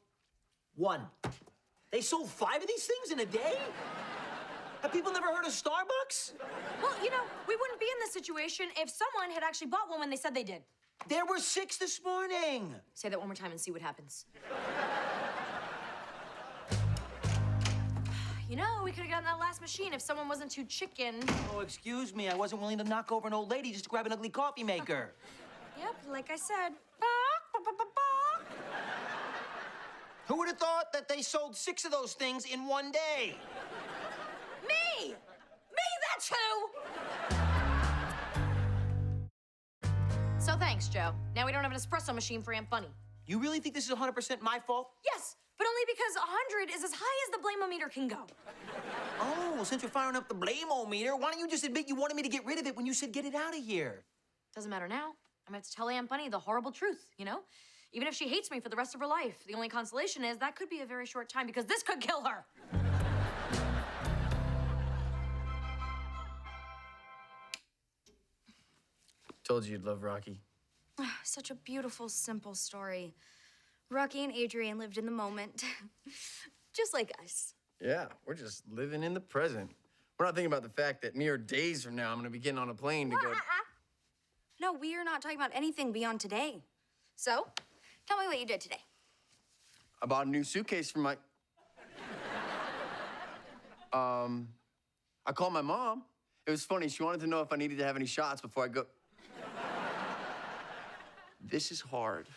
1. They sold 5 of these things in a day? Have people never heard of Starbucks? Well, you know, we wouldn't be in this situation if someone had actually bought one when they said they did. There were 6 this morning. Say that one more time and see what happens. You know, we could have gotten that last machine if someone wasn't too chicken. Oh, excuse me. I wasn't willing to knock over an old lady just to grab an ugly coffee maker. Yep, like I said. Who would have thought that they sold 6 of those things in one day? Me! Me, that's who! So thanks, Joe. Now we don't have an espresso machine for Aunt Bunny. You really think this is 100% my fault? Yes, but only because 100 is as high as the blame-o-meter can go. Oh, well, since you're firing up the blame-o-meter, why don't you just admit you wanted me to get rid of it when you said get it out of here? Doesn't matter now. I'm gonna have to tell Aunt Bunny the horrible truth, you know? Even if she hates me for the rest of her life, the only consolation is that could be a very short time because this could kill her. Told you you'd love Rocky. Such a beautiful, simple story. Rocky and Adrian lived in the moment, just like us. Yeah, we're just living in the present. We're not thinking about the fact that mere days from now, I'm gonna be getting on a plane to go. No, we are not talking about anything beyond today. So, tell me what you did today. I bought a new suitcase for my. I called my mom. It was funny. She wanted to know if I needed to have any shots before I go. This is hard.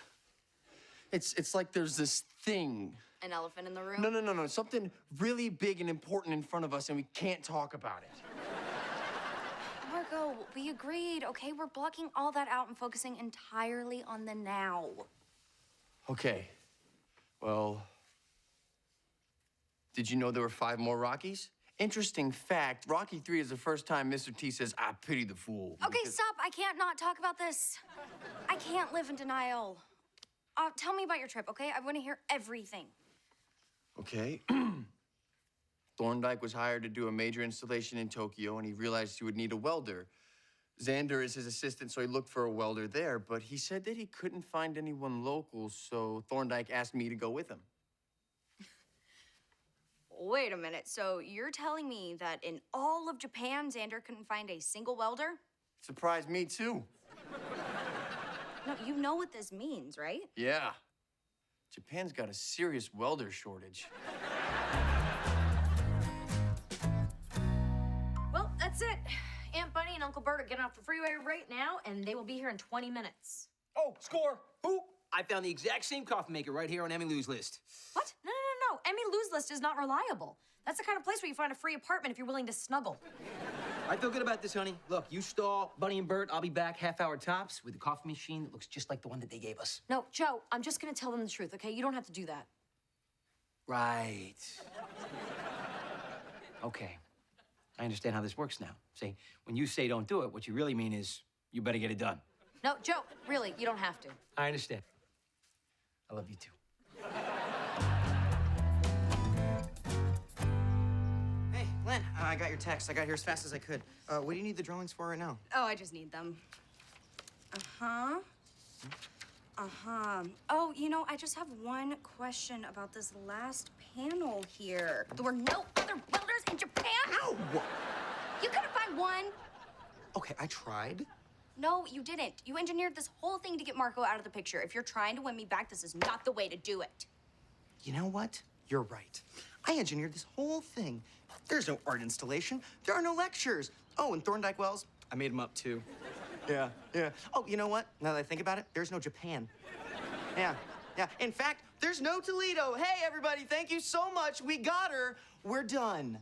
It's like there's this thing. An elephant in the room? No. Something really big and important in front of us, and we can't talk about it. Marco, we agreed, okay? We're blocking all that out and focusing entirely on the now. Okay. Well, did you know there were 5 more Rockies? Interesting fact, Rocky 3 is the first time Mr. T says, I pity the fool. Okay, stop. I can't not talk about this. I can't live in denial. Tell me about your trip, okay? I want to hear everything. Okay. Thorndike was hired to do a major installation in Tokyo, and he realized he would need a welder. Xander is his assistant, so he looked for a welder there, but he said that he couldn't find anyone local, so Thorndike asked me to go with him. Wait a minute. So you're telling me that in all of Japan, Xander couldn't find a single welder? Surprised me, too. No, you know what this means, right? Yeah. Japan's got a serious welder shortage. That's it. Aunt Bunny and Uncle Bert are getting off the freeway right now, and they will be here in 20 minutes. Oh, score! Who? I found the exact same coffee maker right here on Emmy Lou's list. What? No. Emmy Lou's list is not reliable. That's the kind of place where you find a free apartment if you're willing to snuggle. I feel good about this, honey. Look, you stall Bunny and Bert. I'll be back half-hour tops with a coffee machine that looks just like the one that they gave us. No, Joe, I'm just gonna tell them the truth, okay? You don't have to do that. Right. Okay. I understand how this works now. See, when you say don't do it, what you really mean is you better get it done. No, Joe, really, you don't have to. I understand. I love you too. Hey, Len, I got your text. I got here as fast as I could. What do you need the drawings for right now? Oh, I just need them. Uh-huh. Uh-huh. Oh, you know, I just have one question about this last panel here. There were no other builders in Japan? Ow! You couldn't find one. Okay, I tried. No, you didn't. You engineered this whole thing to get Marco out of the picture. If you're trying to win me back, this is not the way to do it. You know what? You're right. I engineered this whole thing. There's no art installation. There are no lectures. Oh, and Thorndike Wells, I made them up too. Yeah. Oh, you know what? Now that I think about it, there's no Japan. Yeah. In fact, there's no Toledo. Hey, everybody, thank you so much. We got her. We're done.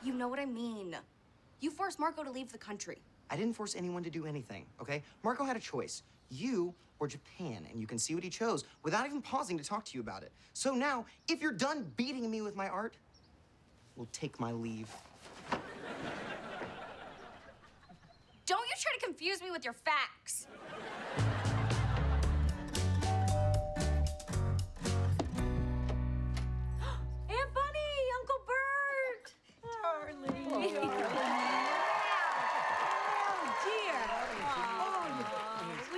You know what I mean. You forced Marco to leave the country. I didn't force anyone to do anything, okay? Marco had a choice. You or Japan, and you can see what he chose without even pausing to talk to you about it. So now, if you're done beating me with my art, we'll take my leave. Don't you try to confuse me with your facts. Aunt Bunny, Uncle Bert! Darling. Oh, dear.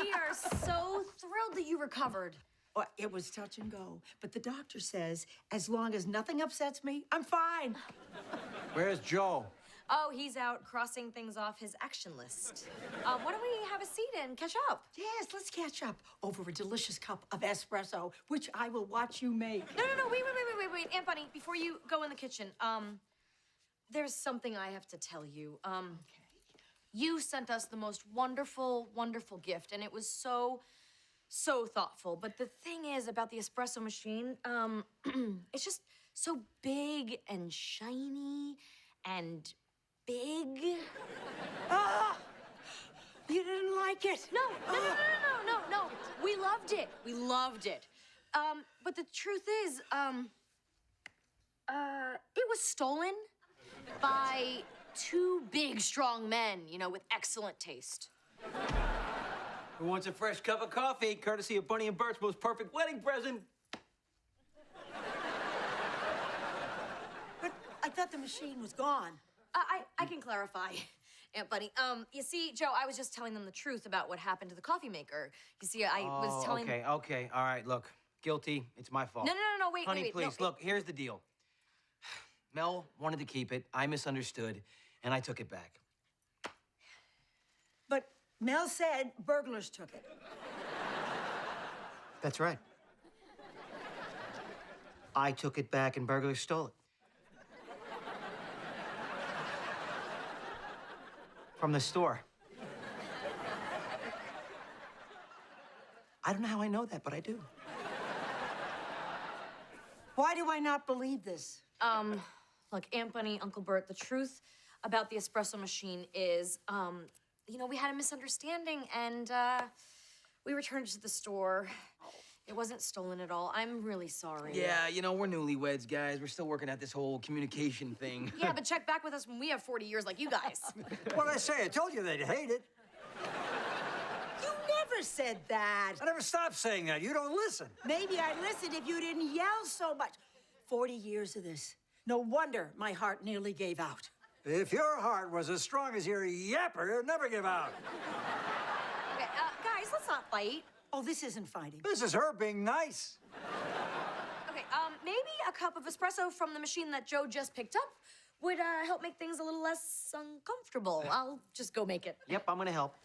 We are so thrilled that you recovered. Oh, it was touch and go, but the doctor says as long as nothing upsets me, I'm fine. Where's Joe? Oh, he's out crossing things off his action list. Why don't we have a seat and catch up? Yes, let's catch up over a delicious cup of espresso, which I will watch you make. No, wait. Aunt Bunny, before you go in the kitchen, there's something I have to tell you. You sent us the most wonderful, wonderful gift, and it was so thoughtful. But the thing is about the espresso machine, it's just so big and shiny and big. Ah! You didn't like it? No. We loved it. But the truth is, it was stolen by two big, strong men, with excellent taste. Who wants a fresh cup of coffee, courtesy of Bunny and Bert's most perfect wedding present? But I thought the machine was gone. I can clarify, Aunt Bunny. You see, Joe, I was just telling them the truth about what happened to the coffee maker. You see, I was telling... Okay. All right, look. Guilty. It's my fault. No, wait, Honey, wait. please, No, look, here's the deal. Mel wanted to keep it. I misunderstood, and I took it back. But Mel said burglars took it. That's right. I took it back and burglars stole it. From the store. I don't know how I know that, but I do. Why do I not believe this? Look, Aunt Bunny, Uncle Bert, the truth about the espresso machine is, we had a misunderstanding and, we returned it to the store. It wasn't stolen at all. I'm really sorry. Yeah, we're newlyweds, guys. We're still working out this whole communication thing. Yeah, but check back with us when we have 40 years like you guys. What'd I say? I told you they'd hate it. You never said that. I never stopped saying that. You don't listen. Maybe I'd listen if you didn't yell so much. 40 years of this. No wonder my heart nearly gave out. If your heart was as strong as your yapper, it'd never give out. Okay, guys, let's not fight. Oh, this isn't fighting. This is her being nice. Okay, maybe a cup of espresso from the machine that Joe just picked up would help make things a little less uncomfortable. I'll just go make it. Yep, I'm gonna help.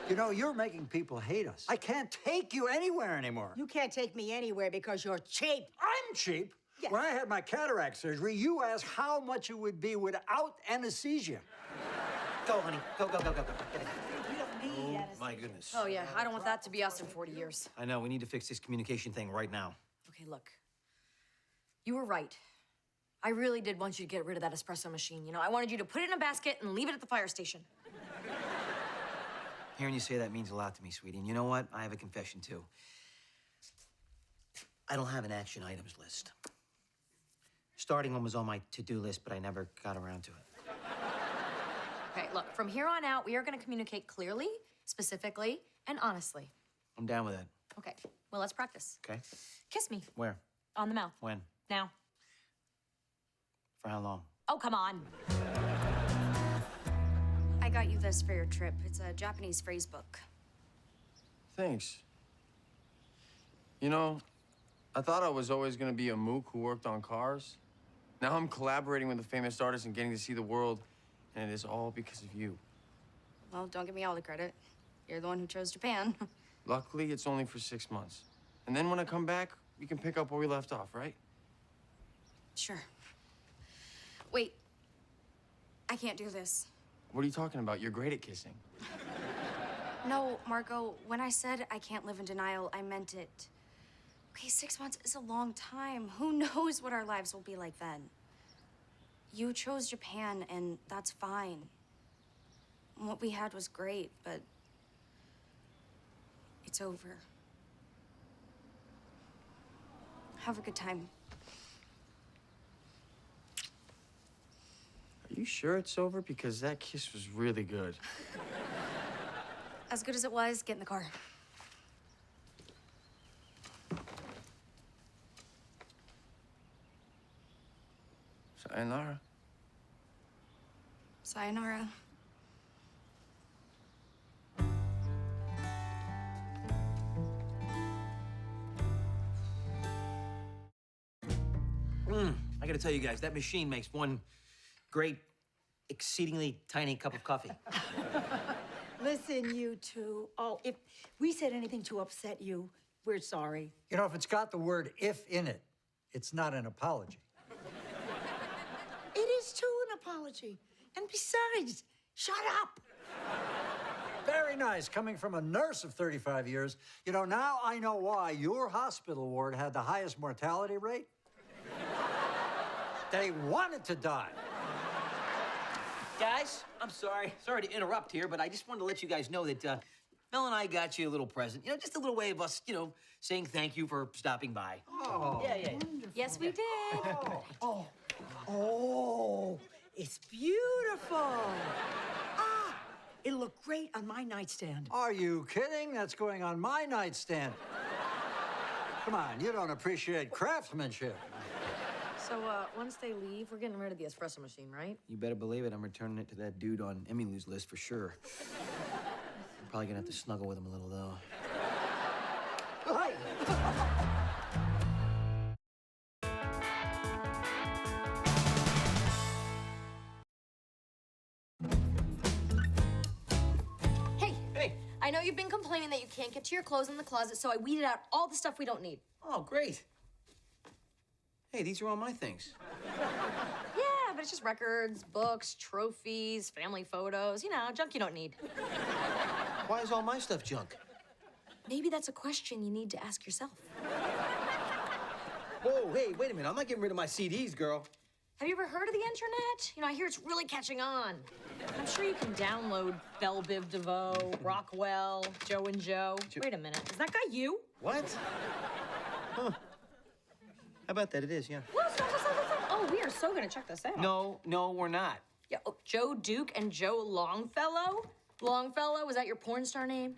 You're making people hate us. I can't take you anywhere anymore. You can't take me anywhere because you're cheap. I'm cheap? Yes. When I had my cataract surgery, you asked how much it would be without anesthesia. Go, honey. Go, go, go, go, go. Get it. My goodness. Oh, yeah, I don't want that to be us in 40 years. I know, we need to fix this communication thing right now. Okay, look. You were right. I really did want you to get rid of that espresso machine. You know, I wanted you to put it in a basket and leave it at the fire station. Hearing you say that means a lot to me, sweetie. And you know what? I have a confession, too. I don't have an action items list. Starting one was on my to-do list, but I never got around to it. Okay, look, from here on out, we are going to communicate clearly, specifically, and honestly. I'm down with that. Okay, well, let's practice. Okay? Kiss me. Where? On the mouth. When? Now. For how long? Oh, come on. I got you this for your trip. It's a Japanese phrase book. Thanks. You know, I thought I was always gonna be a mook who worked on cars. Now I'm collaborating with a famous artist and getting to see the world, and it is all because of you. Well, don't give me all the credit. You're the one who chose Japan. Luckily, it's only for 6 months. And then when I come back, we can pick up where we left off, right? Sure. Wait. I can't do this. What are you talking about? You're great at kissing. No, Marco, when I said I can't live in denial, I meant it. Okay, 6 months is a long time. Who knows what our lives will be like then? You chose Japan, and that's fine. What we had was great, but it's over. Have a good time. Are you sure it's over? Because that kiss was really good. As good as it was, get in the car. Sayonara. Sayonara. I gotta tell you guys, that machine makes one great, exceedingly tiny cup of coffee. Listen, you two. Oh, if we said anything to upset you, we're sorry. You know, if it's got the word if in it, it's not an apology. It is too an apology. And besides, shut up. Very nice, coming from a nurse of 35 years. You know, now I know why your hospital ward had the highest mortality rate. They wanted to die. Guys, I'm sorry. Sorry to interrupt here, but I just wanted to let you guys know that Mel and I got you a little present. You know, just a little way of us, you know, saying thank you for stopping by. Oh. Yeah. Yes, we did. Oh, it's beautiful. Ah, it'll look great on my nightstand. Are you kidding? That's going on my nightstand. Come on, you don't appreciate craftsmanship. So, once they leave, we're getting rid of the espresso machine, right? You better believe it. I'm returning it to that dude on Emmylou's list for sure. I'm probably gonna have to snuggle with him a little, though. Hey. Hey, I know you've been complaining that you can't get to your clothes in the closet, so I weeded out all the stuff we don't need. Oh, great. Hey, these are all my things. Yeah, but it's just records, books, trophies, family photos, you know, junk you don't need. Why is all my stuff junk? Maybe that's a question you need to ask yourself. Whoa, hey, wait a minute. I'm not getting rid of my CDs, girl. Have you ever heard of the internet? You know, I hear it's really catching on. I'm sure you can download Belle Biv DeVoe, Rockwell, Joe and Joe. Wait a minute, is that guy you? What? Huh. How about that? It is, yeah. Well, stop. Oh, we are so gonna check this out. No, we're not. Yeah, oh, Joe Duke and Joe Longfellow? Longfellow, was that your porn star name?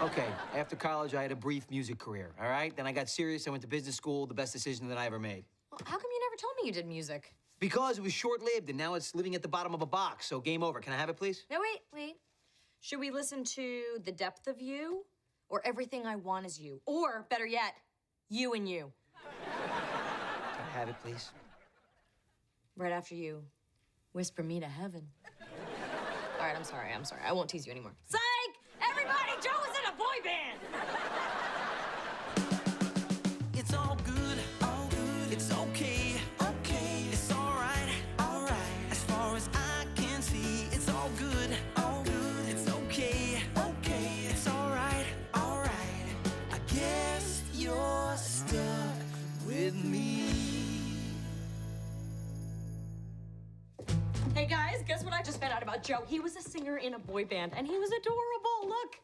Okay, after college, I had a brief music career, all right? Then I got serious. I went to business school, the best decision that I ever made. Well, how come you never told me you did music? Because it was short-lived, and now it's living at the bottom of a box, so game over. Can I have it, please? No, wait. Should we listen to The Depth of You or Everything I Want Is You? Or, better yet, You and You? Can I have it, please? Right after you, Whisper Me to Heaven. All right, I'm sorry. I won't tease you anymore. Psych! Everybody, Joe was in a boy band! It's all good, it's okay. about Joe. He was a singer in a boy band, and he was adorable. Look.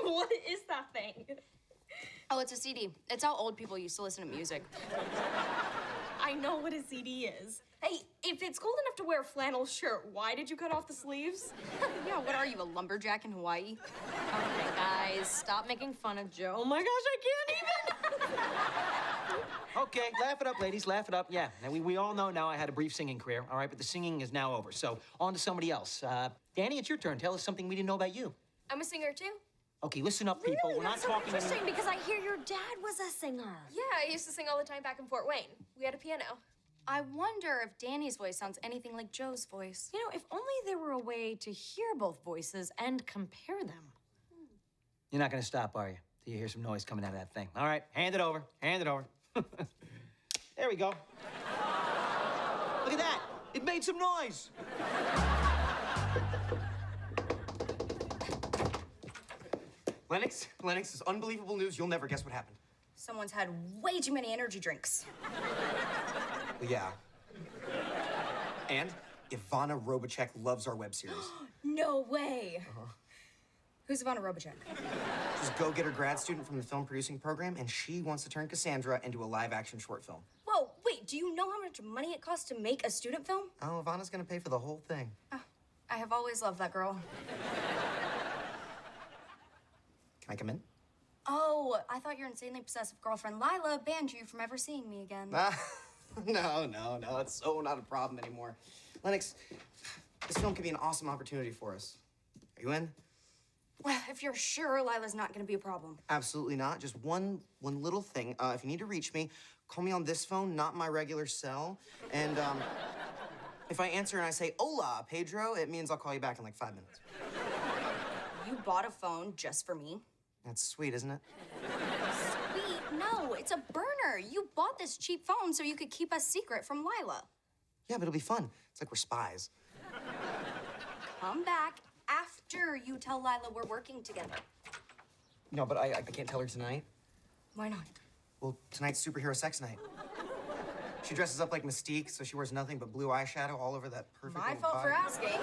What is that thing? Oh, it's a CD. It's how old people used to listen to music. I know what a CD is. Hey, if it's cold enough to wear a flannel shirt, why did you cut off the sleeves? Yeah, what are you, a lumberjack in Hawaii? Okay, guys, stop making fun of Joe. Oh my gosh, I can't even. Okay, laugh it up, ladies, laugh it up. Yeah, now we all know now I had a brief singing career, all right, but the singing is now over. So on to somebody else. Danny, it's your turn. Tell us something we didn't know about you. I'm a singer too. Okay, listen up, people. Really? We're not That's so talking interesting because I hear your dad was a singer. Yeah, I used to sing all the time back in Fort Wayne. We had a piano. I wonder if Danny's voice sounds anything like Joe's voice. You know, if only there were a way to hear both voices and compare them. You're not gonna stop, are you? Till you hear some noise coming out of that thing. All right, hand it over, hand it over. There we go. Look at that, it made some noise. Lennox, this is unbelievable news. You'll never guess what happened. Someone's had way too many energy drinks. Well, yeah. And Ivana Robacek loves our web series. No way. Who's Ivana Robacek? She's a go-getter grad student from the film producing program, and she wants to turn Cassandra into a live-action short film. Whoa, wait, do you know how much money it costs to make a student film? Oh, Ivana's gonna pay for the whole thing. I have always loved that girl. Can I come in? Oh, I thought your insanely possessive girlfriend Lila banned you from ever seeing me again. No, it's so not a problem anymore. Lennox, this film could be an awesome opportunity for us. Are you in? Well, if you're sure Lila's not gonna be a problem. Absolutely not. Just one little thing. If you need to reach me, call me on this phone, not my regular cell. And if I answer and I say, "Hola, Pedro," it means I'll call you back in like 5 minutes. You bought a phone just for me? That's sweet, isn't it? Sweet? No, it's a burner. You bought this cheap phone so you could keep us secret from Lila. Yeah, but it'll be fun. It's like we're spies. Come back after you tell Lila we're working together. No, but I can't tell her tonight. Why not? Well, tonight's superhero sex night. She dresses up like Mystique, so she wears nothing but blue eyeshadow all over that perfect My little fault body. for asking.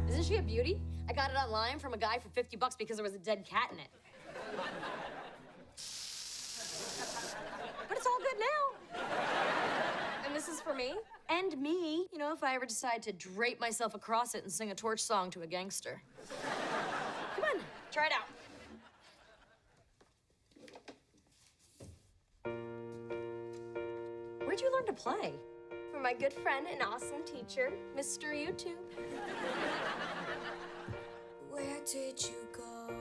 Isn't she a beauty? I got it online from a guy for $50 because there was a dead cat in it. But it's all good now. And this is for me? And me, you know, if I ever decide to drape myself across it and sing a torch song to a gangster. Come on, try it out. Where'd you learn to play? From my good friend and awesome teacher, Mr. YouTube. Where did you go?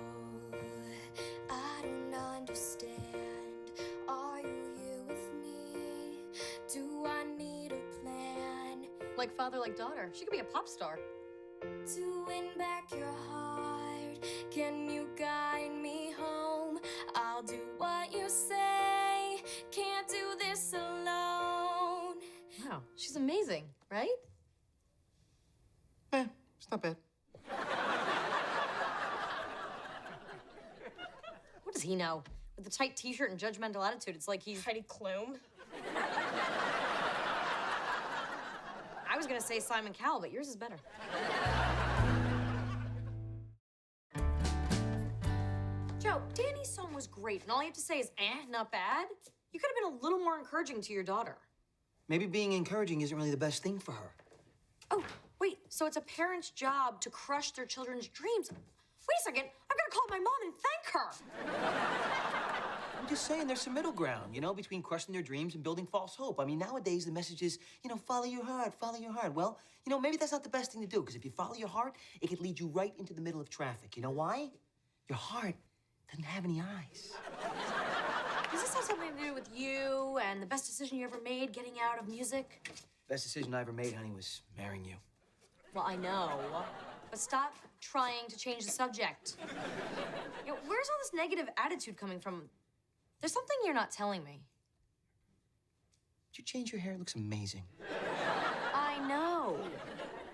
I don't understand. Are you here with me? Do I need a plan? Like father, like daughter. She could be a pop star. To win back your heart, can you guide me home? I'll do what you say. Can't do this alone. Wow, she's amazing, right? It's not bad. What does he know? With the tight t-shirt and judgmental attitude, it's like he's Heidi Klum. I was gonna say Simon Cowell, but yours is better. Joe, Danny's song was great, and all you have to say is, not bad. You could have been a little more encouraging to your daughter. Maybe being encouraging isn't really the best thing for her. Oh, wait, so it's a parent's job to crush their children's dreams. Wait a second, I'm gonna call my mom and thank her. I'm just saying there's some middle ground, you know, between crushing their dreams and building false hope. I mean, nowadays the message is, you know, follow your heart, follow your heart. Well, you know, maybe that's not the best thing to do, because if you follow your heart, it could lead you right into the middle of traffic. You know why? Your heart doesn't have any eyes. Does this have something to do with you and the best decision you ever made, getting out of music? Best decision I ever made, honey, was marrying you. Well, I know, but stop trying to change the subject. You know, where's all this negative attitude coming from? There's something you're not telling me. Did you change your hair? It looks amazing. I know,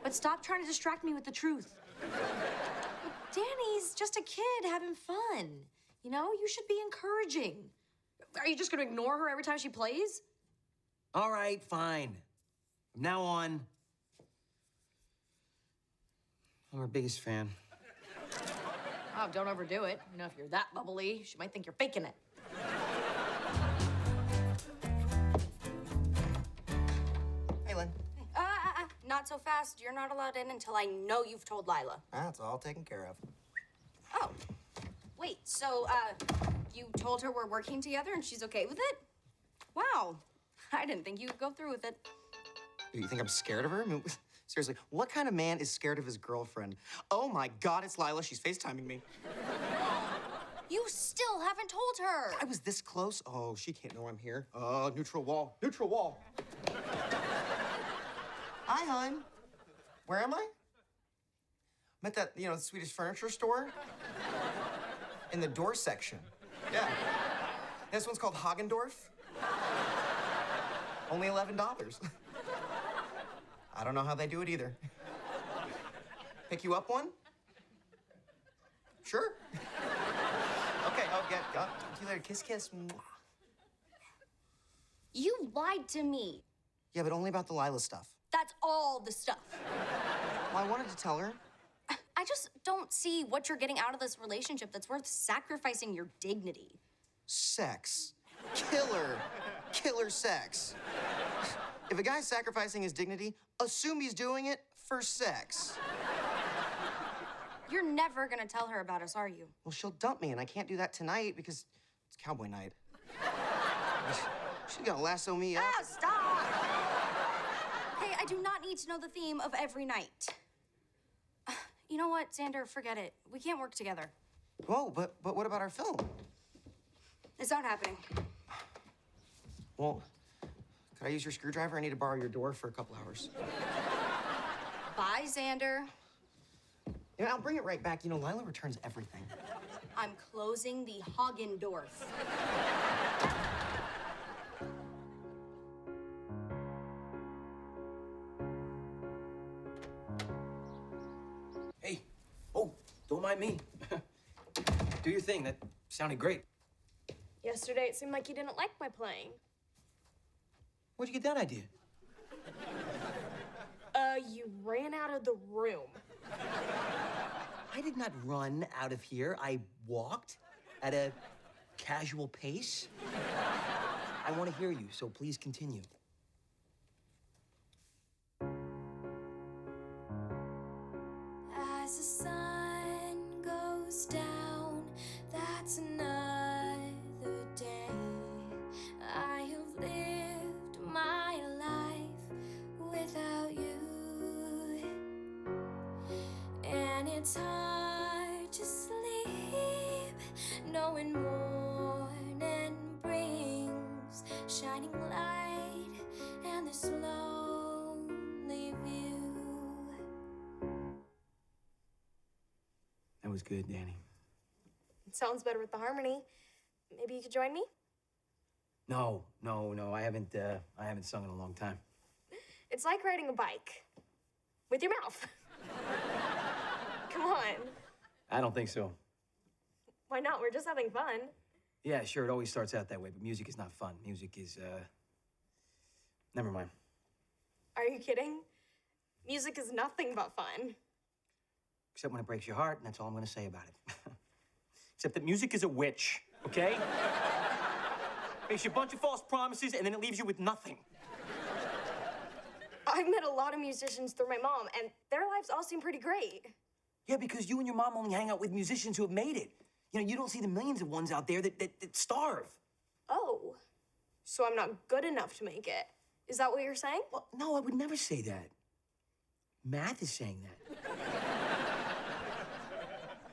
but stop trying to distract me with the truth. Look, Danny's just a kid having fun. You know, you should be encouraging. Are you just gonna ignore her every time she plays? All right, fine. From now on, I'm her biggest fan. Oh, don't overdo it. You know, if you're that bubbly, she might think you're faking it. Hey, Lynn. Not so fast. You're not allowed in until I know you've told Lila. That's all taken care of. Oh. Wait, so, you told her we're working together and she's okay with it? Wow. I didn't think you would go through with it. You think I'm scared of her? I mean, seriously, what kind of man is scared of his girlfriend? Oh my God, it's Lila. She's FaceTiming me. You still haven't told her. I was this close. Oh, she can't know I'm here. Oh, neutral wall. Neutral wall. Hi, hon. Where am I? I'm at that, Swedish furniture store. In the door section. Yeah. This one's called Hagendorf. Only $11. I don't know how they do it either. Pick you up one? Sure. Okay, I'll get see you later. Kiss, kiss. You lied to me. Yeah, but only about the Lila stuff. That's all the stuff. Well, I wanted to tell her. I just don't see what you're getting out of this relationship that's worth sacrificing your dignity. Sex. Killer. Killer sex. If a guy's sacrificing his dignity, assume he's doing it for sex. You're never gonna tell her about us, are you? Well, she'll dump me, and I can't do that tonight because it's cowboy night. She's gonna lasso me up. Ah, stop! Hey, I do not need to know the theme of every night. You know what, Xander? Forget it. We can't work together. Whoa, but what about our film? It's not happening. Well, could I use your screwdriver? I need to borrow your door for a couple hours. Bye, Xander. Yeah, I'll bring it right back. Lila returns everything. I'm closing the Hagendorf. Hey, oh, don't mind me. Do your thing. That sounded great. Yesterday, it seemed like you didn't like my playing. Where'd you get that idea? You ran out of the room. I did not run out of here. I walked at a casual pace. I want to hear you, so please continue. As the sun goes down, that's another day. I have lived my life without you. And it's hard to sleep, knowing morning brings shining light and this lonely view. That was good, Danny. It sounds better with the harmony. Maybe you could join me? No. I haven't sung in a long time. It's like riding a bike with your mouth. Come on. I don't think so. Why not? We're just having fun. Yeah, sure, it always starts out that way, but music is not fun. Music is, never mind. Are you kidding? Music is nothing but fun. Except when it breaks your heart, and that's all I'm gonna say about it. Except that music is a witch, okay? Makes you a bunch of false promises, and then it leaves you with nothing. I've met a lot of musicians through my mom, and their lives all seem pretty great. Yeah, because you and your mom only hang out with musicians who have made it. You don't see the millions of ones out there that starve. Oh, so I'm not good enough to make it. Is that what you're saying? Well, no, I would never say that. Math is saying that.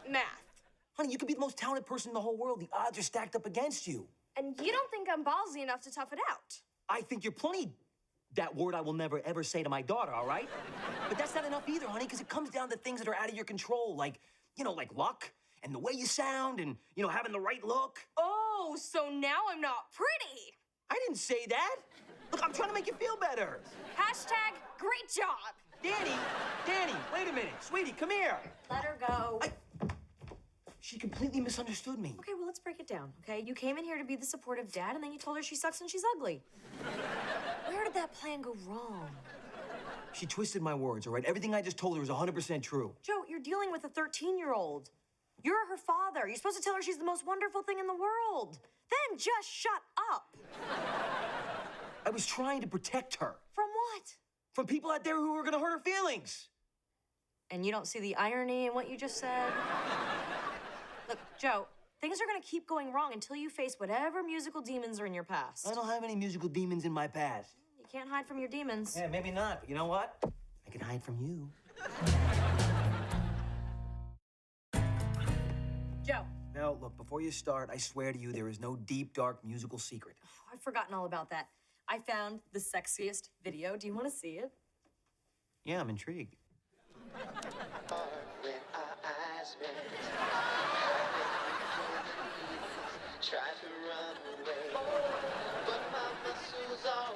Math. Honey, you could be the most talented person in the whole world. The odds are stacked up against you. And you don't think I'm ballsy enough to tough it out? I think you're plenty that word I will never, ever say to my daughter, all right? But that's not enough either, honey, because it comes down to things that are out of your control, like luck and the way you sound and, having the right look. Oh, so now I'm not pretty. I didn't say that. Look, I'm trying to make you feel better. Hashtag great job. Danny, wait a minute. Sweetie, come here. Let her go. She completely misunderstood me. Okay, well, let's break it down, okay? You came in here to be the supportive dad, and then you told her she sucks and she's ugly. Where did that plan go wrong? She twisted my words, all right? Everything I just told her was 100% true. Joe, you're dealing with a 13-year-old. You're her father. You're supposed to tell her she's the most wonderful thing in the world. Then just shut up. I was trying to protect her. From what? From people out there who were gonna hurt her feelings. And you don't see the irony in what you just said? Look, Joe, things are gonna keep going wrong until you face whatever musical demons are in your past. I don't have any musical demons in my past. You can't hide from your demons. Yeah, maybe not, but you know what? I can hide from you. Joe. Now, look, before you start, I swear to you there is no deep, dark musical secret. Oh, I've forgotten all about that. I found the sexiest video. Do you want to see it? Yeah, I'm intrigued.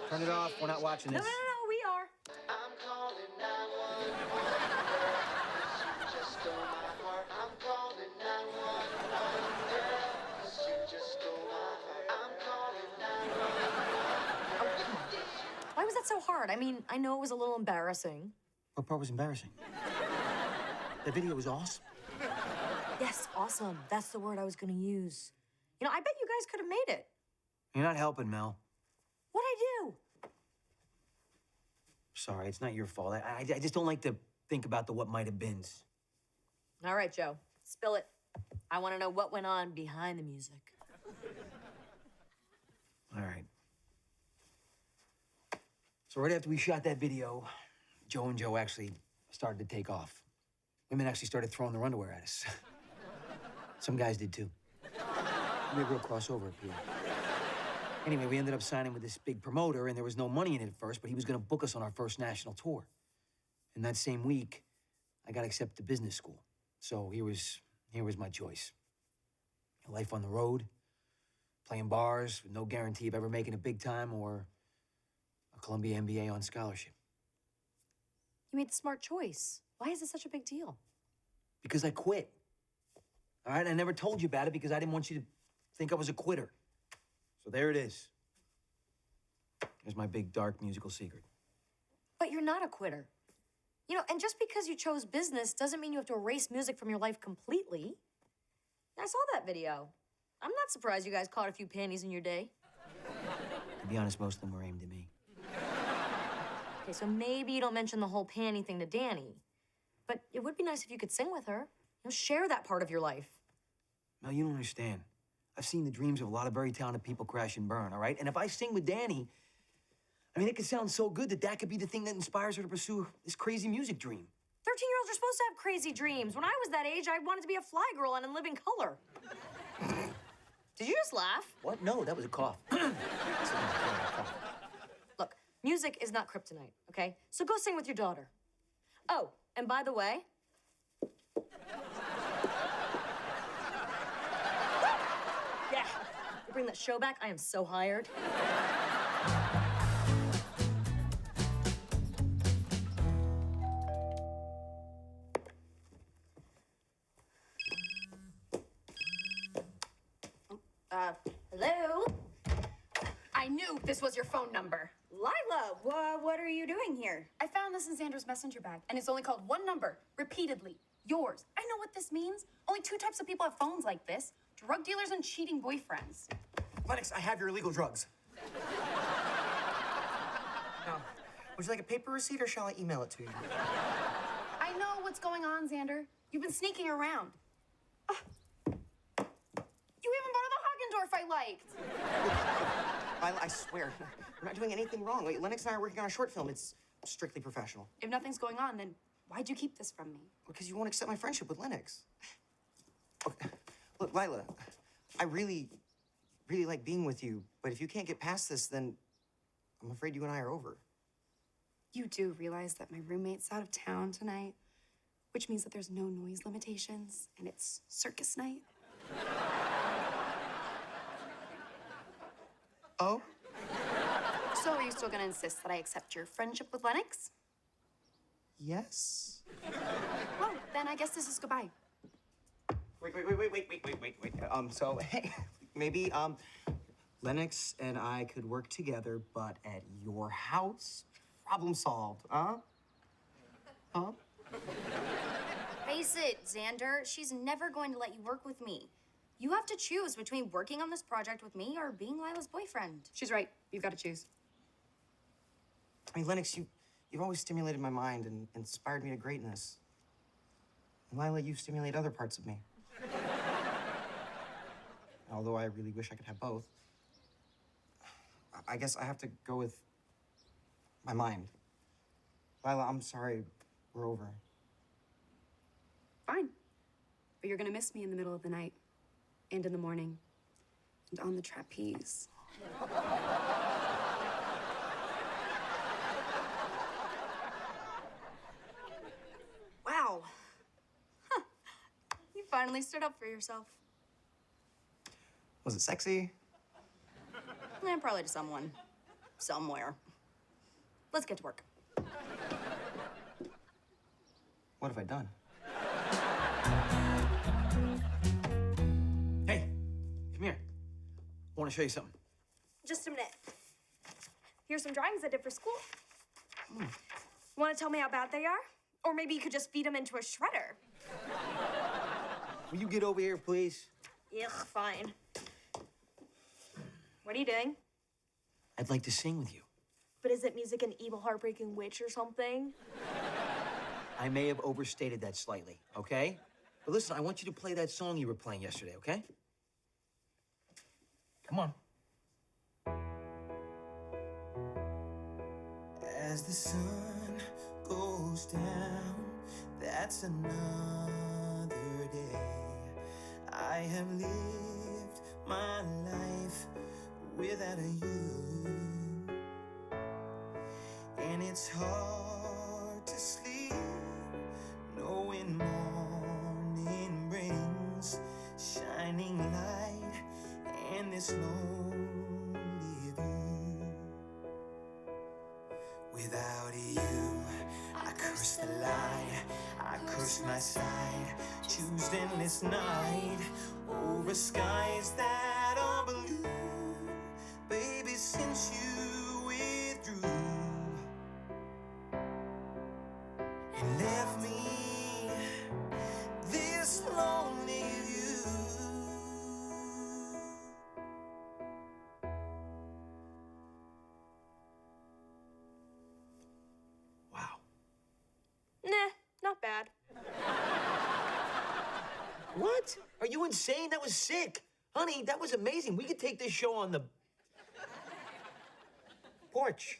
Turn it off. We're not watching this. No, we are. I'm calling 911. You just stole my heart. I'm calling 911. Girl, 'cause you just stole my heart. I'm calling 911. Why was that so hard? I mean, I know it was a little embarrassing. What part was embarrassing? The video was awesome. Yes, awesome. That's the word I was going to use. You know, I bet you guys could have made it. You're not helping, Mel. What'd I do? Sorry, it's not your fault. I just don't like to think about the what might have beens. All right, Joe, spill it. I want to know what went on behind the music. All right. So right after we shot that video, Joe and Joe actually started to take off. Women actually started throwing their underwear at us. Some guys did too. Made a real crossover appeal. Anyway, we ended up signing with this big promoter, and there was no money in it at first, but he was gonna book us on our first national tour. And that same week, I got accepted to business school. So here was my choice. Life on the road, playing bars with no guarantee of ever making it big time, or a Columbia MBA on scholarship. You made the smart choice. Why is it such a big deal? Because I quit. All right, I never told you about it because I didn't want you to think I was a quitter. So there it is. There's my big, dark musical secret. But you're not a quitter. You know, and just because you chose business doesn't mean you have to erase music from your life completely. I saw that video. I'm not surprised you guys caught a few panties in your day. To be honest, most of them were aimed at me. Okay, so maybe you don't mention the whole panty thing to Danny. But it would be nice if you could sing with her. You know, share that part of your life. Mel, you don't understand. I've seen the dreams of a lot of very talented people crash and burn, all right? And if I sing with Danny, I mean, it could sound so good that could be the thing that inspires her to pursue this crazy music dream. 13-year-olds are supposed to have crazy dreams. When I was that age, I wanted to be a fly girl and in living color. Did you just laugh? What? No, that was a cough. Look, music is not kryptonite, okay? So go sing with your daughter. Oh, and by the way... Yeah, you bring that show back, I am so hired. Hello? I knew this was your phone number. Lila, what are you doing here? I found this in Xander's messenger bag, and it's only called one number, repeatedly. Yours. I know what this means. Only two types of people have phones like this. Drug dealers and cheating boyfriends. Lennox, I have your illegal drugs. Now, would you like a paper receipt or shall I email it to you? I know what's going on, Xander. You've been sneaking around. You even bought the Hagendorf I liked. I swear, we're not doing anything wrong. Wait, Lennox and I are working on a short film. It's strictly professional. If nothing's going on, then why'd you keep this from me? Because you won't accept my friendship with Lennox. Look, Lila, I really like being with you, but if you can't get past this, then I'm afraid you and I are over. You do realize that my roommate's out of town tonight, which means that there's no noise limitations, and it's circus night. Oh? So are you still gonna insist that I accept your friendship with Lennox? Yes. Well, then I guess this is goodbye. Wait. So, hey, maybe, Lennox and I could work together, but at your house Problem solved, huh? Huh? Face it, Xander. She's never going to let you work with me. You have to choose between working on this project with me or being Lila's boyfriend. She's right. You've got to choose. I mean, Lennox, you've always stimulated my mind and inspired me to greatness. And Lila, you stimulate other parts of me. Although I really wish I could have both. I guess I have to go with my mind. Lila, I'm sorry. We're over. Fine. But you're gonna miss me in the middle of the night, and in the morning, and on the trapeze. Wow. Huh. You finally stood up for yourself. Was it sexy? Probably to someone. Somewhere. Let's get to work. What have I done? Hey, come here. I want to show you something. Just a minute. Here's some drawings I did for school. Want to tell me how bad they are? Or maybe you could just feed them into a shredder. Will you get over here, please? Ugh, fine. What are you doing? I'd like to sing with you. But is it music an evil, heartbreaking witch or something? I may have overstated that slightly, okay? But listen, I want you to play that song you were playing yesterday, okay? Come on. As the sun goes down, that's another day. I have lived my life without a you, and it's hard to sleep knowing morning brings shining light and this lonely view. Without you, I curse the light, I curse my side, choose endless night over skies that are blue. Baby, since you withdrew and left me this lonely view. Nah, not bad. What? Are you insane? That was sick. Honey, that was amazing. We could take this show on the porch.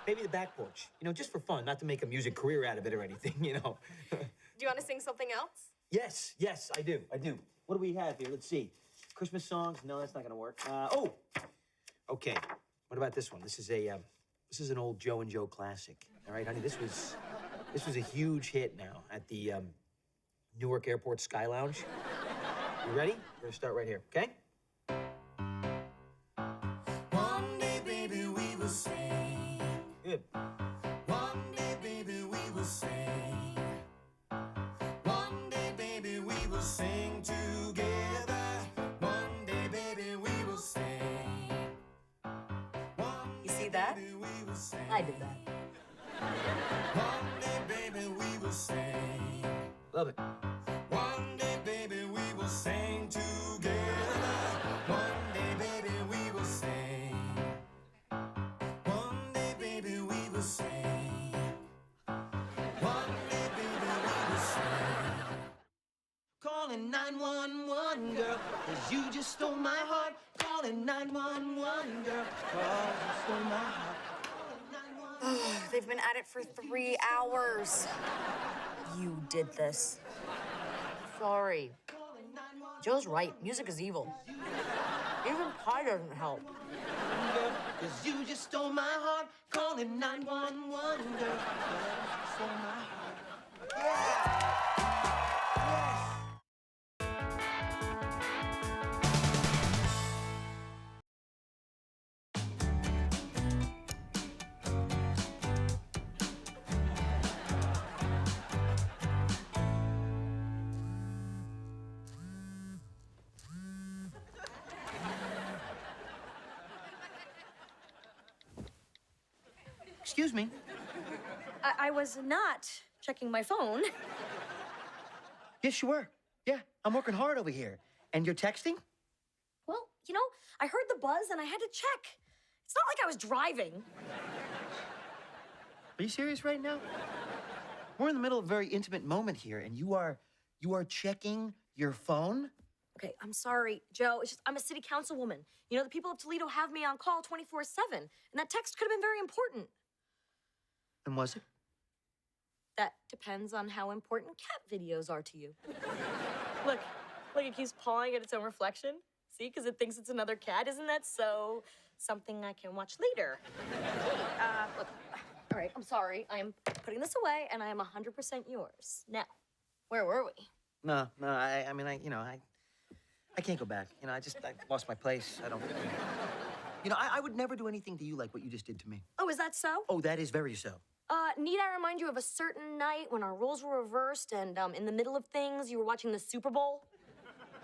Maybe the back porch. You know, just for fun, not to make a music career out of it or anything, you know. Do you want to sing something else? Yes, I do. What do we have here? Let's see. Christmas songs? No, that's not gonna work. Okay. What about this one? This is an old Joe and Joe classic. All right, honey, this was a huge hit now at the Newark Airport Sky Lounge. You ready? We're gonna start right here, okay? One day, baby, we will sing. Good. One day, baby, we will sing. One day, baby, we will sing together. One day, baby, we will sing. You see that? I did that. One day, baby, we will sing. Love it. One day, baby, we will sing together. One day, baby, we will sing. One day, baby, we will sing. One day, baby, we will sing. Calling 911, girl, 'cause you just stole my heart. Calling 911, girl, 'cause you stole my heart. They've been at it for 3 hours. You did this. Sorry. Joe's right. Music is evil. Even pie doesn't help. 'Cause you just stole my heart. Calling 911, girl, 'cause you stole my heart. Yeah! Excuse me. I was not checking my phone. Yes, you were. Yeah, I'm working hard over here. And you're texting? Well, you know, I heard the buzz and I had to check. It's not like I was driving. Are you serious right now? We're in the middle of a very intimate moment here, and you are checking your phone? Okay, I'm sorry, Joe. It's just I'm a city councilwoman. You know, the people of Toledo have me on call 24/7, and that text could have been very important. And was it? That depends on how important cat videos are to you. Look, it keeps pawing at its own reflection. See, because it thinks it's another cat. Isn't that so something I can watch later? Look, all right, I'm sorry. I am putting this away, and I am 100% yours. Now, where were we? No, I can't go back. You know, I lost my place. You know, I would never do anything to you like what you just did to me. Oh, is that so? Oh, that is very so. Need I remind you of a certain night when our roles were reversed and in the middle of things, you were watching the Super Bowl?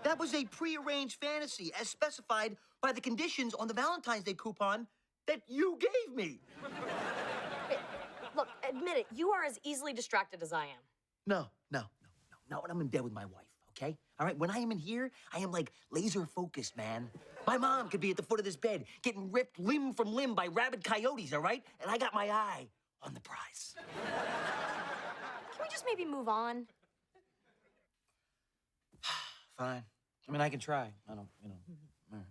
That was a prearranged fantasy as specified by the conditions on the Valentine's Day coupon that you gave me. Hey, look, admit it, you are as easily distracted as I am. No. Not when I'm in bed with my wife, okay? All right, when I am in here, I am like laser focused, man. My mom could be at the foot of this bed getting ripped limb from limb by rabid coyotes, all right? And I got my eye on the prize. Can we just maybe move on? Fine. I mean, I can try. I don't, you know. All right.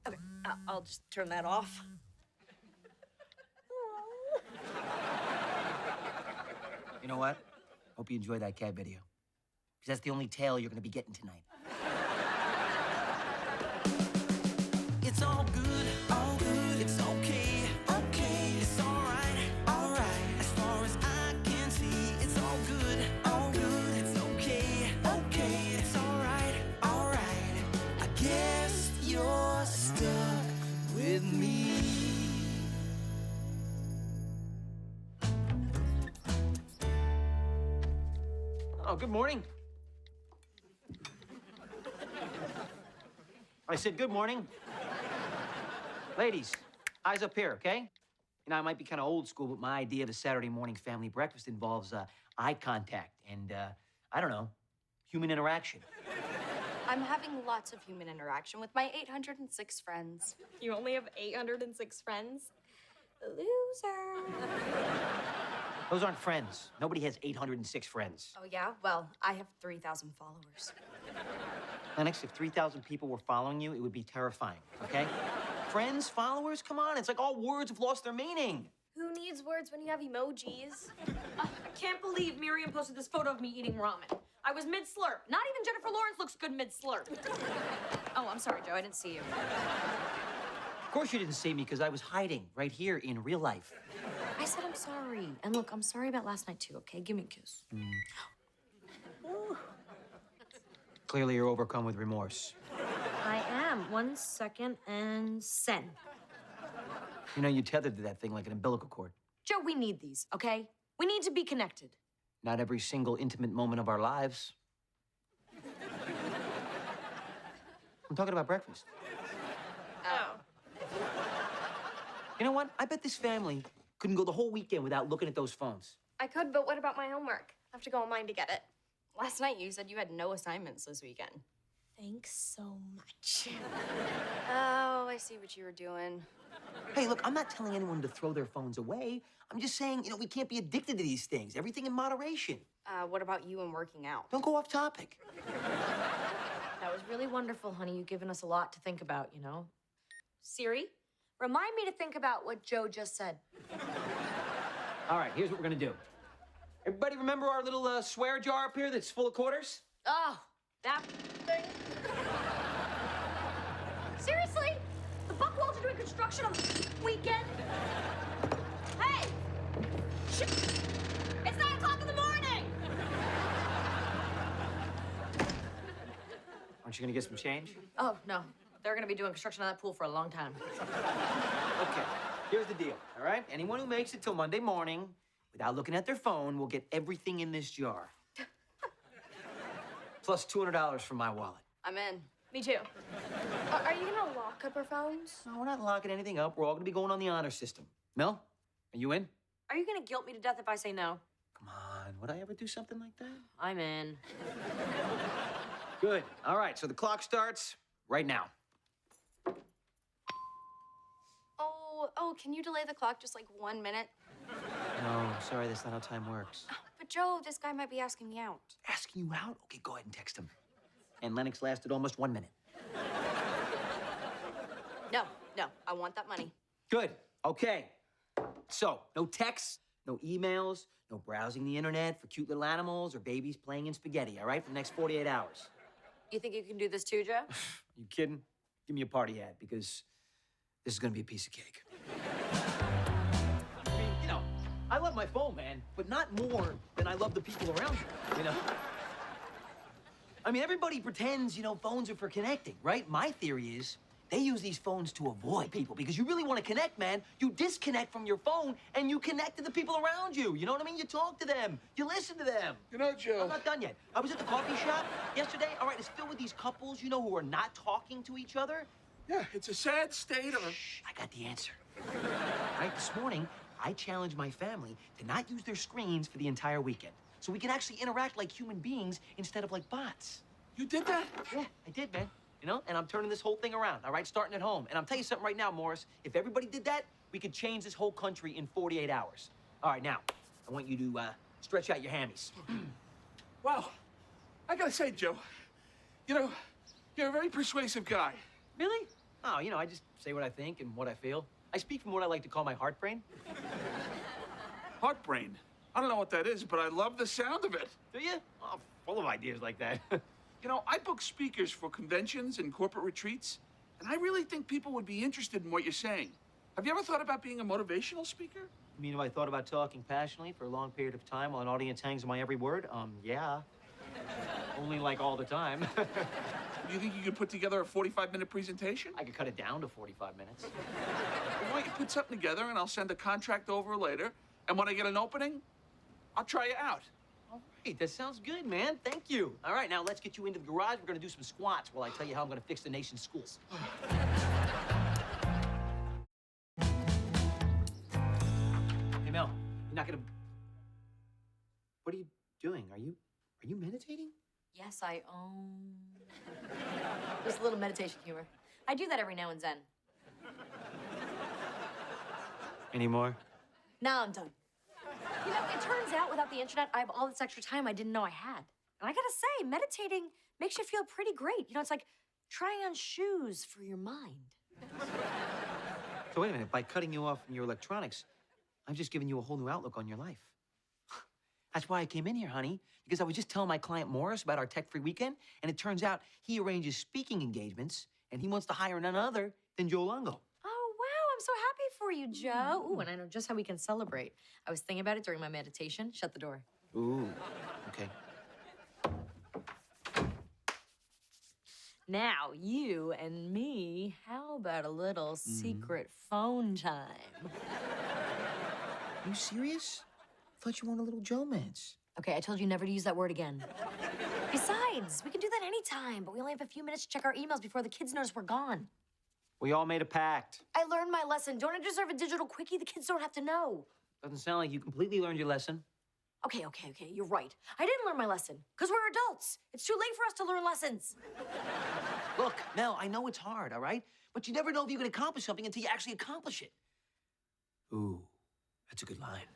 Okay, I'll just turn that off. You know what? Hope you enjoy that cat video. Because that's the only tail you're gonna be getting tonight. It's all good, it's okay, okay, it's all right, as far as I can see, it's all good, it's okay, okay, it's all right, I guess you're stuck with me. Oh, good morning. I said good morning. Ladies, eyes up here, okay? You know, I might be kind of old school, but my idea of a Saturday morning family breakfast involves eye contact and, I don't know, human interaction. I'm having lots of human interaction with my 806 friends. You only have 806 friends? Loser. Those aren't friends. Nobody has 806 friends. Oh, yeah? Well, I have 3,000 followers. Lennox, if 3,000 people were following you, it would be terrifying, okay? Friends, followers, come on. It's like all words have lost their meaning. Who needs words when you have emojis? I can't believe Miriam posted this photo of me eating ramen. I was mid-slurp. Not even Jennifer Lawrence looks good mid-slurp. Oh, I'm sorry, Joe. I didn't see you. Of course you didn't see me because I was hiding right here in real life. I said I'm sorry. And look, I'm sorry about last night too, okay? Give me a kiss. Clearly you're overcome with remorse. I am. 1 second and send. You know, you tethered to that thing like an umbilical cord. Joe, we need these, okay? We need to be connected. Not every single intimate moment of our lives. I'm talking about breakfast. Oh. You know what? I bet this family couldn't go the whole weekend without looking at those phones. I could, but what about my homework? I have to go online to get it. Last night you said you had no assignments this weekend. Thanks so much. Oh, I see what you were doing. Hey, look, I'm not telling anyone to throw their phones away. I'm just saying, you know, we can't be addicted to these things. Everything in moderation. What about you and working out? Don't go off topic. That was really wonderful, honey. You've given us a lot to think about, you know? Siri, remind me to think about what Joe just said. All right, here's what we're gonna do. Everybody remember our little swear jar up here that's full of quarters? Oh, that thing. Seriously? The Buckwalds are doing construction on the weekend? Hey! It's 9 o'clock in the morning! Aren't you gonna get some change? Oh, no. They're gonna be doing construction on that pool for a long time. Okay, here's the deal, all right? Anyone who makes it till Monday morning without looking at their phone will get everything in this jar. Plus $200 from my wallet. I'm in. Me too. Are you gonna lock up our phones? No, we're not locking anything up. We're all gonna be going on the honor system. Mel, Are you in? Are you gonna guilt me to death if I say no? Come on, would I ever do something like that? I'm in. Good. All right, so the clock starts right now. Oh, can you delay the clock just like 1 minute? No, sorry, that's not how time works. But Joe, this guy might be asking me out. Asking you out? Okay, go ahead and text him. And Lennox lasted almost 1 minute. No, I want that money. Good. Okay. So, no texts, no emails, no browsing the internet for cute little animals or babies playing in spaghetti, all right, for the next 48 hours. You think you can do this too, Joe? You kidding? Give me a party hat because this is gonna be a piece of cake. I mean, you know, I love my phone, man, but not more than I love the people around you know? I mean, everybody pretends, phones are for connecting, right? My theory is they use these phones to avoid people because you really want to connect, man. You disconnect from your phone and you connect to the people around you. You know what I mean? You talk to them. You listen to them. You know, Joe. I'm not done yet. I was at the coffee shop yesterday. All right, it's filled with these couples, who are not talking to each other. Yeah, it's a sad state of... Shh, I got the answer. Right, this morning, I challenged my family to not use their screens for the entire weekend. So we can actually interact like human beings instead of like bots. You did that? Yeah, I did, man. And I'm turning this whole thing around, all right? Starting at home. And I'm telling you something right now, Morris. If everybody did that, we could change this whole country in 48 hours. All right, now, I want you to stretch out your hammies. Wow. I gotta say, Joe, you're a very persuasive guy. Really? Oh, I just say what I think and what I feel. I speak from what I like to call my heart brain. Heart brain? I don't know what that is, but I love the sound of it. Do you? Oh, full of ideas like that. I book speakers for conventions and corporate retreats, and I really think people would be interested in what you're saying. Have you ever thought about being a motivational speaker? You mean if I thought about talking passionately for a long period of time while an audience hangs on my every word? Yeah. Only like all the time. Do you think you could put together a 45-minute presentation? I could cut it down to 45 minutes. Well, why don't you put something together and I'll send a contract over later, and when I get an opening, I'll try you out. All right, that sounds good, man. Thank you. All right, now let's get you into the garage. We're gonna do some squats while I tell you how I'm gonna fix the nation's schools. Hey, Mel, you're not gonna... What are you doing? Are you meditating? Yes, I There's a little meditation humor. I do that every now and then. Any more? Now I'm done. It turns out without the internet, I have all this extra time I didn't know I had. And I gotta say, meditating makes you feel pretty great. It's like trying on shoes for your mind. So wait a minute, by cutting you off from your electronics, I'm just giving you a whole new outlook on your life. That's why I came in here, honey, because I was just telling my client Morris about our tech-free weekend, and it turns out he arranges speaking engagements, and he wants to hire none other than Joe Longo. Oh, wow, I'm so happy for you, Joe. Ooh, and I know just how we can celebrate. I was thinking about it during my meditation. Shut the door. Ooh, okay. Now, you and me, how about a little secret phone time? You serious? I thought you wanted a little Joe-mance. Okay, I told you never to use that word again. Besides, we can do that anytime, but we only have a few minutes to check our emails before the kids notice we're gone. We all made a pact. I learned my lesson. Don't I deserve a digital quickie? The kids don't have to know. Doesn't sound like you completely learned your lesson. Okay, you're right. I didn't learn my lesson, because we're adults. It's too late for us to learn lessons. Look, Mel, I know it's hard, all right? But you never know if you can accomplish something until you actually accomplish it. Ooh, that's a good line.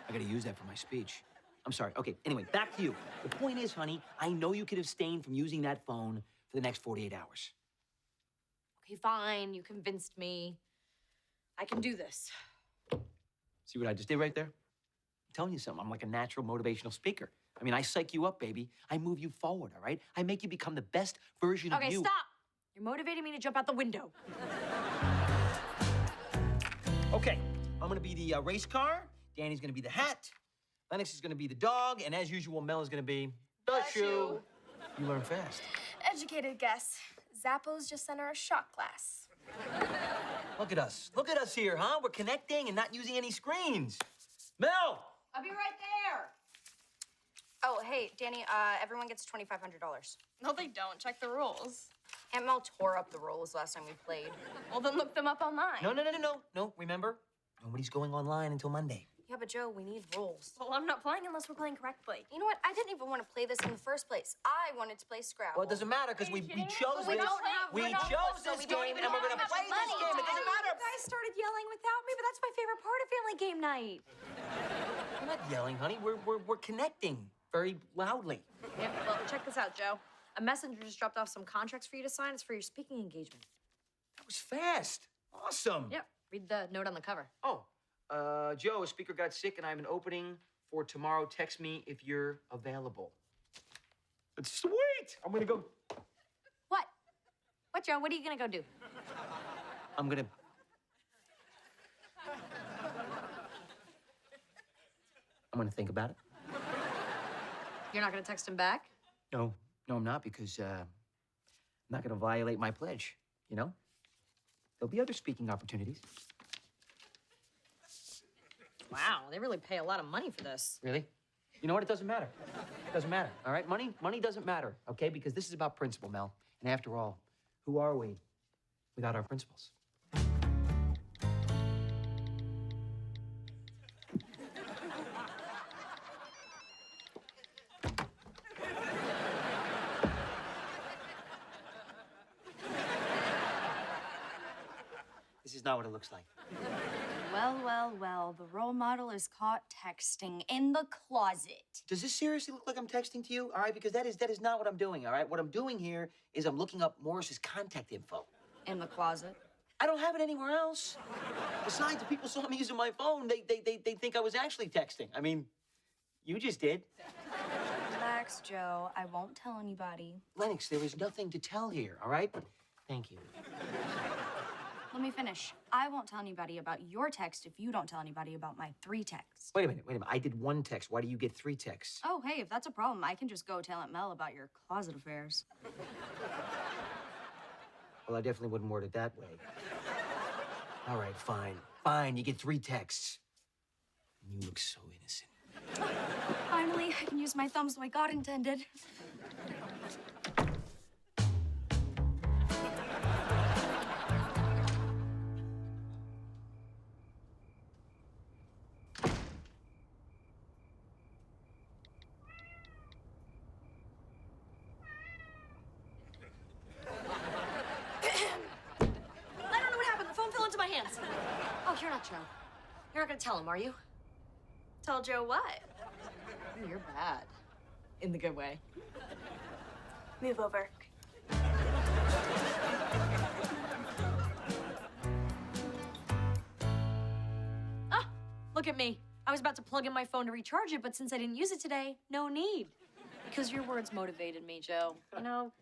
I gotta use that for my speech. I'm sorry. Okay, anyway, back to you. The point is, honey, I know you could abstain from using that phone for the next 48 hours. Okay, fine. You convinced me. I can do this. See what I just did right there? I'm telling you something. I'm like a natural motivational speaker. I mean, I psych you up, baby. I move you forward, all right? I make you become the best version of you. Okay, stop. You're motivating me to jump out the window. Okay, I'm gonna be the race car. Danny's gonna be the hat. Lennox is gonna be the dog. And as usual, Mel is gonna be the shoe. You learn fast. Educated guess. Zappos just sent her a shot glass. Look at us. Look at us here, huh? We're connecting and not using any screens. Mel! I'll be right there. Oh, hey, Danny, everyone gets $2,500. No, they don't. Check the rules. Aunt Mel tore up the rules last time we played. Well, then look them up online. No. Remember? Nobody's going online until Monday. Yeah, but Joe, we need rules. Well, I'm not playing unless we're playing correctly. You know what? I didn't even want to play this in the first place. I wanted to play Scrabble. Well, it doesn't matter because we chose We this. don't have- We we're not- chose so this we don't game even and we're gonna have play this money. game. It doesn't matter. You guys started yelling without me, but that's my favorite part of family game night. We're not yelling, honey. We're connecting very loudly. Yeah, well, check this out, Joe. A messenger just dropped off some contracts for you to sign. It's for your speaking engagement. That was fast. Awesome. Yep. Read the note on the cover. Oh, Joe, a speaker got sick and I have an opening for tomorrow. Text me if you're available. It's sweet. I'm gonna go. What? What, Joe? What are you gonna go do? I'm gonna. I'm gonna think about it. You're not gonna text him back? No, I'm not because I'm not gonna violate my pledge. You know, there'll be other speaking opportunities. Wow, they really pay a lot of money for this. Really? You know what? It doesn't matter. It doesn't matter. All right, money doesn't matter. Okay, because this is about principle, Mel. And after all, who are we without our principles? This is not what it looks like. Well, well, well. The role model is caught texting in the closet. Does this seriously look like I'm texting to you? All right, because that is not what I'm doing, all right? What I'm doing here is I'm looking up Morris's contact info. In the closet? I don't have it anywhere else. Besides, if people saw me using my phone, they think I was actually texting. I mean, you just did. Relax, Joe. I won't tell anybody. Lennox, there is nothing to tell here, all right? Thank you. Let me finish. I won't tell anybody about your text if you don't tell anybody about my 3 texts. Wait a minute. I did 1 text. Why do you get 3 texts? Oh, hey, if that's a problem, I can just go tell Aunt Mel about your closet affairs. Well, I definitely wouldn't word it that way. All right, fine. Fine, you get 3 texts. You look so innocent. Finally, I can use my thumbs the way God intended. Oh, you're not Joe. You're not gonna tell him, are you? Tell Joe what? You're bad. In the good way. Move over. Ah, look at me. I was about to plug in my phone to recharge it, but since I didn't use it today, no need. Because your words motivated me, Joe. You know,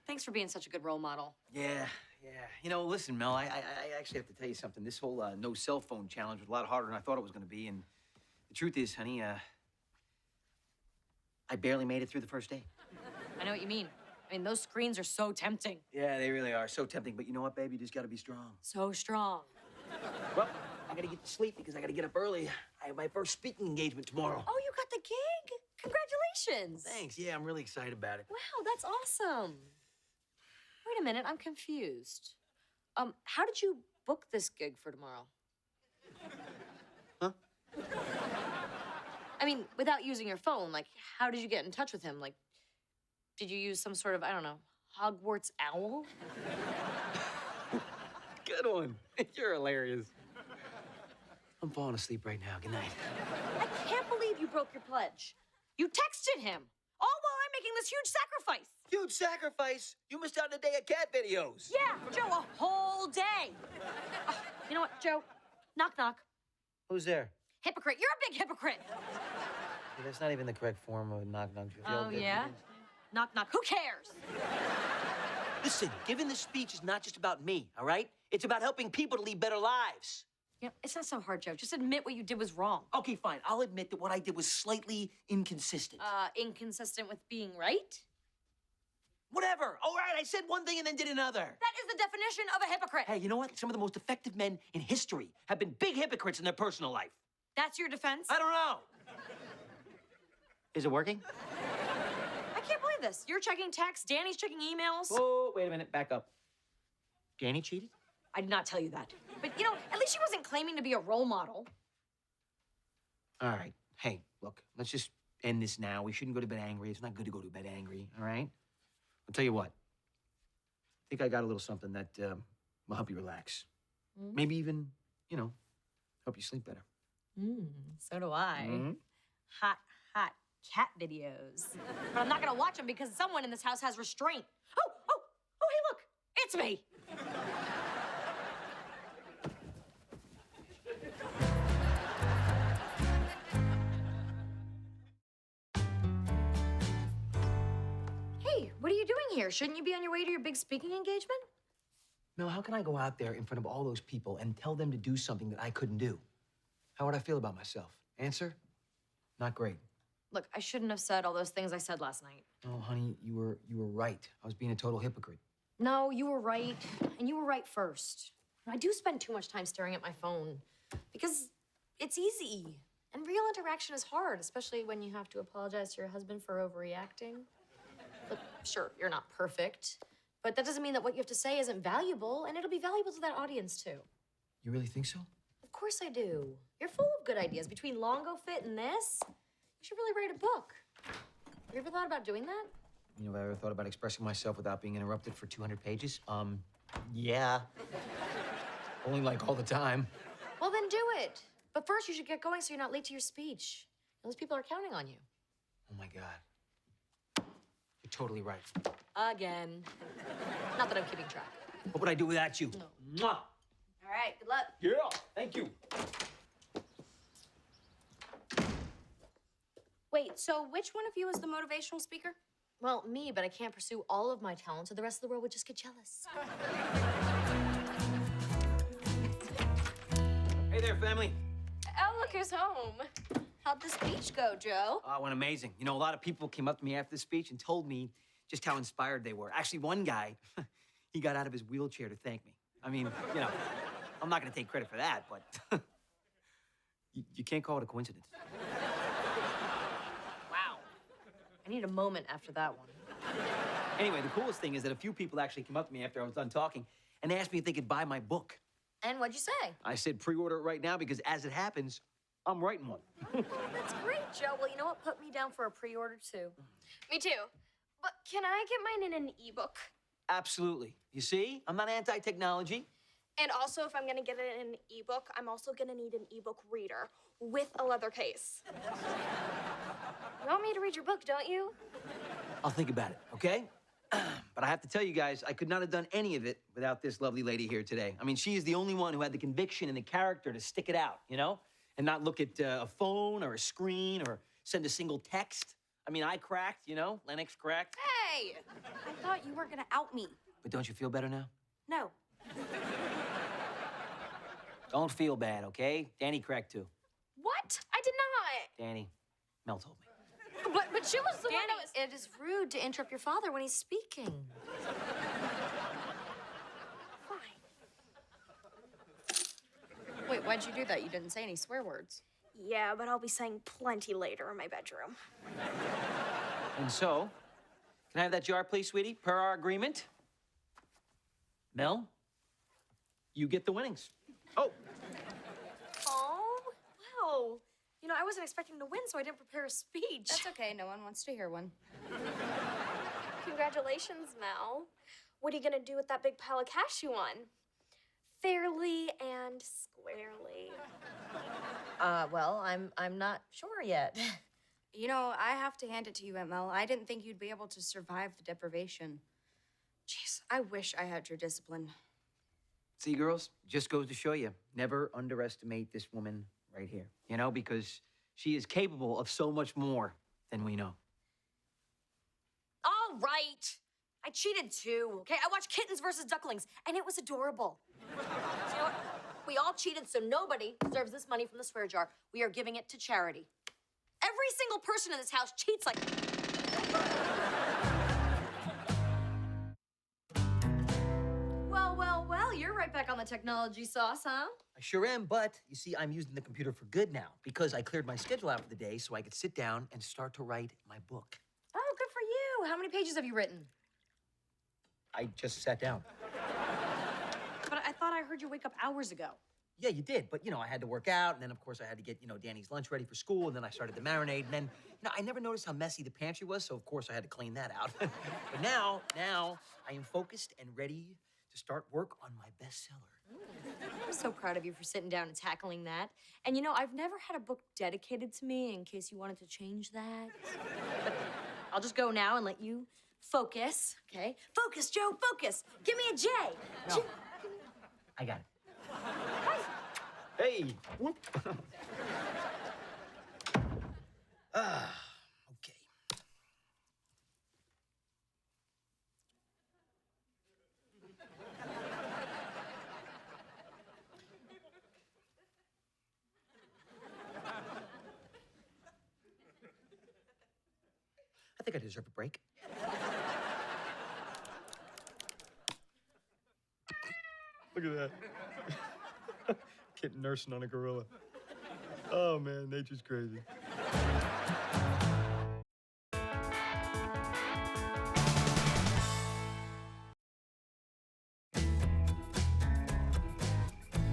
thanks for being such a good role model. Yeah. You know, listen, Mel, I actually have to tell you something. This whole no cell phone challenge was a lot harder than I thought it was going to be. And the truth is, honey, I barely made it through the first day. I know what you mean. I mean, those screens are so tempting. Yeah, they really are. So tempting. But you know what, babe? You just got to be strong. So strong. Well, I got to get to sleep because I got to get up early. I have my first speaking engagement tomorrow. Oh, you got the gig? Congratulations. Thanks. Yeah, I'm really excited about it. Wow, that's awesome. Wait a minute, I'm confused. How did you book this gig for tomorrow? Huh? I mean, without using your phone, like, how did you get in touch with him? Like, did you use some sort of, I don't know, Hogwarts owl? Good one. You're hilarious. I'm falling asleep right now. Good night. I can't believe you broke your pledge. You texted him, all while I'm making this huge sacrifice. Huge sacrifice? You missed out on a day of cat videos. Yeah, Joe, a whole day. You know what, Joe? Knock, knock. Who's there? Hypocrite. You're a big hypocrite. Yeah, that's not even the correct form of knock, knock. Oh, yeah? Knock, knock. Who cares? Listen, giving this speech is not just about me, all right? It's about helping people to lead better lives. You know, it's not so hard, Joe. Just admit what you did was wrong. Okay, fine. I'll admit that what I did was slightly inconsistent. Inconsistent with being right? Whatever. All right, I said one thing and then did another. That is the definition of a hypocrite. Hey, you know what? Some of the most effective men in history have been big hypocrites in their personal life. That's your defense? I don't know. Is it working? I can't believe this. You're checking texts, Danny's checking emails. Oh, wait a minute. Back up. Danny cheated? I did not tell you that. But, you know, at least she wasn't claiming to be a role model. All right. Hey, look, let's just end this now. We shouldn't go to bed angry. It's not good to go to bed angry, all right? I'll tell you what. I think I got a little something that will help you relax. Maybe even, help you sleep better. So do I. Mhm. Hot cat videos. But I'm not gonna watch them because someone in this house has restraint. Oh, hey, look, it's me. Hey, what are you doing here? Shouldn't you be on your way to your big speaking engagement? Mel, how can I go out there in front of all those people and tell them to do something that I couldn't do? How would I feel about myself? Answer? Not great. Look, I shouldn't have said all those things I said last night. Oh, honey, you were right. I was being a total hypocrite. No, you were right, and you were right first. I do spend too much time staring at my phone because it's easy. And real interaction is hard, especially when you have to apologize to your husband for overreacting. Look, sure, you're not perfect, but that doesn't mean that what you have to say isn't valuable, and it'll be valuable to that audience, too. You really think so? Of course I do. You're full of good ideas. Between Longo Fit and this, you should really write a book. Have you ever thought about doing that? You know, have I ever thought about expressing myself without being interrupted for 200 pages? Yeah. Only like all the time. Well, then do it. But first, you should get going so you're not late to your speech. Those people are counting on you. Oh my God. You're totally right. Again. Not that I'm keeping track. What would I do without you? No. Mwah! All right, good luck. Yeah, thank you. Wait, so which one of you is the motivational speaker? Well, me, but I can't pursue all of my talents, so the rest of the world would just get jealous. Hey there, family. Oh, look who's home. How'd the speech go, Joe? Oh, it went amazing. You know, a lot of people came up to me after the speech and told me just how inspired they were. Actually, one guy, he got out of his wheelchair to thank me. I mean, I'm not gonna take credit for that, but you can't call it a coincidence. Wow. I need a moment after that one. Anyway, the coolest thing is that a few people actually came up to me after I was done talking and asked me if they could buy my book. And what'd you say? I said pre-order it right now because as it happens, I'm writing one. That's great, Joe. Well, you know what? Put me down for a pre-order, too. Me too. But can I get mine in an ebook? Absolutely. You see, I'm not anti-technology. And also, if I'm gonna get it in an ebook, I'm also gonna need an ebook reader with a leather case. You want me to read your book, don't you? I'll think about it, okay? But I have to tell you guys, I could not have done any of it without this lovely lady here today. I mean, she is the only one who had the conviction and the character to stick it out, and not look at a phone or a screen or send a single text. I mean, I cracked, Lennox cracked. Hey! I thought you weren't gonna out me. But don't you feel better now? No. Don't feel bad, okay? Danny cracked too. What? I did not. Danny, Mel told me. But she was the one that was... It is rude to interrupt your father when he's speaking. Wait, why'd you do that? You didn't say any swear words. Yeah, but I'll be saying plenty later in my bedroom. And so, can I have that jar, please, sweetie, per our agreement? Mel, you get the winnings. Oh, Oh, wow. I wasn't expecting to win, so I didn't prepare a speech. That's okay. No one wants to hear one. Congratulations, Mel. What are you gonna do with that big pile of cash you won? Fairly and squarely. Well, I'm not sure yet. I have to hand it to you, Aunt Mel. I didn't think you'd be able to survive the deprivation. Jeez, I wish I had your discipline. see, girls, just goes to show you, never underestimate this woman right here, because she is capable of so much more than we know. All right. I cheated too, okay? I watched Kittens versus Ducklings, and it was adorable. So you know what? We all cheated, so nobody deserves this money from the swear jar. We are giving it to charity. Every single person in this house cheats like... Well, you're right back on the technology sauce, huh? I sure am, but you see, I'm using the computer for good now because I cleared my schedule out for the day so I could sit down and start to write my book. Oh, good for you. How many pages have you written? I just sat down. But I thought I heard you wake up hours ago. Yeah, you did. But, I had to work out, and then, of course, I had to get, Danny's lunch ready for school, and then I started to marinate, and then, I never noticed how messy the pantry was, so, of course, I had to clean that out. But now, I am focused and ready to start work on my bestseller. I'm so proud of you for sitting down and tackling that. And, I've never had a book dedicated to me in case you wanted to change that. But I'll just go now and let you focus, okay? Focus, Joe, focus. Give me a J. No. I got it. Hey. Whoop. Okay. I think I deserve a break. Look at that. Kitten nursing on a gorilla. Oh, man, nature's crazy.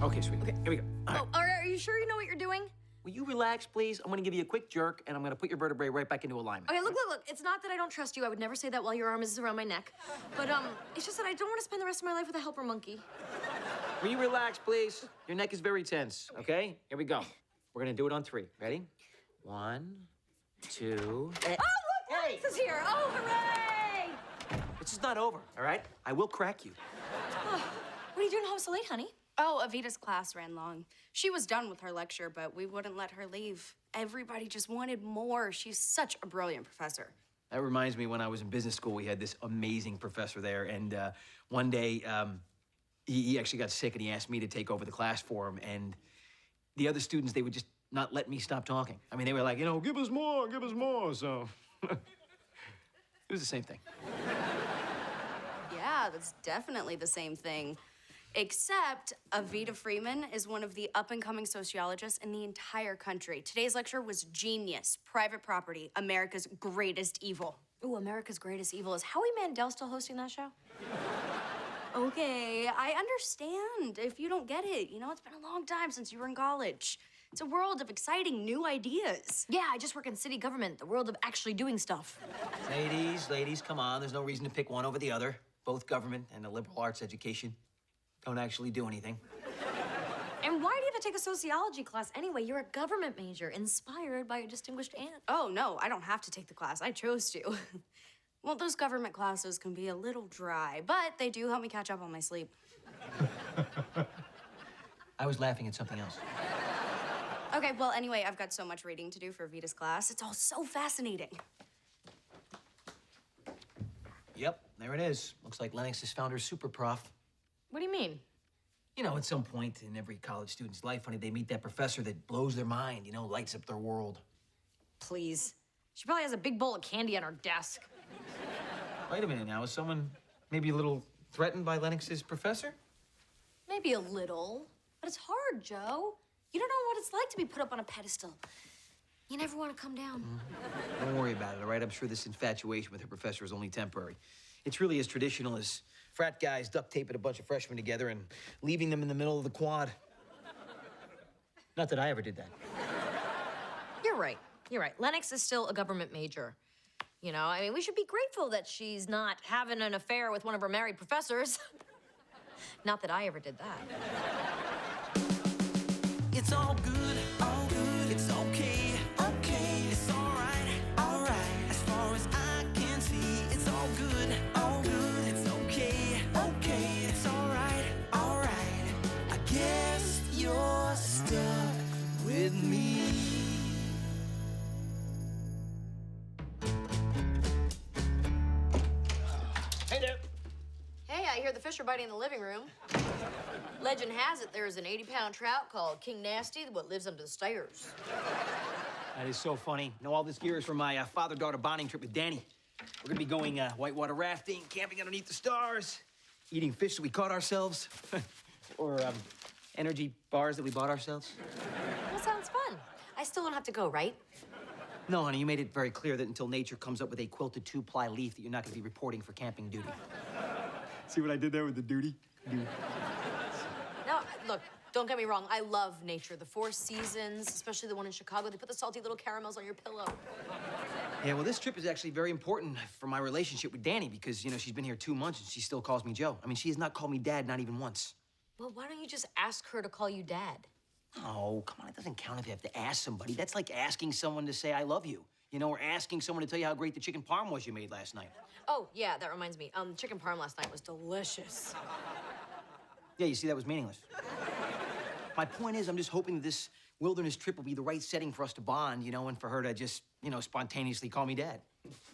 Okay, sweet. Okay, here we go. All right. Oh, are you sure you know what you're doing? Will you relax, please? I'm gonna give you a quick jerk, and I'm gonna put your vertebrae right back into alignment. Okay, look. It's not that I don't trust you. I would never say that while your arm is around my neck. But, it's just that I don't want to spend the rest of my life with a helper monkey. Will you relax, please? Your neck is very tense, okay? Here we go. We're gonna do it on 3. Ready? 1, 2... Oh, look! Alex is here! Oh, hooray! This is not over, all right? I will crack you. Oh, what are you doing home so late, honey? Oh, Avita's class ran long. She was done with her lecture, but we wouldn't let her leave. Everybody just wanted more. She's such a brilliant professor. That reminds me, when I was in business school, we had this amazing professor there, and one day, he actually got sick, and he asked me to take over the class for him, and the other students, they would just not let me stop talking. I mean, they were like, give us more, so... It was the same thing. Yeah, that's definitely the same thing. Except Avita Freeman is one of the up-and-coming sociologists in the entire country. Today's lecture was genius. Private property, America's greatest evil. Ooh, America's greatest evil. Is Howie Mandel still hosting that show? Okay, I understand if you don't get it. It's been a long time since you were in college. It's a world of exciting new ideas. Yeah, I just work in city government, the world of actually doing stuff. Ladies, come on. There's no reason to pick one over the other. Both government and a liberal arts education don't actually do anything. And why do you have to take a sociology class anyway? You're a government major, inspired by your distinguished aunt. Oh, no, I don't have to take the class. I chose to. Well, those government classes can be a little dry, but they do help me catch up on my sleep. I was laughing at something else. Okay, well, anyway, I've got so much reading to do for Vita's class. It's all so fascinating. Yep, there it is. Looks like Lennox has found her super prof. What do you mean? At some point in every college student's life, honey, they meet that professor that blows their mind, lights up their world. Please. She probably has a big bowl of candy on her desk. Wait a minute now. Is someone maybe a little threatened by Lennox's professor? Maybe a little. But it's hard, Joe. You don't know what it's like to be put up on a pedestal. You never want to come down. Don't worry about it, all right? I'm sure this infatuation with her professor is only temporary. It's really as traditional as frat guys duct taping a bunch of freshmen together and leaving them in the middle of the quad. Not that I ever did that. You're right. Lennox is still a government major. We should be grateful that she's not having an affair with one of her married professors. Not that I ever did that. It's all good, it's okay, it's all right, as far as I can see, it's all good, it's okay, it's all right, I guess you're stuck with me. Hey there. Hey, I hear the fish are biting in the living room. Legend has it there's an 80-pound trout called King Nasty that lives under the stairs. That is so funny. All this gear is for my father-daughter bonding trip with Danny. We're gonna be going whitewater rafting, camping underneath the stars, eating fish that we caught ourselves, or energy bars that we bought ourselves. That sounds fun. I still don't have to go, right? No, honey, you made it very clear that until nature comes up with a quilted 2-ply leaf that you're not gonna be reporting for camping duty. See what I did there with the duty? No, look, Don't get me wrong, I love nature. The Four Seasons, especially the one in Chicago, they put the salty little caramels on your pillow. Yeah, well, this trip is actually very important for my relationship with Danny because, you know, she's been here 2 months and she still calls me Joe. I mean, she has not called me Dad, not even once. Well, why don't you just ask her to call you Dad? Oh, come on, it doesn't count if you have to ask somebody. That's like asking someone to say I love you. You know, or asking someone to tell you how great the chicken parm was you made last night. Oh, yeah, that reminds me. Chicken parm last night was delicious. Yeah, you see, that was meaningless. My point is, I'm just hoping that this wilderness trip will be the right setting for us to bond, you know, and for her to just, you know, spontaneously call me Dad.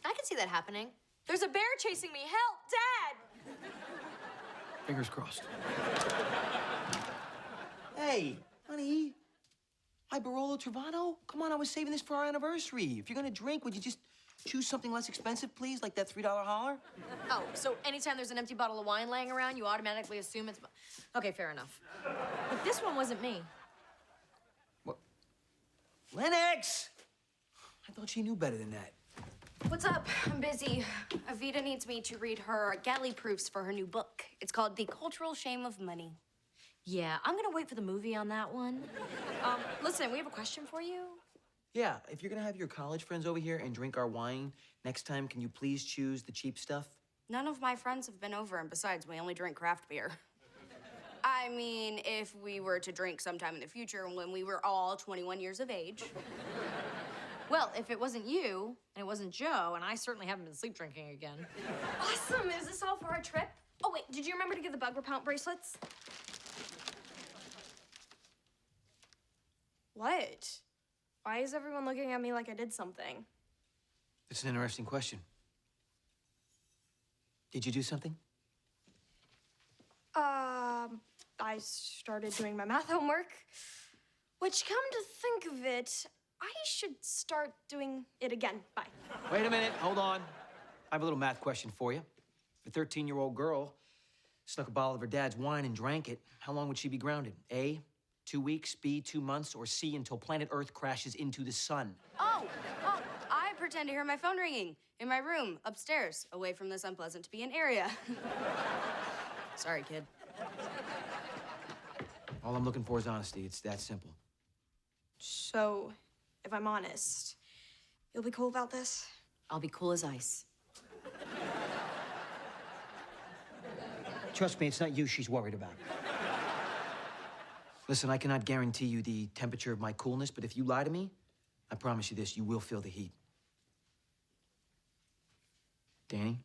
I can see that happening. There's a bear chasing me. Help, Dad! Fingers crossed. Hey, honey. My Barolo Travano? Come on, I was saving this for our anniversary. If you're gonna drink, would you just choose something less expensive, please? Like that $3 holler? Oh, so anytime there's an empty bottle of wine laying around, you automatically assume it's... Okay, fair enough. But this one wasn't me. What? Lennox! I thought she knew better than that. What's up? I'm busy. Avita needs me to read her galley proofs for her new book. It's called The Cultural Shame of Money. Yeah, I'm gonna wait for the movie on that one. Listen, we have a question for you. Yeah, if you're gonna have your college friends over here and drink our wine, next time, can you please choose the cheap stuff? None of my friends have been over, and besides, we only drink craft beer. I mean, if we were to drink sometime in the future when we were all 21 years of age. Well, if it wasn't you, and it wasn't Joe, and I certainly haven't been sleep drinking again. Awesome. Is this all for our trip? Oh, wait, did you remember to get the bug repellent bracelets? What? Why is everyone looking at me like I did something? It's an interesting question. Did you do something? I started doing my math homework, which, come to think of it, I should start doing it again. Bye. Wait a minute, hold on. I have a little math question for you. If a 13-year-old girl snuck a bottle of her dad's wine and drank it, how long would she be grounded? A, 2 weeks, B, 2 months, or C, until planet Earth crashes into the sun? Oh, I pretend to hear my phone ringing in my room upstairs, away from this unpleasant-to-be-in area. Sorry, kid. All I'm looking for is honesty. It's that simple. So, if I'm honest, you'll be cool about this? I'll be cool as ice. Trust me, it's not you she's worried about. Listen, I cannot guarantee you the temperature of my coolness, but if you lie to me, I promise you this, you will feel the heat. Danny,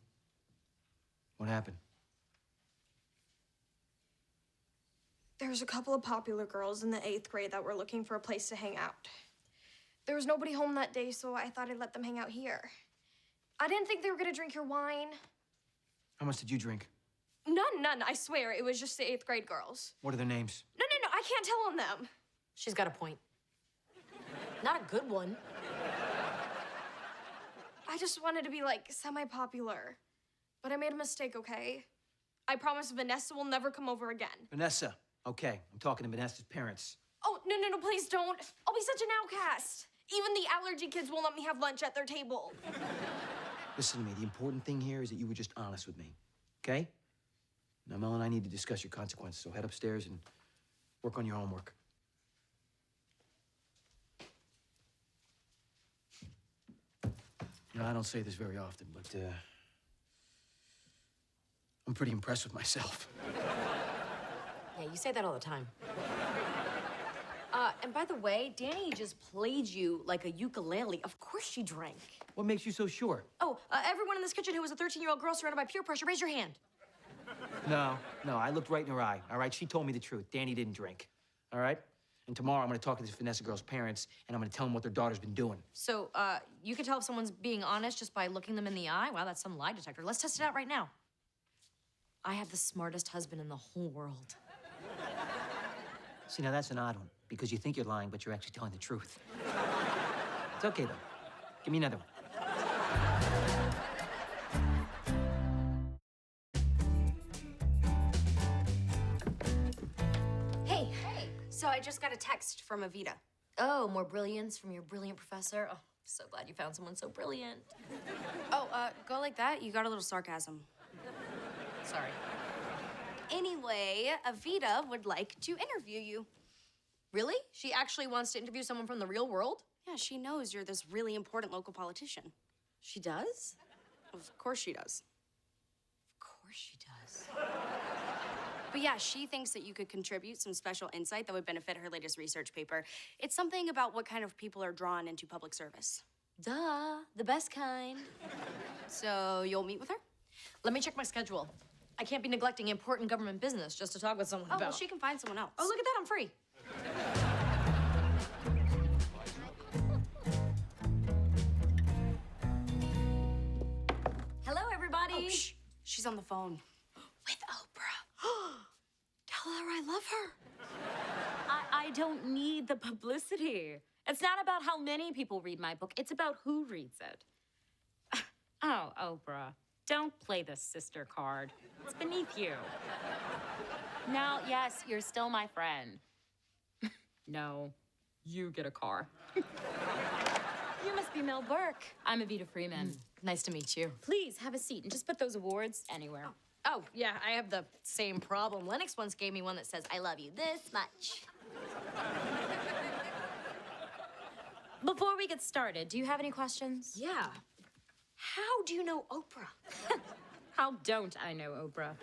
what happened? There was a couple of popular girls in the 8th grade that were looking for a place to hang out. There was nobody home that day, so I thought I'd let them hang out here. I didn't think they were gonna drink your wine. How much did you drink? None, I swear. It was just the 8th grade girls. What are their names? No, I can't tell on them. She's got a point. Not a good one. I just wanted to be, like, semi-popular. But I made a mistake, okay? I promise Vanessa will never come over again. Vanessa. Okay, I'm talking to Vanessa's parents. Oh, no, please don't. I'll be such an outcast. Even the allergy kids won't let me have lunch at their table. Listen to me, the important thing here is that you were just honest with me, okay? Now, Mel and I need to discuss your consequences, so head upstairs and work on your homework. You know, I don't say this very often, but, I'm pretty impressed with myself. Yeah, you say that all the time. And by the way, Danny just played you like a ukulele. Of course she drank. What makes you so sure? Oh, everyone in this kitchen who was a 13-year-old girl surrounded by peer pressure, raise your hand. No, I looked right in her eye, all right? She told me the truth. Danny didn't drink, all right? And tomorrow I'm gonna talk to this Vanessa girl's parents, and I'm gonna tell them what their daughter's been doing. So, you can tell if someone's being honest just by looking them in the eye? Wow, that's some lie detector. Let's test it out right now. I have the smartest husband in the whole world. See, now that's an odd one, because you think you're lying, but you're actually telling the truth. It's okay, though. Give me another one. Hey. So I just got a text from Avita. Oh, more brilliance from your brilliant professor. Oh, so glad you found someone so brilliant. Oh, go like that? You got a little sarcasm. Sorry. Anyway, Evita would like to interview you. Really? She actually wants to interview someone from the real world? Yeah, she knows you're this really important local politician. She does? Of course she does. Of course she does. But yeah, she thinks that you could contribute some special insight that would benefit her latest research paper. It's something about what kind of people are drawn into public service. Duh, the best kind. So you'll meet with her? Let me check my schedule. I can't be neglecting important government business just to talk with someone Oh, about. well, she can find someone else. Oh, look at that, I'm free. Hello, everybody. Oh, shh. She's on the phone. With Oprah. Tell her I love her. I don't need the publicity. It's not about how many people read my book. It's about who reads it. Oh, Oprah, don't play the sister card. It's beneath you. Now, yes, you're still my friend. No, you get a car. You must be Mel Burke. I'm Evita Freeman. Nice to meet you. Please, have a seat and just put those awards anywhere. Oh, yeah, I have the same problem. Lennox once gave me one that says, I love you this much. Before we get started, do you have any questions? Yeah. How do you know Oprah? How don't I know Oprah?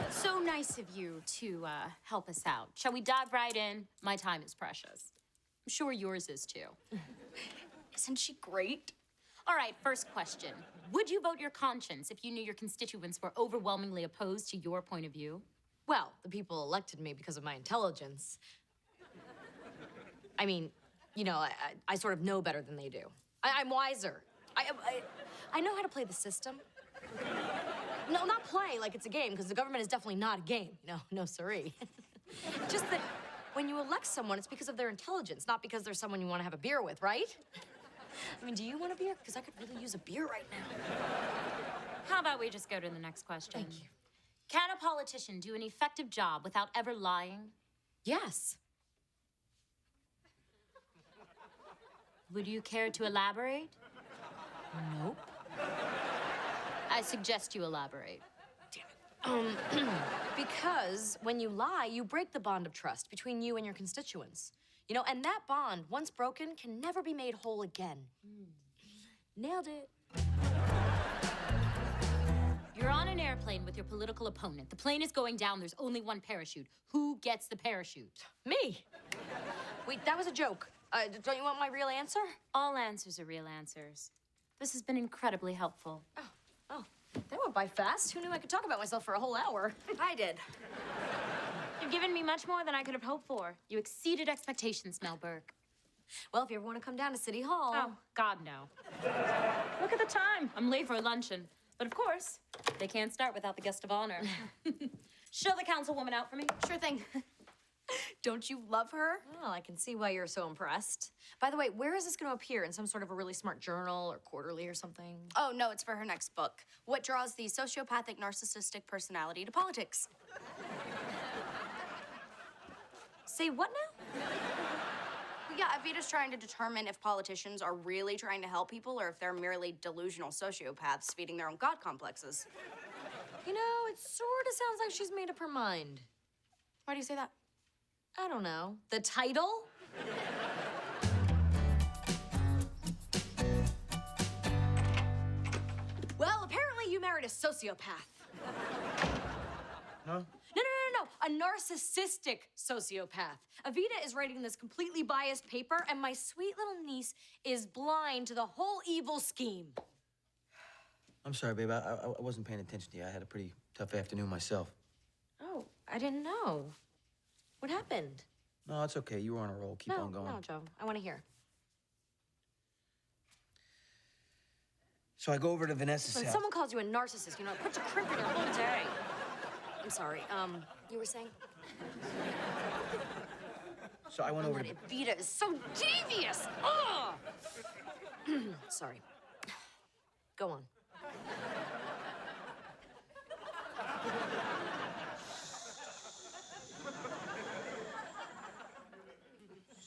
So nice of you to help us out. Shall we dive right in? My time is precious. I'm sure yours is too. Isn't she great? All right, first question. Would you vote your conscience if you knew your constituents were overwhelmingly opposed to your point of view? Well, the people elected me because of my intelligence. I mean, you know, I sort of know better than they do. I'm wiser. I know how to play the system. No, not play like it's a game, because the government is definitely not a game. No siree. Just that when you elect someone, it's because of their intelligence, not because they're someone you want to have a beer with, right? I mean, do you want a beer? Because I could really use a beer right now. How about we just go to the next question? Thank you. Can a politician do an effective job without ever lying? Yes. Would you care to elaborate? Nope. I suggest you elaborate. Because when you lie, you break the bond of trust between you and your constituents. You know, and that bond, once broken, can never be made whole again. Nailed it. You're on an airplane with your political opponent. The plane is going down. There's only one parachute. Who gets the parachute? Me. Wait, that was a joke. Don't you want my real answer? All answers are real answers. This has been incredibly helpful. Oh, that went by fast. Who knew I could talk about myself for a whole hour? I did. You've given me much more than I could have hoped for. You exceeded expectations, Mel Burke. Well, if you ever want to come down to City Hall. Oh, God, no. Look at the time. I'm late for a luncheon. But of course, they can't start without the guest of honor. Show the councilwoman out for me. Sure thing. Don't you love her? Well, I can see why you're so impressed. By the way, where is this going to appear? In some sort of a really smart journal or quarterly or something? Oh, no, it's for her next book. What draws the sociopathic narcissistic personality to politics? Say what now? Yeah, Evita's trying to determine if politicians are really trying to help people or if they're merely delusional sociopaths feeding their own God complexes. You know, it sort of sounds like she's made up her mind. Why do you say that? I don't know. The title? Well, apparently you married a sociopath. Huh? No. A narcissistic sociopath. Evita is writing this completely biased paper, and my sweet little niece is blind to the whole evil scheme. I'm sorry, babe. I wasn't paying attention to you. I had a pretty tough afternoon myself. Oh, I didn't know. What happened? No, it's okay. You were on a roll. Keep on going. No, Joe. I want to hear. So I go over to Vanessa's When house. someone calls you a narcissist, you know, it puts a crimp in your whole day. I'm sorry. You were saying? So I went over to... Evita is so devious. Ugh! Sorry. Go on.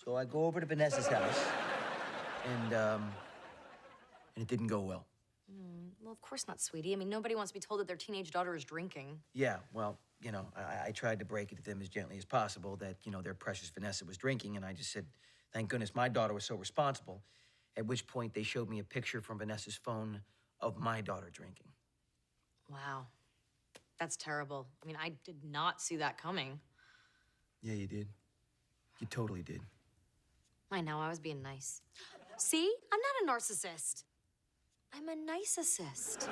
So I go over to Vanessa's house, and it didn't go well. Well, of course not, sweetie. I mean, nobody wants to be told that their teenage daughter is drinking. Yeah, well, I tried to break it to them as gently as possible that, their precious Vanessa was drinking, and I just said, thank goodness my daughter was so responsible, at which point they showed me a picture from Vanessa's phone of my daughter drinking. Wow. That's terrible. I mean, I did not see that coming. Yeah, you did. You totally did. I know, I was being nice. See? I'm not a narcissist. I'm a nicicist.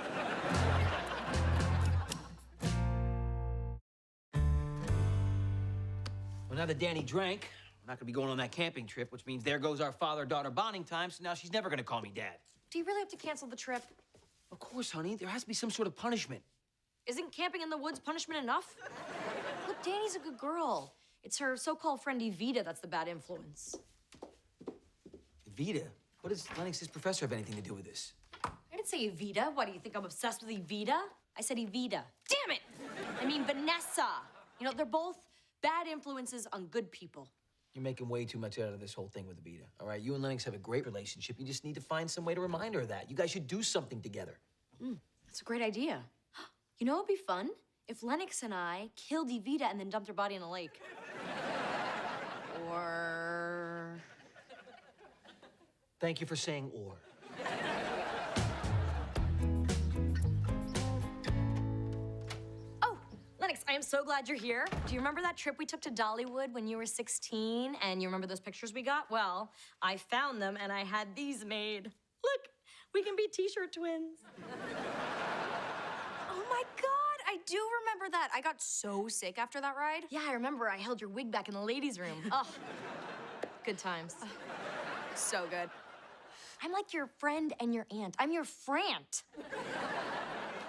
Well, now that Danny drank, we're not gonna be going on that camping trip, which means there goes our father-daughter bonding time, so now she's never gonna call me Dad. Do you really have to cancel the trip? Of course, honey. There has to be some sort of punishment. Isn't camping in the woods punishment enough? Look, Danny's a good girl. It's her so-called friend Evita that's the bad influence. Evita? What does Lennox's professor have anything to do with this? I didn't say Evita. What, do you think I'm obsessed with Evita? I said Evita. Damn it! I mean Vanessa. They're both bad influences on good people. You're making way too much out of this whole thing with Evita, all right? You and Lennox have a great relationship. You just need to find some way to remind her of that. You guys should do something together. That's a great idea. You know what would be fun? If Lennox and I killed Evita and then dumped her body in a lake. Or... Thank you for saying or. Oh, Lennox, I am so glad you're here. Do you remember that trip we took to Dollywood when you were 16? And you remember those pictures we got? Well, I found them and I had these made. Look, we can be t-shirt twins. Oh my God, I do remember that. I got so sick after that ride. Yeah, I remember. I held your wig back in the ladies' room. Oh, good times. So good. I'm like your friend and your aunt. I'm your frant.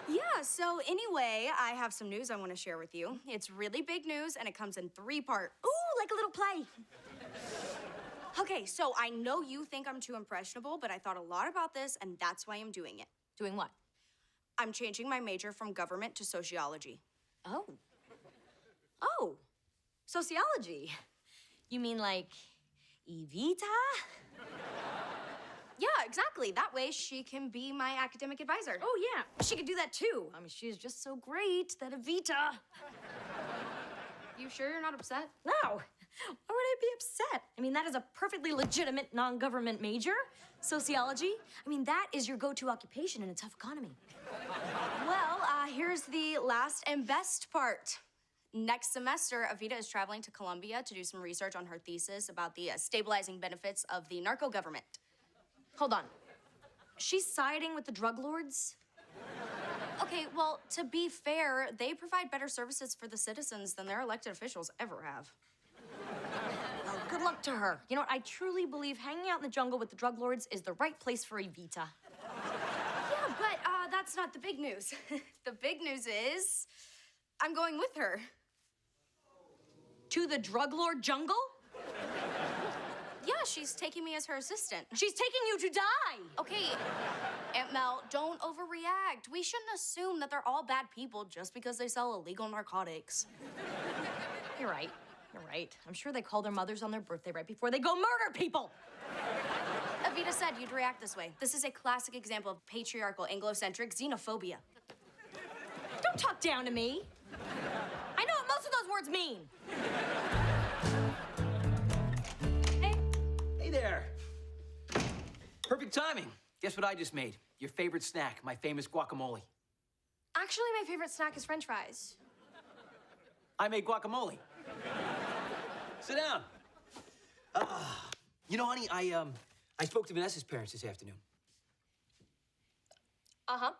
Yeah, so anyway, I have some news I want to share with you. It's really big news, and it comes in 3 parts. Ooh, like a little play. Okay, so I know you think I'm too impressionable, but I thought a lot about this, and that's why I'm doing it. Doing what? I'm changing my major from government to sociology. Oh. Oh, sociology. You mean like Evita? Yeah, exactly. That way she can be my academic advisor. Oh, yeah. She could do that, too. I mean, she's just so great, that Evita. You sure you're not upset? No. Why would I be upset? I mean, that is a perfectly legitimate non-government major. Sociology. I mean, that is your go-to occupation in a tough economy. Well, here's the last and best part. Next semester, Evita is traveling to Colombia to do some research on her thesis about the stabilizing benefits of the narco government. Hold on. She's siding with the drug lords? Okay, well, to be fair, they provide better services for the citizens than their elected officials ever have. Well, good luck to her. You know what? I truly believe hanging out in the jungle with the drug lords is the right place for Evita. Yeah, but that's not the big news. The big news is I'm going with her. To the drug lord jungle? Yeah, she's taking me as her assistant. She's taking you to die! Okay, Aunt Mel, don't overreact. We shouldn't assume that they're all bad people just because they sell illegal narcotics. You're right. You're right. I'm sure they call their mothers on their birthday right before they go murder people! Evita said you'd react this way. This is a classic example of patriarchal, Anglo-centric xenophobia. Don't talk down to me. I know what most of those words mean. Hey there. Perfect timing. Guess what I just made? Your favorite snack, my famous guacamole. Actually, my favorite snack is French fries. I made guacamole. Sit down. Honey, I spoke to Vanessa's parents this afternoon. Uh-huh.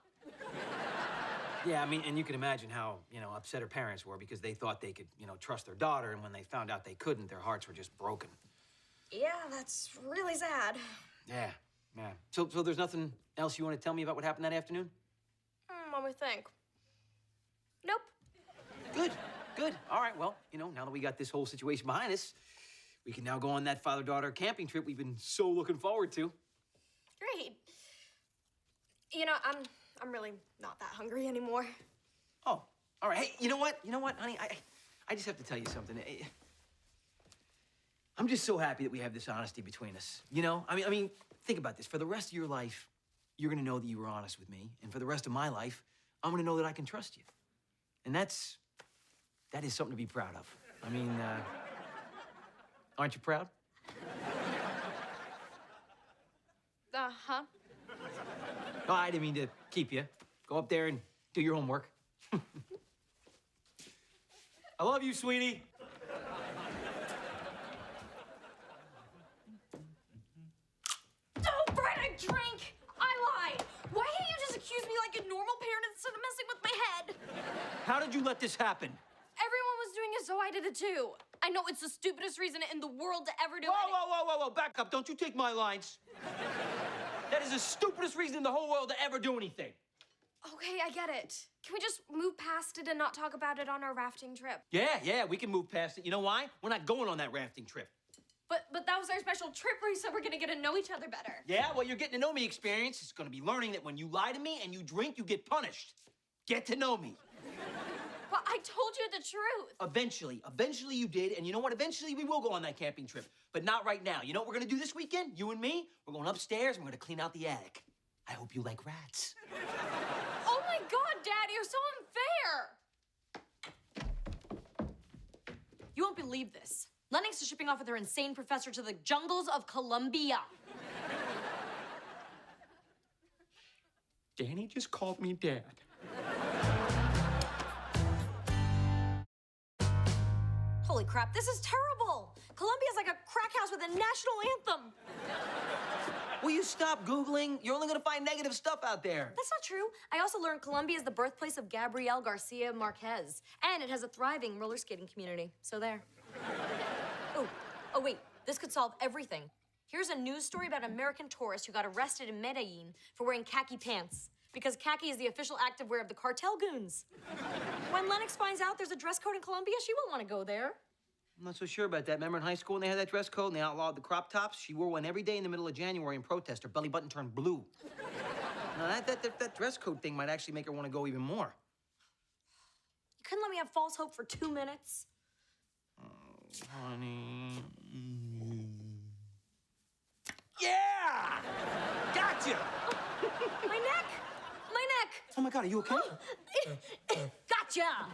Yeah, I mean, and you can imagine how, upset her parents were because they thought they could, trust their daughter, and when they found out they couldn't, their hearts were just broken. Yeah, that's really sad. Yeah. So there's nothing else you want to tell me about what happened that afternoon? Let me think. Nope. Good. All right, well, now that we got this whole situation behind us, we can now go on that father-daughter camping trip we've been so looking forward to. Great. I'm really not that hungry anymore. Oh, all right. Hey, you know what, honey? I just have to tell you something. I'm just so happy that we have this honesty between us. I mean, think about this. For the rest of your life, you're gonna know that you were honest with me, and for the rest of my life, I'm gonna know that I can trust you. And that's that is something to be proud of. I mean, aren't you proud? Uh-huh. No, I didn't mean to keep you. Go up there and do your homework. I love you, sweetie. Oh, Brett, I drank! I lied! Why can't you just accuse me like a normal parent instead of messing with my head? How did you let this happen? Everyone was doing it, so I did it too. I know it's the stupidest reason in the world to ever do Whoa, back up. Don't you take my lines. That is the stupidest reason in the whole world to ever do anything. Okay, I get it. Can we just move past it and not talk about it on our rafting trip? Yeah, we can move past it. You know why? We're not going on that rafting trip. But that was our special trip where we said we're gonna get to know each other better. Yeah, well, your getting to know me experience is gonna be learning that when you lie to me and you drink, you get punished. Get to know me. But I told you the truth. Eventually you did, and you know what? Eventually we will go on that camping trip, but not right now. You know what we're gonna do this weekend? You and me, we're going upstairs and we're gonna clean out the attic. I hope you like rats. Oh my God, Dad, you're so unfair. You won't believe this. Lennox is shipping off with her insane professor to the jungles of Colombia. Danny just called me Dad. Holy crap, this is terrible. Colombia's like a crack house with a national anthem. Will you stop Googling? You're only gonna find negative stuff out there. That's not true. I also learned Colombia is the birthplace of Gabriel Garcia Marquez, and it has a thriving roller skating community. So there. Oh wait, this could solve everything. Here's a news story about an American tourist who got arrested in Medellin for wearing khaki pants, because khaki is the official active wear of the cartel goons. When Lennox finds out there's a dress code in Colombia, she won't want to go there. I'm not so sure about that. Remember in high school when they had that dress code and they outlawed the crop tops? She wore one every day in the middle of January in protest. Her belly button turned blue. Now, that dress code thing might actually make her want to go even more. You couldn't let me have false hope for 2 minutes? Honey. Yeah! Gotcha! My neck! My neck! Oh, my God, are you okay? Gotcha!